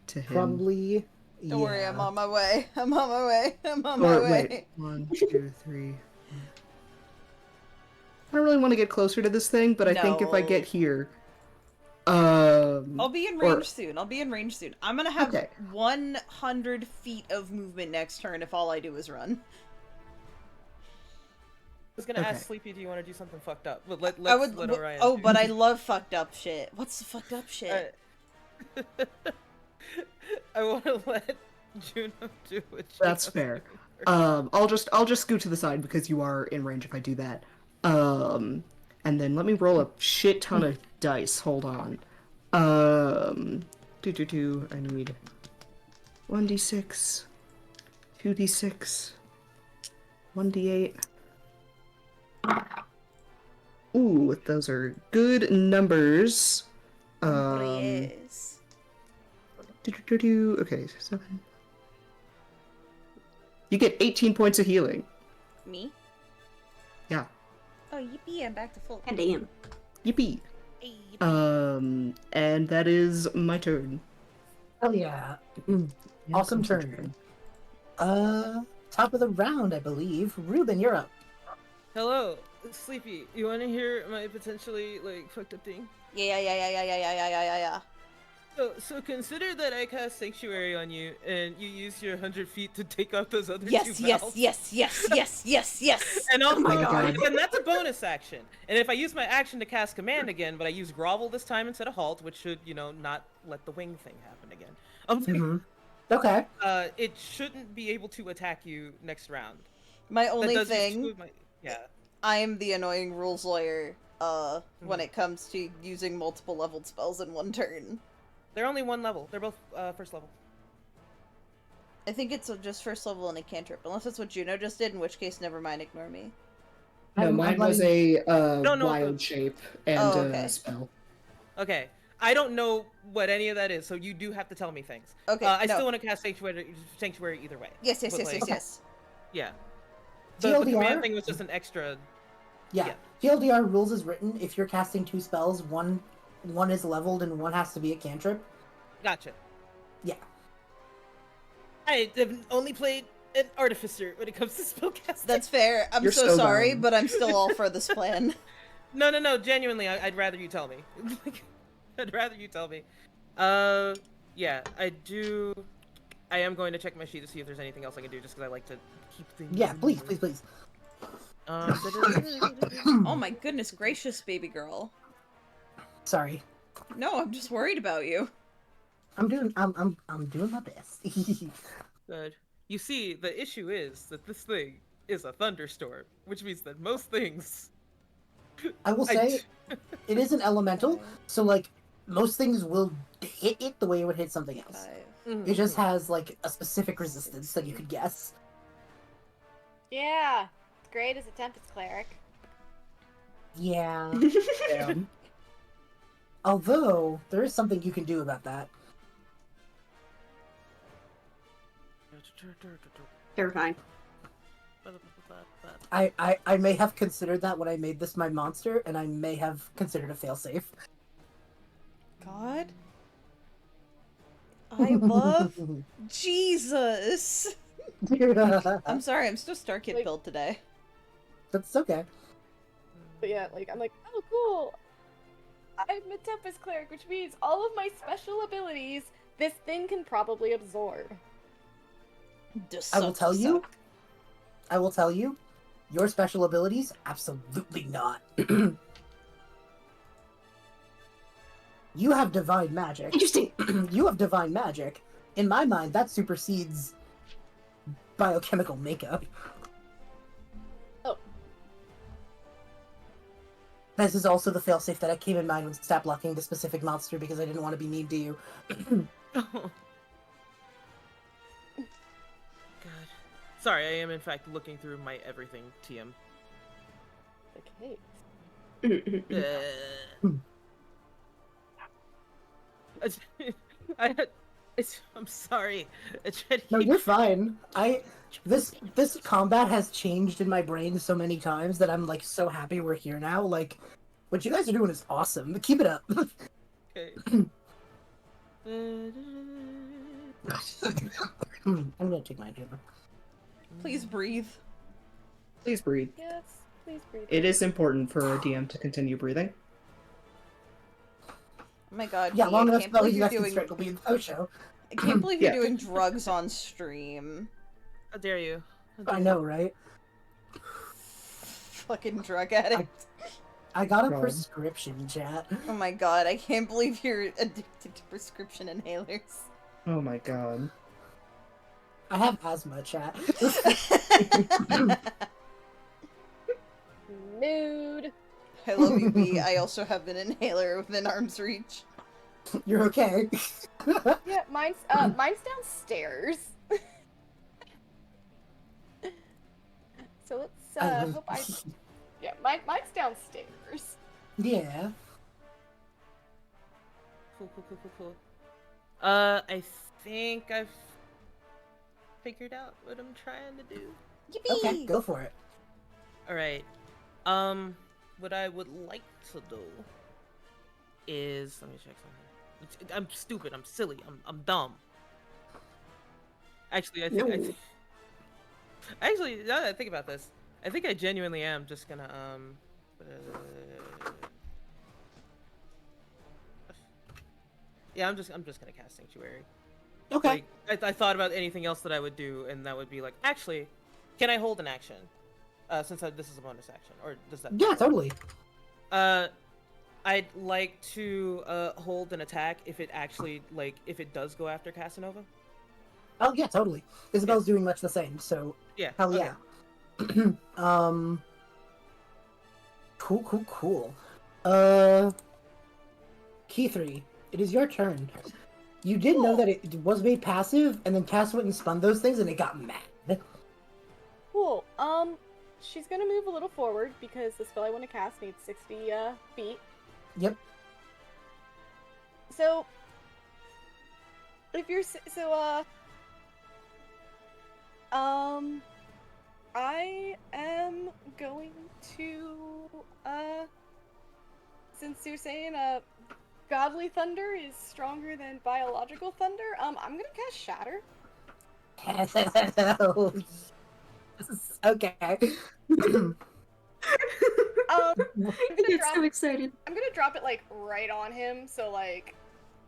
to him. Probably. Don't worry, I'm on my way. I'm on my way. I'm on my way. Wait, 1, 2, 3. I don't really want to get closer to this thing, but I think if I No. get here, I'll be in range soon. I'll be in range soon. I'm gonna have Okay. 100 feet of movement next turn if all I do is run. I was gonna Okay. ask Sleepy, do you want to do something fucked up? But let's I would. let Orion Oh, do- but I love fucked up shit. What's the fucked up shit? I want to let Juno do what she that's wants fair. to do. I'll just scoot to the side because you are in range if I do that. And then let me roll a shit ton of dice. Hold on. I need 1d6, 2d6, 1d8. Ooh, those are good numbers. Yes. Okay, 7. You get 18 points of healing. Me? Yeah. Oh, yippee! I'm back to full. And damn. Yippee. Hey, yippee. And that is my turn. Hell yeah. Yeah, Awesome it's your turn. Top of the round, I believe. Reuben, you're up. Hello, Sleepy. You want to hear my potentially like fucked up thing? Yeah. So consider that I cast Sanctuary on you, and you use your 100 feet to take out those other Yes, two yes, valves. yes, yes, yes, yes, yes. And also, my God. and that's a bonus action. And if I use my action to cast Command again, but I use Grovel this time instead of Halt, which should, not let the wing thing happen again. Mhm. Okay. It shouldn't be able to attack you next round. My That only does use two thing, of my- yeah. I am the annoying rules lawyer, when it comes to using multiple leveled spells in one turn. They're only one level. They're both first level. I think it's just first level and a cantrip, unless that's what Juno just did, in which case, never mind, ignore me. No, I'm mine was letting- a No, no, wild but- shape and Oh, okay. a spell. Okay. I don't know what any of that is, so you do have to tell me things. Okay, I no. still want to cast Sanctuary either way. Yes, yes, But, yes, yes, like, yes. Yeah. The TLDR? command thing was just an extra. Yeah. TLDR rules is written. If you're casting 2 spells, one is leveled and one has to be a cantrip. Gotcha. Yeah. I have only played an artificer when it comes to spellcasting. That's fair. I'm You're so so sorry, dumb. but I'm still all for this plan. No. Genuinely, I'd rather you tell me. I'd rather you tell me. Yeah, I am going to check my sheet to see if there's anything else I can do, just because I like to keep things. Yeah, in please, order. please, please. Oh my goodness gracious, baby girl. Sorry. No, I'm just worried about you. I'm doing my best. Good. You see, the issue is that this thing is a thunderstorm, which means that most things. I will say it is an elemental, so like most things will hit it the way it would hit something else. 5. It just has like a specific resistance that you could guess. Yeah, it's great as a Tempest Cleric. Yeah. Damn. Although there is something you can do about that. Terrifying. I may have considered that when I made this my monster, and I may have considered a failsafe. God? I love Jesus! I'm sorry, I'm still Star Kid Like- built today. That's okay. But yeah, like, I'm like, oh cool! I'm a Tempest Cleric, which means all of my special abilities, this thing can probably absorb. Just I will sucks tell to you. suck. I will tell you. Your special abilities, absolutely not. You have divine magic. Interesting. You have divine magic. In my mind, that supersedes biochemical makeup. Oh. This is also the failsafe that I came in mind when stop blocking the specific monster because I didn't want to be mean to you. God. Sorry, I am in fact looking through my everything TM. Okay. I'm sorry. I tried to No, keep- you're fine. This combat has changed in my brain so many times that I'm like so happy we're here now. Like, what you guys are doing is awesome. Keep it up. Okay. I'm gonna take my hammer. Please breathe. Please breathe. Yes, please breathe. It is important for a DM to continue breathing. Oh my god, Yeah, V, long I enough can't so believe you you're guys can doing strangle me in the post show. I can't believe Yeah. you're doing drugs on stream. How dare you? I know, right? Fucking drug addict. I got a God. prescription, chat. Oh my god, I can't believe you're addicted to prescription inhalers. Oh my god. I have asthma, chat. Mood. I love you, B. I also have an inhaler within arm's reach. You're okay. Yeah, mine's downstairs. So let's hope I. Yeah, mine's downstairs. Yeah. Cool. I think I've figured out what I'm trying to do. Yippee! Okay, go for it. Alright. What I would like to do is let me check something. I'm stupid, I'm silly, I'm dumb. Actually, Actually, now that I think about this, I think I genuinely am just gonna Yeah, I'm just gonna cast Sanctuary. Okay. Like, I thought about anything else that I would do, and that would be like, actually, can I hold an action? Since this is a bonus action, or does that? Yeah, totally. I'd like to hold an attack if it actually if it does go after Casanova. Oh yeah, totally. Isabel's doing much the same, so Yeah. hell okay. yeah. Cool. Kithri, it is your turn. You did know that it was made passive, and then Cass went and spun those things, and it got mad. Cool. She's gonna move a little forward because the spell I want to cast needs 60 feet. Yep. So, if you're I am going to since you're saying godly thunder is stronger than biological thunder, I'm gonna cast shatter. Okay. I get so excited. I'm gonna drop it like right on him, so like.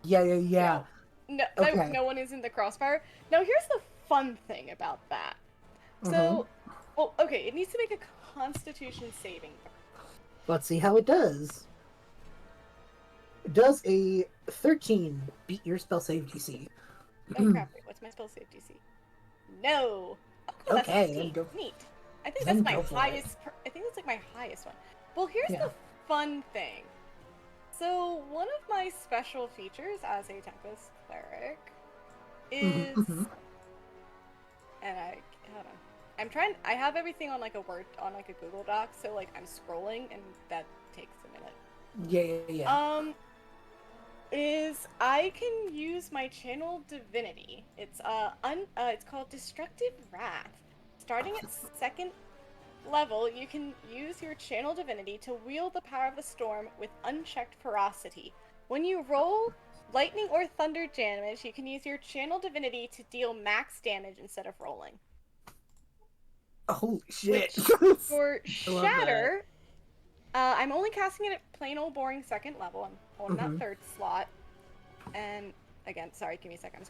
Yeah. No, Okay. no one is in the crossfire. Now here's the fun thing about that. So, well, okay, it needs to make a Constitution saving throw. Let's see how it does. Does a 13 beat your spell save DC? Oh crap! Wait, what's my spell save DC? No. Oh, that's Okay, 15. then go- Neat. I think then that's my go for it. highest. I think that's like my highest one. Well, here's Yeah. the fun thing. So one of my special features as a Tempest cleric is, and hold on. I'm trying. I have everything on like a Word, on like a Google Doc, so like I'm scrolling, and that takes a minute. Yeah. Is I can use my channel divinity. It's it's called Destructive Wrath. Starting at 2nd level, you can use your channel divinity to wield the power of the storm with unchecked ferocity. When you roll lightning or thunder damage, you can use your channel divinity to deal max damage instead of rolling. Holy shit. Which, for I love that. Shatter, I'm only casting it at plain old boring 2nd level. I'm holding that 3rd slot. And again, sorry, give me a second, I'm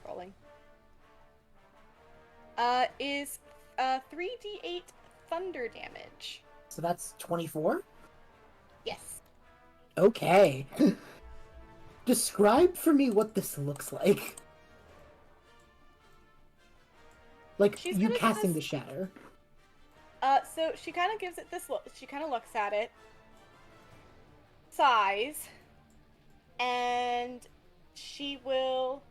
scrolling. Is 3d8 thunder damage. So that's 24? Yes. Okay. Describe for me what this looks like. Like, She's you gonna casting cast- the shatter. So she kind of gives it this look. She kind of looks at it, sighs, and she will.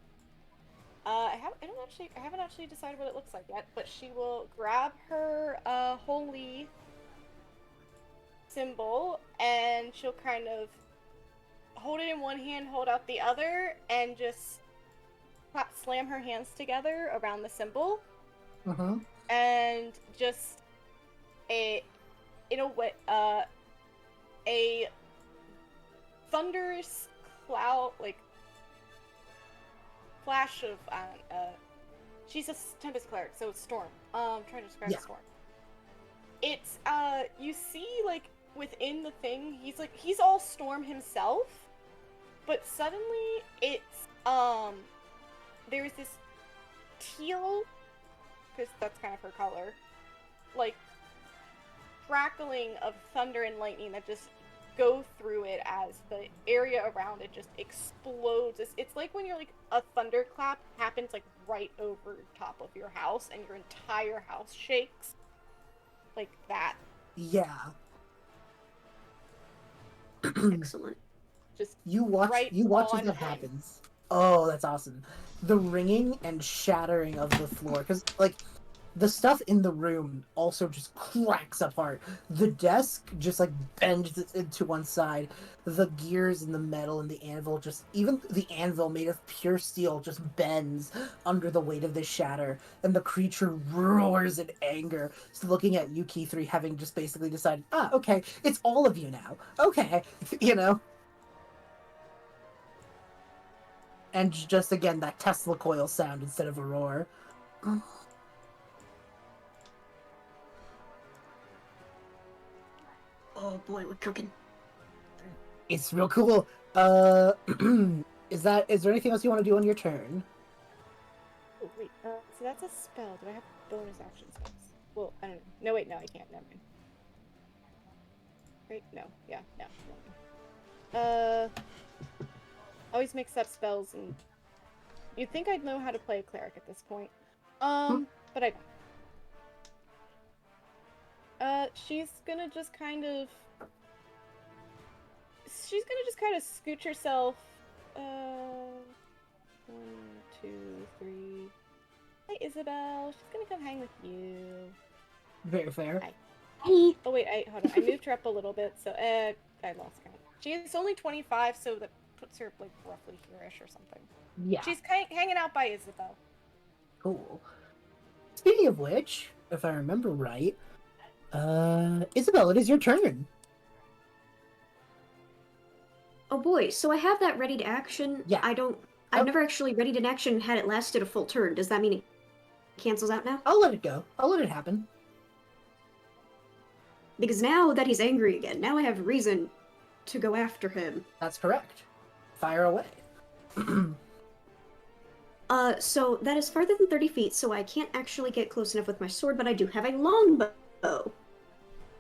I haven't actually decided what it looks like yet, but she will grab her holy symbol and she'll kind of hold it in one hand, hold out the other, and just slam her hands together around the symbol, and just a thunderous cloud, like flash of she's a Tempest cleric, so it's storm. I'm trying to describe the storm. It's you see, like, within the thing, he's all storm himself, but suddenly it's there's this teal, because that's kind of her color, like crackling of thunder and lightning that just go through it as the area around it just explodes. It's like when you're like a thunderclap happens like right over top of your house and your entire house shakes. Like that. Yeah. Excellent. Just You watch as that happens. Oh, that's awesome. The ringing and shattering of the floor, because like the stuff in the room also just cracks apart. The desk just like bends into one side. The gears and the metal and the anvil, just even the anvil made of pure steel, just bends under the weight of this shatter. And the creature roars in anger, so looking at you, Kithri, having just basically decided, okay, it's all of you now. Okay, you know. And just again that Tesla coil sound instead of a roar. Oh boy, we're cooking. It's real cool. Is there anything else you want to do on your turn? Oh, wait, so that's a spell. Do I have bonus action spells? Well, I don't know. No, wait, no, I can't. Never mind. Right? No. Yeah, no. Always mix up spells, and you'd think I'd know how to play a cleric at this point. But I don't. She's gonna just kind of scooch herself. 1, 2, 3. Hi, Isabel. She's gonna come hang with you. Very fair. Hi. Hey. Oh wait, hold on. I moved her up a little bit, so I lost count. She's only 25, so that puts her like roughly here-ish or something. Yeah. She's hanging out by Isabel. Cool. Speaking of which, if I remember right, Isabel, it is your turn. Oh boy, so I have that ready to action. Yeah. I've never actually readied an action and had it lasted a full turn. Does that mean it cancels out now? I'll let it go. I'll let it happen. Because now that he's angry again, now I have reason to go after him. That's correct. Fire away. So that is farther than 30 feet, so I can't actually get close enough with my sword, but I do have a longbow.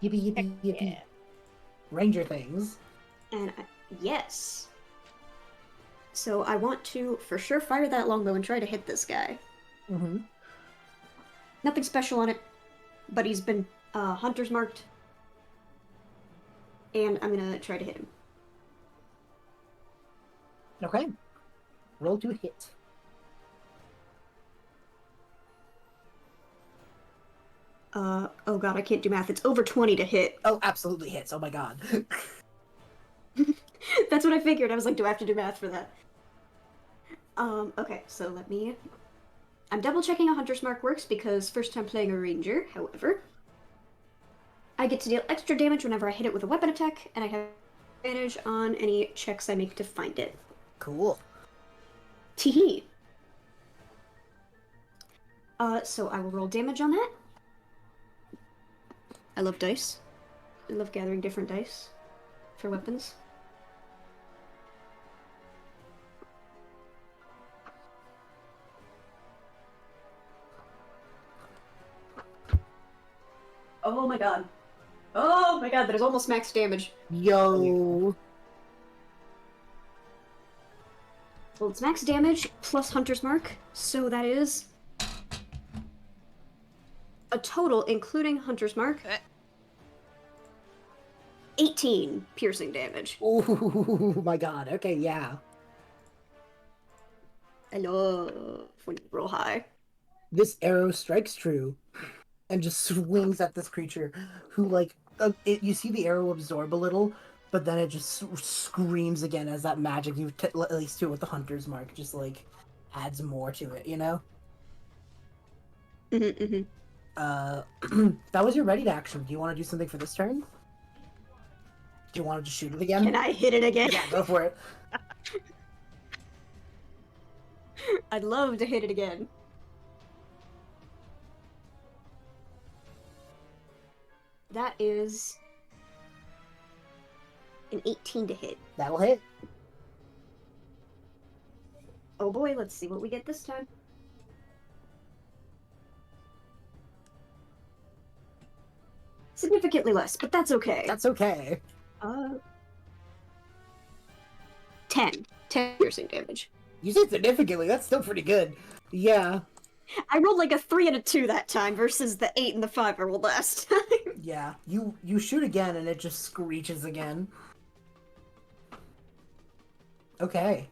Yippee, yippee, yippee. Yeah. Ranger things. And yes. So I want to for sure fire that longbow and try to hit this guy. Mm-hmm. Nothing special on it, but he's been hunter's marked. And I'm gonna try to hit him. Okay. Roll to hit. Oh god, I can't do math. It's over 20 to hit. Oh, absolutely hits. Oh my god. That's what I figured. I was like, do I have to do math for that? Okay, so let me... I'm double checking a hunter's mark works because first time playing a ranger, however. I get to deal extra damage whenever I hit it with a weapon attack, and I have advantage on any checks I make to find it. Cool. Teehee. So I will roll damage on that. I love dice. I love gathering different dice for weapons. Oh my god. Oh my god, that is almost max damage. Yo. Well, it's max damage plus Hunter's Mark, so that is a total, including Hunter's Mark, 18 piercing damage. Oh my god. Okay, yeah. I love when you roll high. This arrow strikes true and just swings at this creature who, like, you see the arrow absorb a little, but then it just screams again as that magic you've at least do with the Hunter's Mark just, like, adds more to it, you know? That was your ready to action. Do you want to do something for this turn? Do you want to just shoot it again? Can I hit it again? Yeah, go for it. I'd love to hit it again. That is an 18 to hit. That'll hit. Oh boy, let's see what we get this time. Significantly less, but that's okay. That's okay. 10 piercing damage. You said significantly. That's still pretty good. Yeah. I rolled like a 3 and a 2 that time versus the 8 and the 5 I rolled last time. Yeah. You shoot again and it just screeches again. Okay.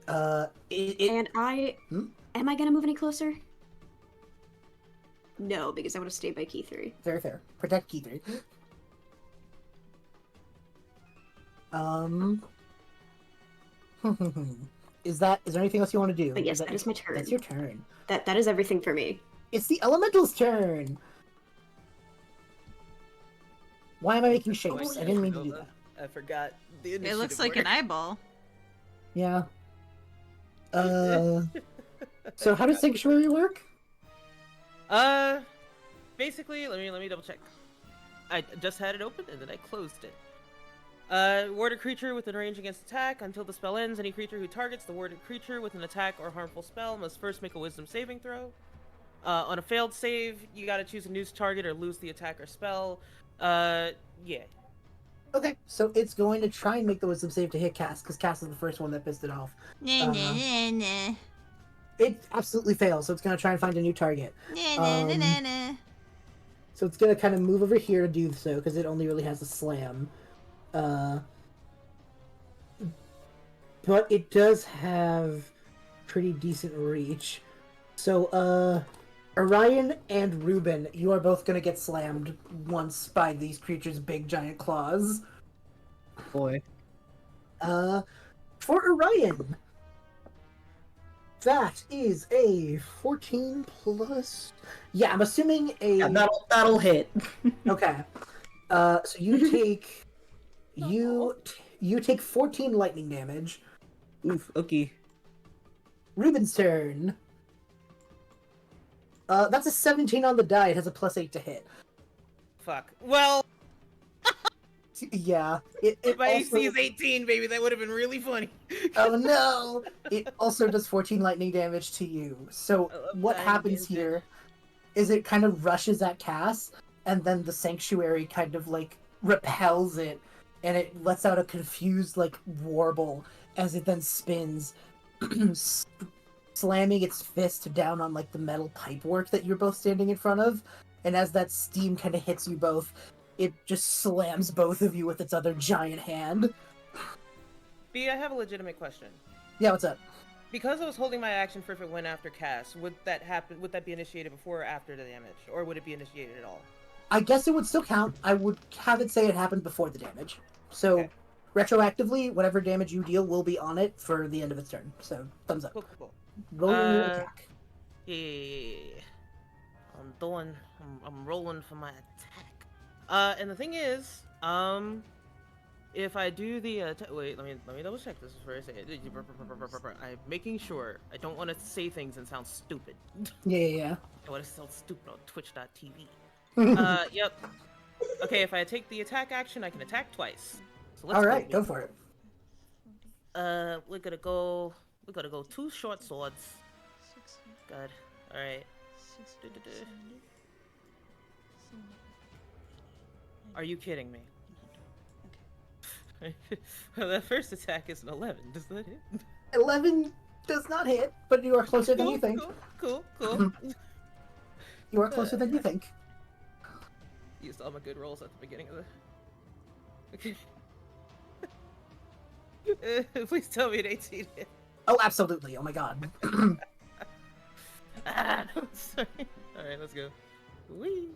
And am I gonna move any closer? No, because I want to stay by Kithri. Fair, fair. Protect Kithri. Is there anything else you want to do? But yes, that is my turn. That's your turn. That is everything for me. It's the elemental's turn. Why am I making shapes? I didn't mean to do that. I forgot the It initiative looks like work. an eyeball. Yeah. So how does sanctuary work? Basically, let me double check. I just had it open and then I closed it. Warded creature within range against attack. Until the spell ends, any creature who targets the warded creature with an attack or harmful spell must first make a wisdom saving throw. On a failed save, you gotta choose a new target or lose the attack or spell. Yeah. Okay, so it's going to try and make the wisdom save to hit Cass, because Cass is the first one that pissed it off. It absolutely fails, so it's going to try and find a new target. So it's going to kind of move over here to do so, because it only really has a slam. But it does have pretty decent reach. So, Orion and Reuben, you are both going to get slammed once by these creatures' big giant claws. Boy. For Orion, that is a 14 plus. Yeah, I'm assuming a. Yeah, that'll hit. Okay. So you take you take 14 lightning damage. Oof. Okay. Reuben's turn. That's a 17 on the die. It has a +8 to hit. Fuck. Well, Yeah. It my also... AC is 18, baby. That would have been really funny. Oh no! It also does 14 lightning damage to you. So what happens here is it kind of rushes at Cass, and then the sanctuary kind of like repels it, and it lets out a confused like warble as it then spins, slamming its fist down on like the metal pipework that you're both standing in front of. And as that steam kind of hits you both, it just slams both of you with its other giant hand. B, I have a legitimate question. Yeah, what's up? Because I was holding my action for if it went after Cass, would that happen? Would that be initiated before or after the damage, or would it be initiated at all? I guess it would still count. I would have it say it happened before the damage. So, Okay. retroactively, whatever damage you deal will be on it for the end of its turn. So, thumbs up. Cool. Roll your new attack. Yeah. I'm rolling for my attack. And the thing is, if I do the wait, let me double check this before I say it. I'm making sure. I don't want to say things and sound stupid. Yeah. I want to sound stupid on Twitch.tv. Yep. Okay, if I take the attack action, I can attack twice. So let's Alright, go for it. We're gonna go 2 short swords. God. Alright. Are you kidding me? Well, that first attack is an 11. Does that hit? 11 does not hit, but you are closer than you think. Cool. You are closer than you think. Used all my good rolls at the beginning of the... Okay. Please tell me an 18 hit. Oh, absolutely. Oh my god. Sorry. Alright, let's go. Whee!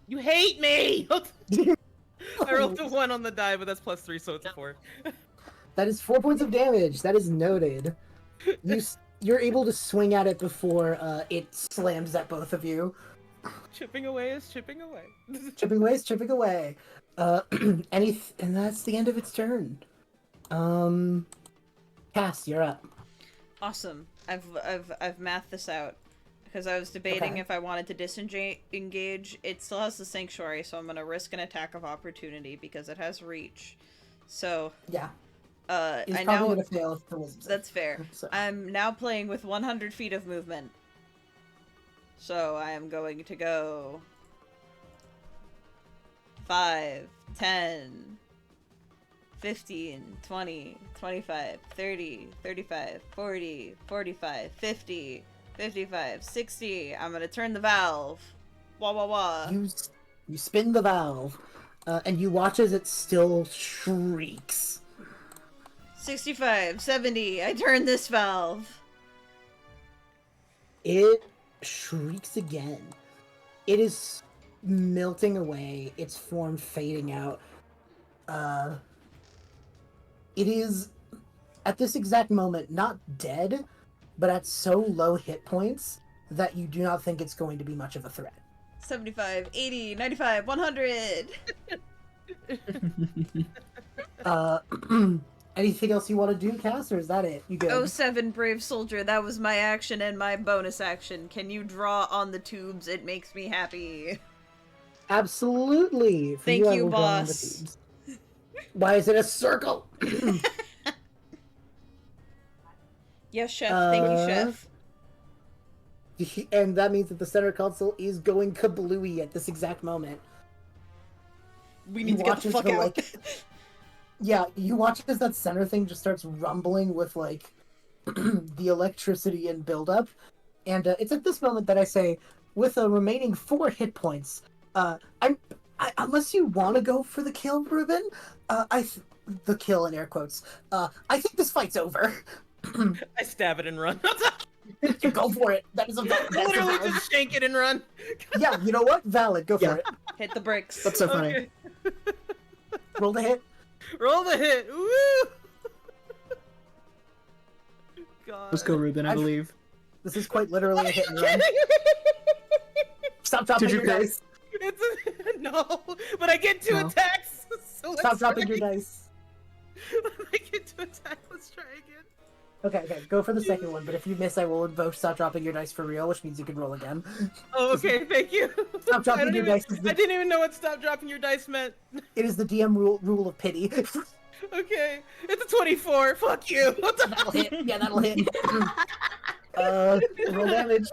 You hate me! I rolled a 1 on the die, but that's +3, so it's a 4. That is 4 points of damage. That is noted. You're able to swing at it before it slams at both of you. Chipping away is chipping away. Chipping away is chipping away. And that's the end of its turn. Cass, you're up. Awesome. I've mathed this out. Because I was debating Okay. if I wanted to disengage. It still has the sanctuary, so I'm gonna risk an attack of opportunity because it has reach. So Yeah. I It's now probably gonna fail if the wisdom save. that's fair. So. I'm now playing with 100 feet of movement. So I am going to go 5, 10, 15, 20, 25, 30, 35, 40, 45, 50, 55, 60. I'm gonna turn the valve. Wah wah wah. You spin the valve, and you watch as it still shrieks. 65, 70. I turn this valve. It shrieks again. It is melting away, its form fading out. It is, at this exact moment, not dead, but at so low hit points that you do not think it's going to be much of a threat. 75, 80, 95, 100. Anything else you want to do, Cass, or is that it? You good? Oh, 7, brave soldier. That was my action and my bonus action. Can you draw on the tubes? It makes me happy. Absolutely. For Thank I you, will draw on the boss. tubes. Why is it a circle? Yes, chef. Thank you, chef. And that means that the center console is going kablooey at this exact moment. We need to get the fuck out. Yeah, you watch as that center thing just starts rumbling with like the electricity and buildup, and it's at this moment that I say, with a remaining 4 hit points, unless you want to go for the kill, Reuben, the kill in air quotes. I think this fight's over. I stab it and run. Go for it. That is a Literally valid. just shank it and run. Yeah, you know what? Valid. Go for it. Hit the bricks. That's so funny. Okay. Roll the hit. Roll the hit. Woo! God. Let's go, Reuben, I believe. This is quite literally a hit and run. Kidding me? Stop dropping Did you your pay? dice. No, but I get 2 No. attacks. So let's Stop dropping try. your dice. I get 2 attacks. Let's try again. Okay, go for the second one, but if you miss, I will invoke stop dropping your dice for real, which means you can roll again. Oh, okay. Thank you. Stop dropping I don't your even- dice. I didn't even know what stop dropping your dice meant. It is the DM rule of pity. Okay, it's a 24. Fuck you. What the That'll hit. Yeah, that'll hit. Roll damage.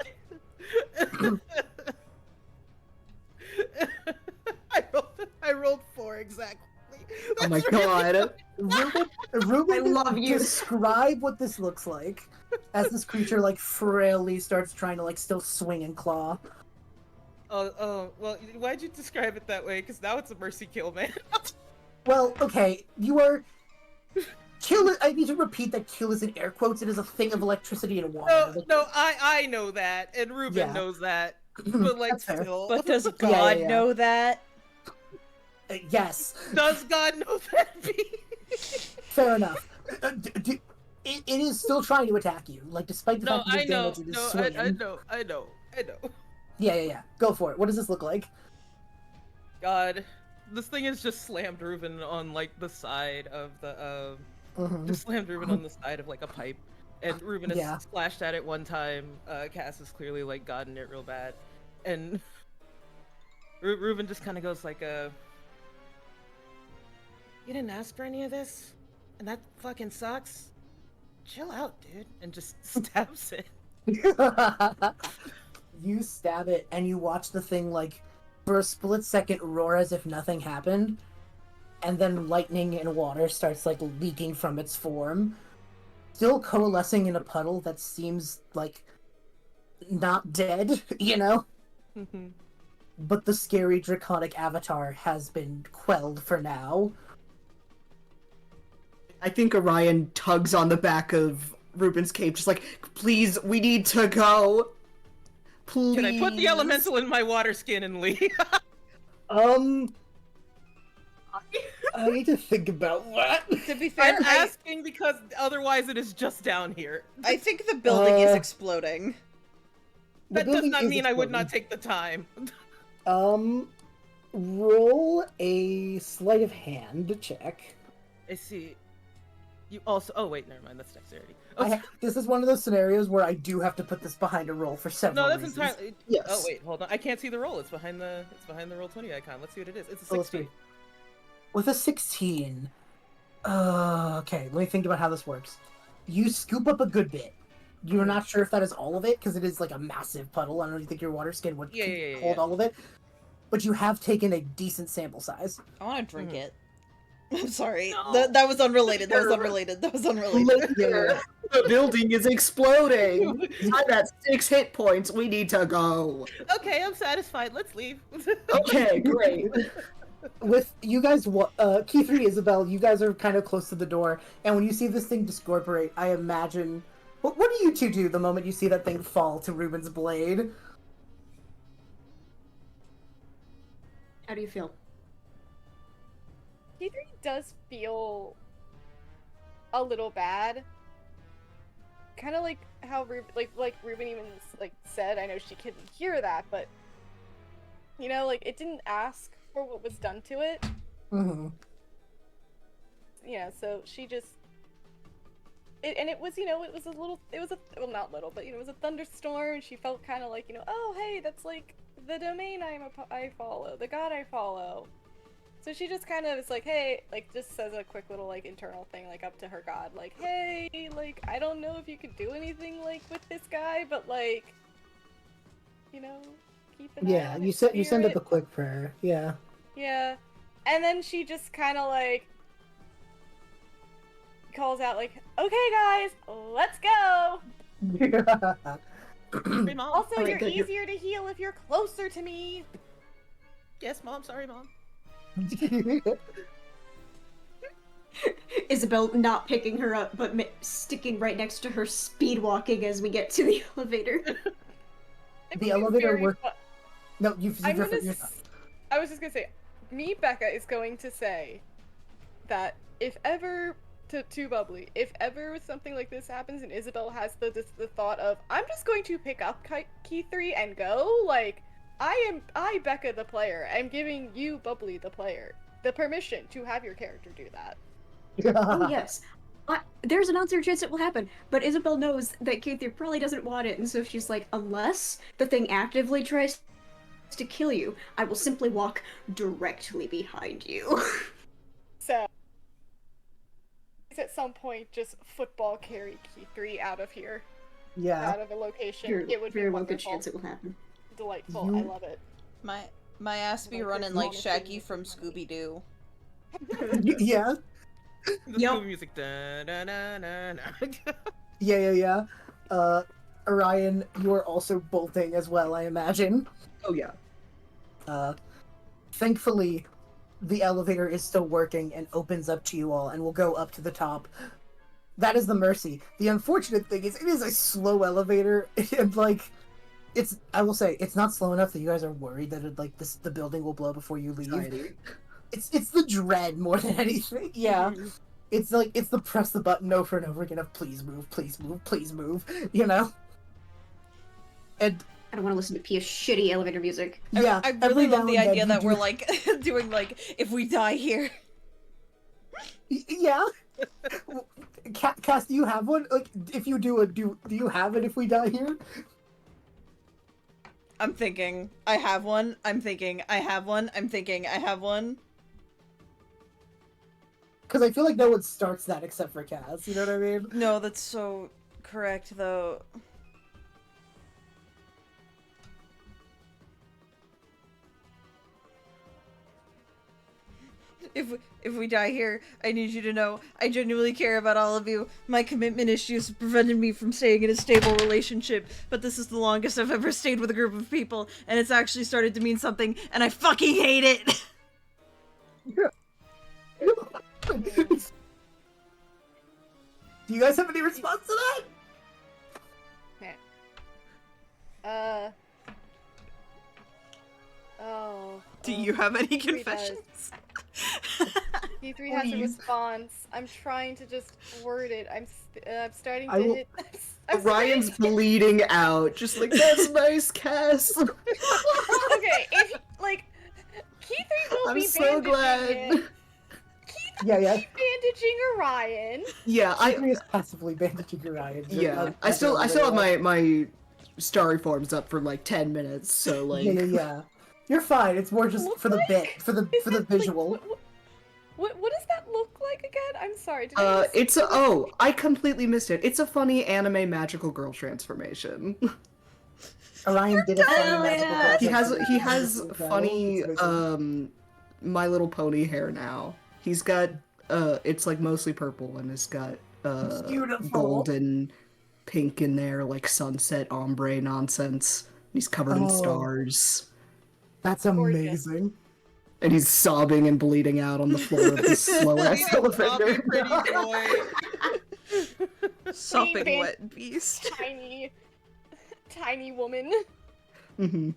I rolled 4 exactly. Oh my That's really- god. Reuben, I love you. describe what this looks like as this creature like frailly starts trying to like still swing and claw. Oh, well, why'd you describe it that way? Because now it's a mercy kill, man. Well, okay, you are. Kill. I need to repeat that kill is in air quotes. It is a thing of electricity and water. No, I know that, and Reuben Yeah. knows that, but like That's fair. still. But does God yeah. know that? Yes. Does God know that? B? Fair enough. It is still trying to attack you, like despite the No, fact that I the know. damage it is No, swinging. I know. Yeah. Go for it. What does this look like? God, this thing is just slammed Reuben on like the side of the just slammed Reuben on the side of like a pipe, and Reuben has Yeah. splashed at it one time. Cass has clearly like gotten it real bad, and Reuben just kind of goes like, "You didn't ask for any of this, and that fucking sucks. Chill out, dude," and just stabs it. You stab it, and you watch the thing like for a split second roar as if nothing happened, and then lightning and water starts like leaking from its form, still coalescing in a puddle that seems like not dead, you know? But the scary draconic avatar has been quelled for now. I think Orion tugs on the back of Reuben's cape, just like, please, we need to go. Please. Can I put the elemental in my water skin and leave? I need to think about that. To be fair, I'm asking because otherwise it is just down here. I think the building is exploding. The That does building not is mean I would not exploding. take the time. Roll a sleight of hand check. I see. You also. Oh wait, never mind. That's dexterity. This is one of those scenarios where I do have to put this behind a roll for several No, that's reasons. entirely. Yes. Oh wait, hold on. I can't see the roll. It's behind the roll 20 icon. Let's see what it is. It's a Oh, let's 16. see. With a 16. Okay, let me think about how this works. You scoop up a good bit. You're not sure if that is all of it, because it is like a massive puddle. I don't think your water skin would hold all of it. But you have taken a decent sample size. I want to drink it. I'm sorry. No. That was unrelated. That was unrelated. The building is exploding. I'm at 6 hit points. We need to go. Okay, I'm satisfied. Let's leave. Okay, great. With you guys, Kithri, Isabel, you guys are kind of close to the door, and when you see this thing discorporate, I imagine... What do you two do the moment you see that thing fall to Reuben's blade? How do you feel? Kithri does feel a little bad. Kind of like how Reuben even said. I know she couldn't hear that, but you know, like it didn't ask for what was done to it. Mm-hmm. Yeah, so she just. It was, you know, well, not little, but, you know, it was a thunderstorm, and she felt kind of like, you know, oh, hey, that's, like, the domain I follow, the god I follow. So she just kind of is like, hey, like, just says a quick little, like, internal thing, like, up to her god, like, hey, like, I don't know if you could do anything, like, with this guy, but, like, you know, keep an eye Yeah, on you his send up spirit." a quick prayer. Yeah. Yeah. And then she just kind of, like, calls out, like, okay, guys, let's go! Sorry, Mom. Also, Alright, you're good, you're- easier to heal if you're closer to me! Yes, Mom. Sorry, Mom. Isabel not picking her up, but sticking right next to her, speed walking as we get to the elevator. It'd The be elevator very work- fu- No, I'm you're, gonna you're I was just gonna say, me, Becca, is going to say that if ever, to Bubbly, if ever something like this happens and Isabel has the thought of, I'm just going to pick up Kithri and go, like, I, Becca the player, am giving you, Bubbly the player, the permission to have your character do that. Oh yes. There's an uncertain chance it will happen, but Isabel knows that Kithri probably doesn't want it, and so she's like, unless the thing actively tries to kill you, I will simply walk directly behind you. So, at some point, just football carry Kithri out of here, Yeah. out of a location. Very, It would be very well good wonderful. chance it will happen. Delightful. You- I love it. My ass be Like, running there's like honestly Shaggy nothing from funny. Scooby Doo. Yeah. The Yep. Scooby music. Da, da, da, da, da. Yeah. Orion, you are also bolting as well, I imagine. Oh yeah. Thankfully, the elevator is still working and opens up to you all and will go up to the top. That is the mercy. The unfortunate thing is it is a slow elevator and like I will say it's not slow enough that you guys are worried that the building will blow before you leave. Tiny. It's the dread more than anything. Yeah. It's the press the button over and over again of please move, you know? And I don't want to listen to Pia's shitty elevator music. yeah, I every really love now the and then idea you that do- we're like doing like if we die here. Yeah. Cass, do you have one? Like, if you do you have it if we die here? I'm thinking I have one. I'm thinking I have one. I'm thinking I have one. Because I feel like no one starts that except for Cass, you know what I mean? No, that's so correct though. If we die here, I need you to know I genuinely care about all of you. My commitment issues prevented me from staying in a stable relationship, but this is the longest I've ever stayed with a group of people, and it's actually started to mean something, and I fucking hate it! Do you guys have any response to that? Oh. Do you have any Kithri does. confessions? Kithri has a Please. response. I'm trying to just word it. I'm starting to I will- hit. I'm Orion's starting bleeding out, just like that's nice, Cass. okay, if like Kithri will I'm be so bandaging glad. it. Yeah. Bandaging Orion. Yeah, Kithri is passively bandaging Orion. yeah. I still have my starry forms up for like 10 minutes, so like Yeah. You're fine. It's more just Look for the like? bit, for the Is for the it, like, visual. what does that look like again? I'm sorry. Did I miss- I completely missed it. It's a funny anime magical girl transformation. Orion did a funny Hell magical yeah. girl He has transformation. funny It's amazing. My Little Pony hair now. He's got it's like mostly purple and it's got Beautiful. gold and pink in there, like sunset ombre nonsense. He's covered in Oh. stars. That's Gorgeous. amazing. And he's sobbing and bleeding out on the floor of this slow ass elevator. Pretty boy. Sopping Ban- wet beast. tiny woman. Hmm.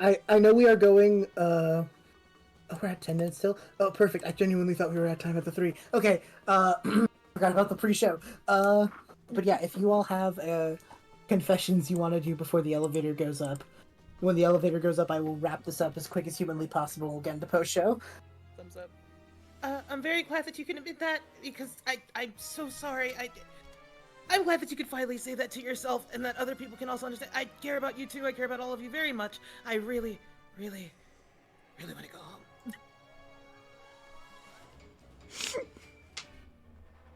I know we are going oh, we're at 10 minutes still? Oh, perfect. I genuinely thought we were at time at the 3. Okay, forgot about the pre-show. But yeah, if you all have confessions you want to do before the elevator goes up, when the elevator goes up, I will wrap this up as quick as humanly possible. We'll get into post-show. Thumbs up. I'm very glad that you can admit that because I'm so sorry. I'm glad that you could finally say that to yourself and that other people can also understand. I care about you too. I care about all of you very much. I really, really, really want to go home.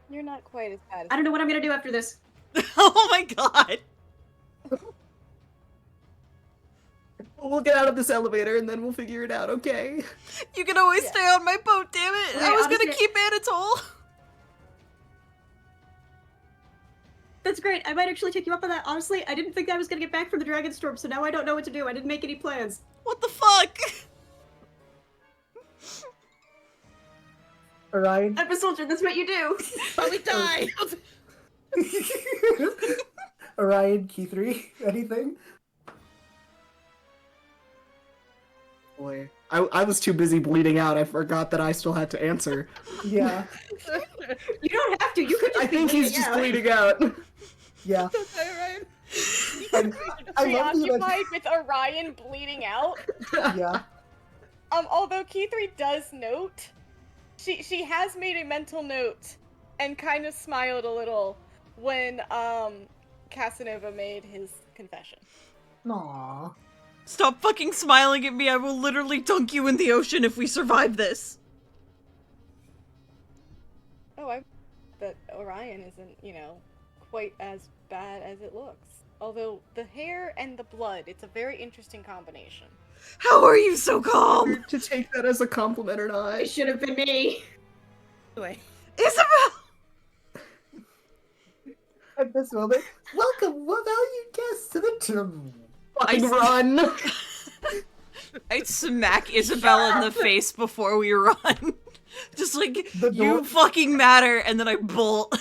You're not quite as bad as I don't know what I'm gonna do after this. Oh my god. We'll get out of this elevator and then we'll figure it out, okay? You can always stay on my boat, damn it. Wait, I was gonna honestly- keep Anatole. That's great. I might actually take you up on that. Honestly, I didn't think I was gonna get back from the Dragon Storm, so now I don't know what to do. I didn't make any plans. What the fuck? Orion. I'm a soldier. That's what you do. Probably die! Orion, Kithri, anything? Boy, I was too busy bleeding out. I forgot that I still had to answer. Yeah, You don't have to. You could just I think be he's bleeding just out. bleeding out. yeah. Okay, Ryan. And I love the preoccupied with Orion bleeding out. yeah. Although Kithri does note, she has made a mental note and kind of smiled a little when Casanova made his confession. Aww. Stop fucking smiling at me. I will literally dunk you in the ocean if we survive this. Oh, that Orion isn't, quite as bad as it looks. Although the hair and the blood, it's a very interesting combination. How are you so calm? To take that as a compliment or not. It should have been me. Anyway. Isabel! At this moment, welcome, valued guests, to the tomb. Fucking run! I smack Isabel in the face before we run. Just like, The you door- fucking matter, and then I bolt.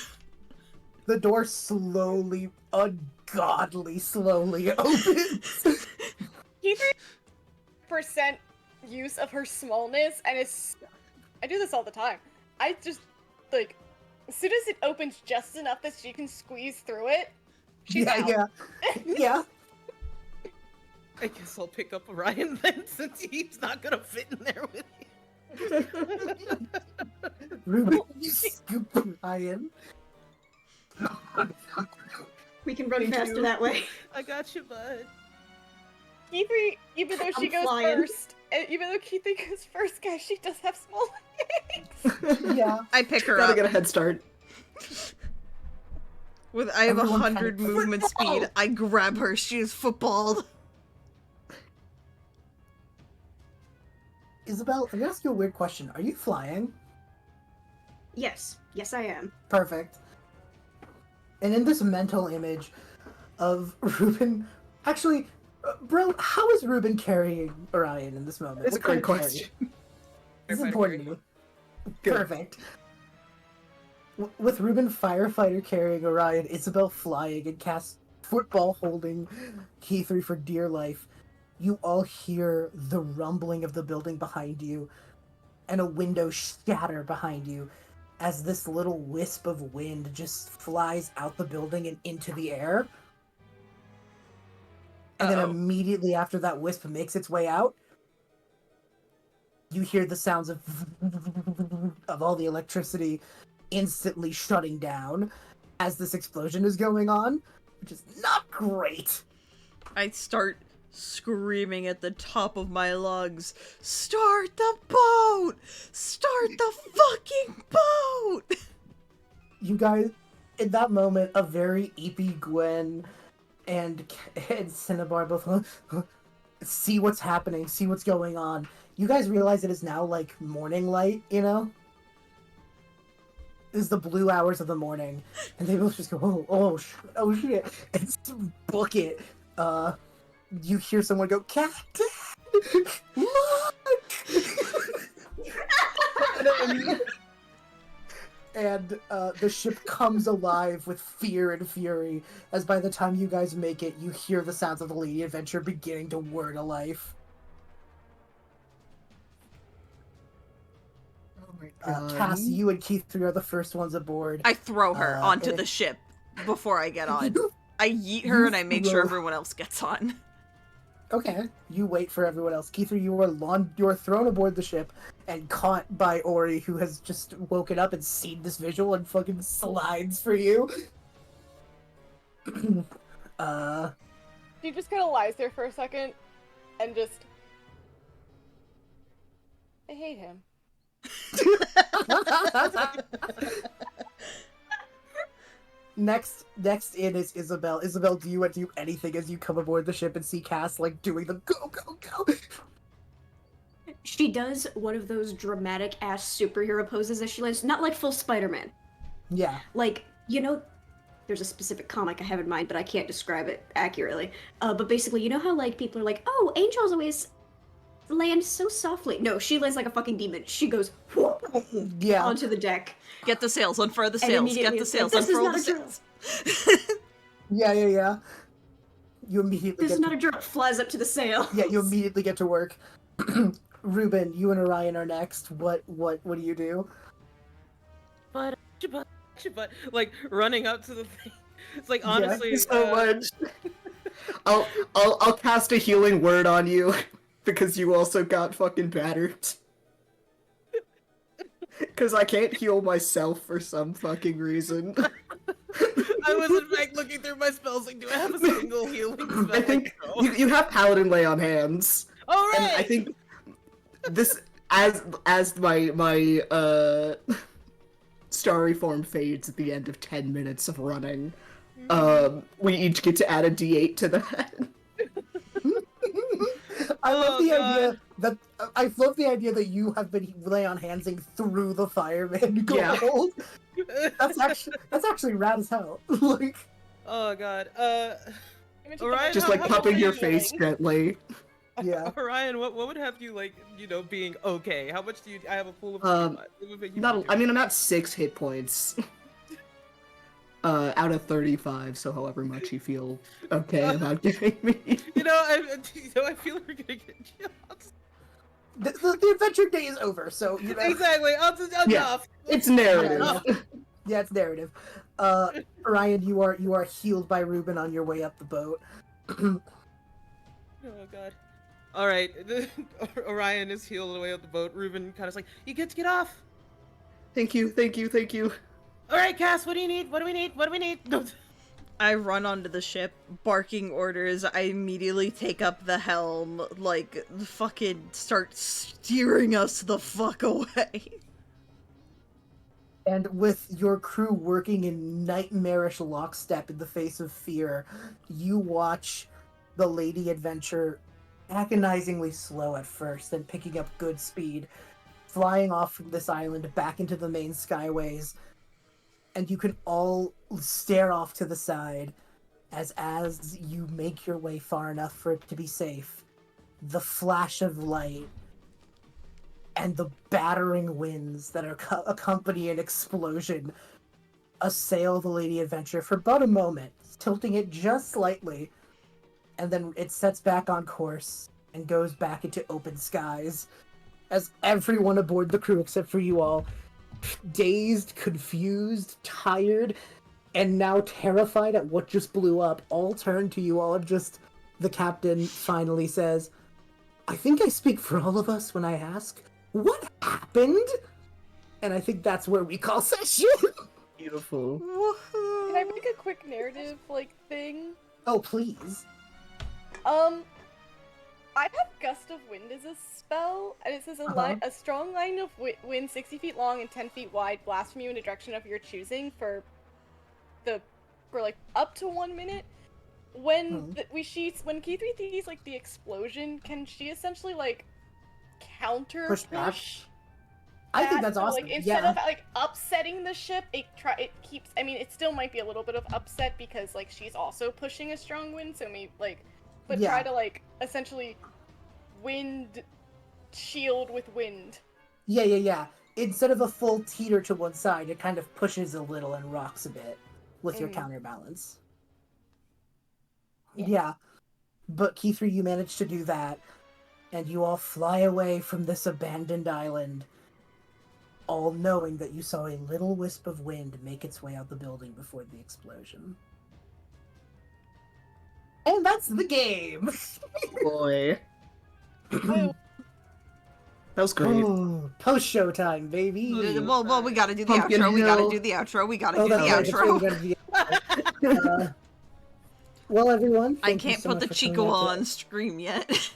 The door slowly, ungodly slowly opens. Kithri% use of her smallness, and I do this all the time. I just, like, as soon as it opens just enough that she can squeeze through it, she's out. Yeah. I guess I'll pick up Orion then, since he's not gonna fit in there with me. Reuben, you scoop Orion. We can run Thank faster you. that way. I got you, bud. Kithri, even though she I'm goes flying. first, even though Kithri goes first, guys, she does have small legs. Yeah. I pick her Gotta up. get a head start. I have Everyone 100 kind of- movement Football! speed. I grab her. She is footballed. Isabel, I'm gonna ask you a weird question. Are you flying? Yes. Yes, I am. Perfect. And in this mental image of Reuben, actually, bro, how is Reuben carrying Orion in this moment? It's a What kind great of carry? question. This is Firefighter important to carry. you. Good. Perfect. With Reuben firefighter carrying Orion, Isabel flying, and Cass football holding Kithri for dear life, you all hear the rumbling of the building behind you, and a window shatter behind you, as this little wisp of wind just flies out the building and into the air. And then Uh-oh. immediately after that wisp makes its way out, you hear the sounds of all the electricity instantly shutting down as this explosion is going on, which is not great. I start screaming at the top of my lungs, "Start the boat! Start the fucking boat!" You guys, in that moment, a very eepy Gwen and Cinnabar both see what's happening, see what's going on. You guys realize it is now like morning light, you know? This is the blue hours of the morning, and they both just go, oh shit, and book it. You hear someone go, Captain, look! And the ship comes alive with fear and fury, as by the time you guys make it, you hear the sounds of the Lady Adventure beginning to whir to life. Oh my god. Cass, you and Kithri are the first ones aboard. I throw her onto it- the ship before I get on. You- I yeet her and I make sure throw- everyone else gets on. Okay, you wait for everyone else. Kithri, you are thrown aboard the ship and caught by Ori, who has just woken up and seen this visual and fucking slides for you. She just kind of lies there for a second, and just. I hate him. Next in is Isabel. Isabel, do you want to do anything as you come aboard the ship and see Cass like doing the go go go? She does one of those dramatic ass superhero poses as she lands, not like full Spider-Man. Yeah. Like, you know, there's a specific comic I have in mind, but I can't describe it accurately. But basically, you know how like people are like, oh, angels always land so softly. No, she lands like a fucking demon. She goes whoop, Yeah. onto the deck. Get the sails, unfurl the And sails, immediately get the it's like, sails, "This is unfurl not the a drill." sails. Yeah. You immediately This get is not a drill. Flies up to the sail. Yeah, you immediately get to work. Reuben, you and Orion are next. What do you do? But like running up to the thing. It's like honestly Thank you so much. I'll cast a healing word on you because you also got fucking battered. Because I can't heal myself for some fucking reason. I was in fact looking through my spells like, do I have a single healing spell? I think Like, no. you have Paladin Lay on Hands. All right. And I think this as my starry form fades at the end of 10 minutes of running, we each get to add a d8 to that. I love Oh, the God. idea that I love the idea that you have been lay on handsing through the fireman Yeah. gold. That's actually rad as hell. Like, Oh god. Orion, Just like cupping your face gently. yeah. Orion, what would have you like, being okay? How much do you? I have a pool of. I'm at 6 hit points. Out of 35, so however much you feel okay about giving me. I feel like we're gonna get jobs. The adventure day is over, so you know. Exactly. Enough. It's narrative. Yeah, it's narrative. Orion, you are healed by Reuben on your way up the boat. Oh god. All right. Orion is healed away up the boat. Reuben kind of like, you get to get off. Thank you. All right, Cass. What do you need? What do we need? What do we need? I run onto the ship, barking orders. I immediately take up the helm, like, fucking start steering us the fuck away. And with your crew working in nightmarish lockstep in the face of fear, you watch the Lady Adventure agonizingly slow at first, then picking up good speed, flying off from this island back into the main skyways. And you can all stare off to the side as you make your way far enough for it to be safe. The flash of light and the battering winds that accompany an explosion assail the Lady Adventure for but a moment, tilting it just slightly, and then it sets back on course and goes back into open skies as everyone aboard the crew except for you all, dazed, confused, tired, and now terrified at what just blew up, all turn to you all and just the captain finally says, I think I speak for all of us when I ask, what happened? And I think that's where we call session. Beautiful. Can I make a quick narrative thing? Oh, please. I have Gust of Wind as a spell, and it says a strong line of wind 60 feet long and 10 feet wide blasts from you in a direction of your choosing for up to 1 minute. When when Kithri sees the explosion, can she essentially counter Push back? I think that's awesome. Instead of upsetting the ship, it keeps. I mean, it still might be a little bit of upset because she's also pushing a strong wind, so maybe try to essentially wind shield with wind. Yeah. Instead of a full teeter to one side, it kind of pushes a little and rocks a bit with your counterbalance. Yeah. But Kithri, you managed to do that, and you all fly away from this abandoned island, all knowing that you saw a little wisp of wind make its way out the building before the explosion. And that's the game! Boy. That was great. Oh, post-show time, baby! Well, we gotta do the Pumpkin outro. We Hill. gotta do the outro. We gotta do the That's right, outro. we gotta do the outro. Well, everyone, I thank you can't so put much the for Chico coming out to- on stream yet.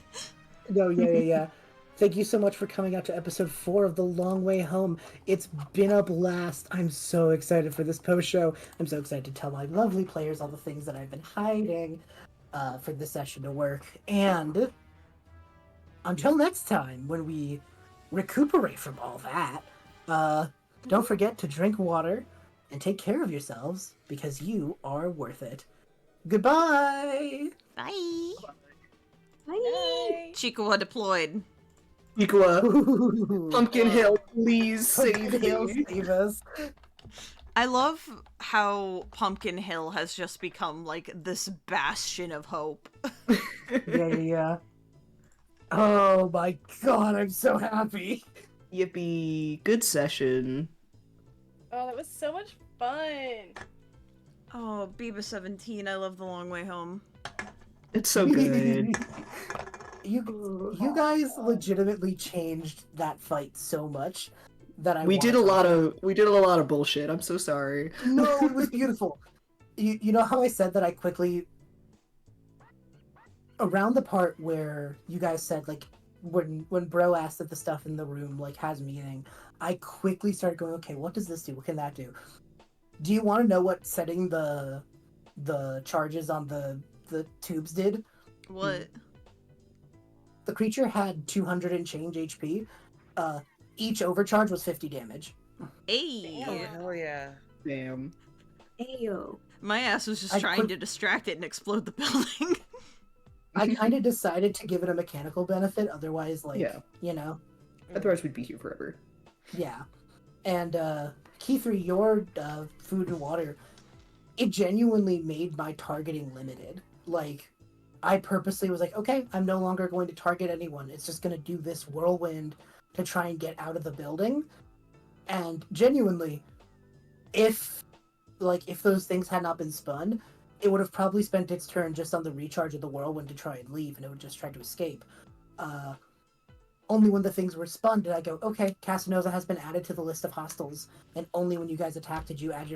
No, yeah. Thank you so much for coming out to episode 4 of The Long Way Home. It's been a blast. I'm so excited for this post show. I'm so excited to tell my lovely players all the things that I've been hiding for this session to work. And until next time, when we recuperate from all that, don't forget to drink water and take care of yourselves because you are worth it. Goodbye! Bye. Bye. Chico deployed. Equa, Pumpkin Hill, please save He'll me. save us. I love how Pumpkin Hill has just become like this bastion of hope. Yeah. Oh my god, I'm so happy. Yippee! Good session. Oh, that was so much fun. Oh, Biba 17, I love The Long Way Home. It's so good. You guys legitimately changed that fight so much that I We did a lot of bullshit. I'm so sorry. No, it was beautiful. You know how I said that I quickly around the part where you guys said like when Bro asked if the stuff in the room like has meaning, I quickly started going, okay, what does this do? What can that do? Do you want to know what setting the charges on the tubes did? What? The creature had 200 and change HP. Each overcharge was 50 damage. Hey! Oh, hell yeah. Damn. Ayo. My ass was just I trying put- to distract it and explode the building. I kind of decided to give it a mechanical benefit, otherwise, like, Yeah. you know, Otherwise, we'd be here forever. yeah. And Kithri, your food and water, it genuinely made my targeting limited. Like, I purposely was like, okay, I'm no longer going to target anyone. It's just going to do this whirlwind to try and get out of the building. And genuinely, if those things had not been spun, it would have probably spent its turn just on the recharge of the whirlwind to try and leave, and it would just try to escape. Only when the things were spun did I go, okay, Casanova has been added to the list of hostiles, and only when you guys attacked did you add your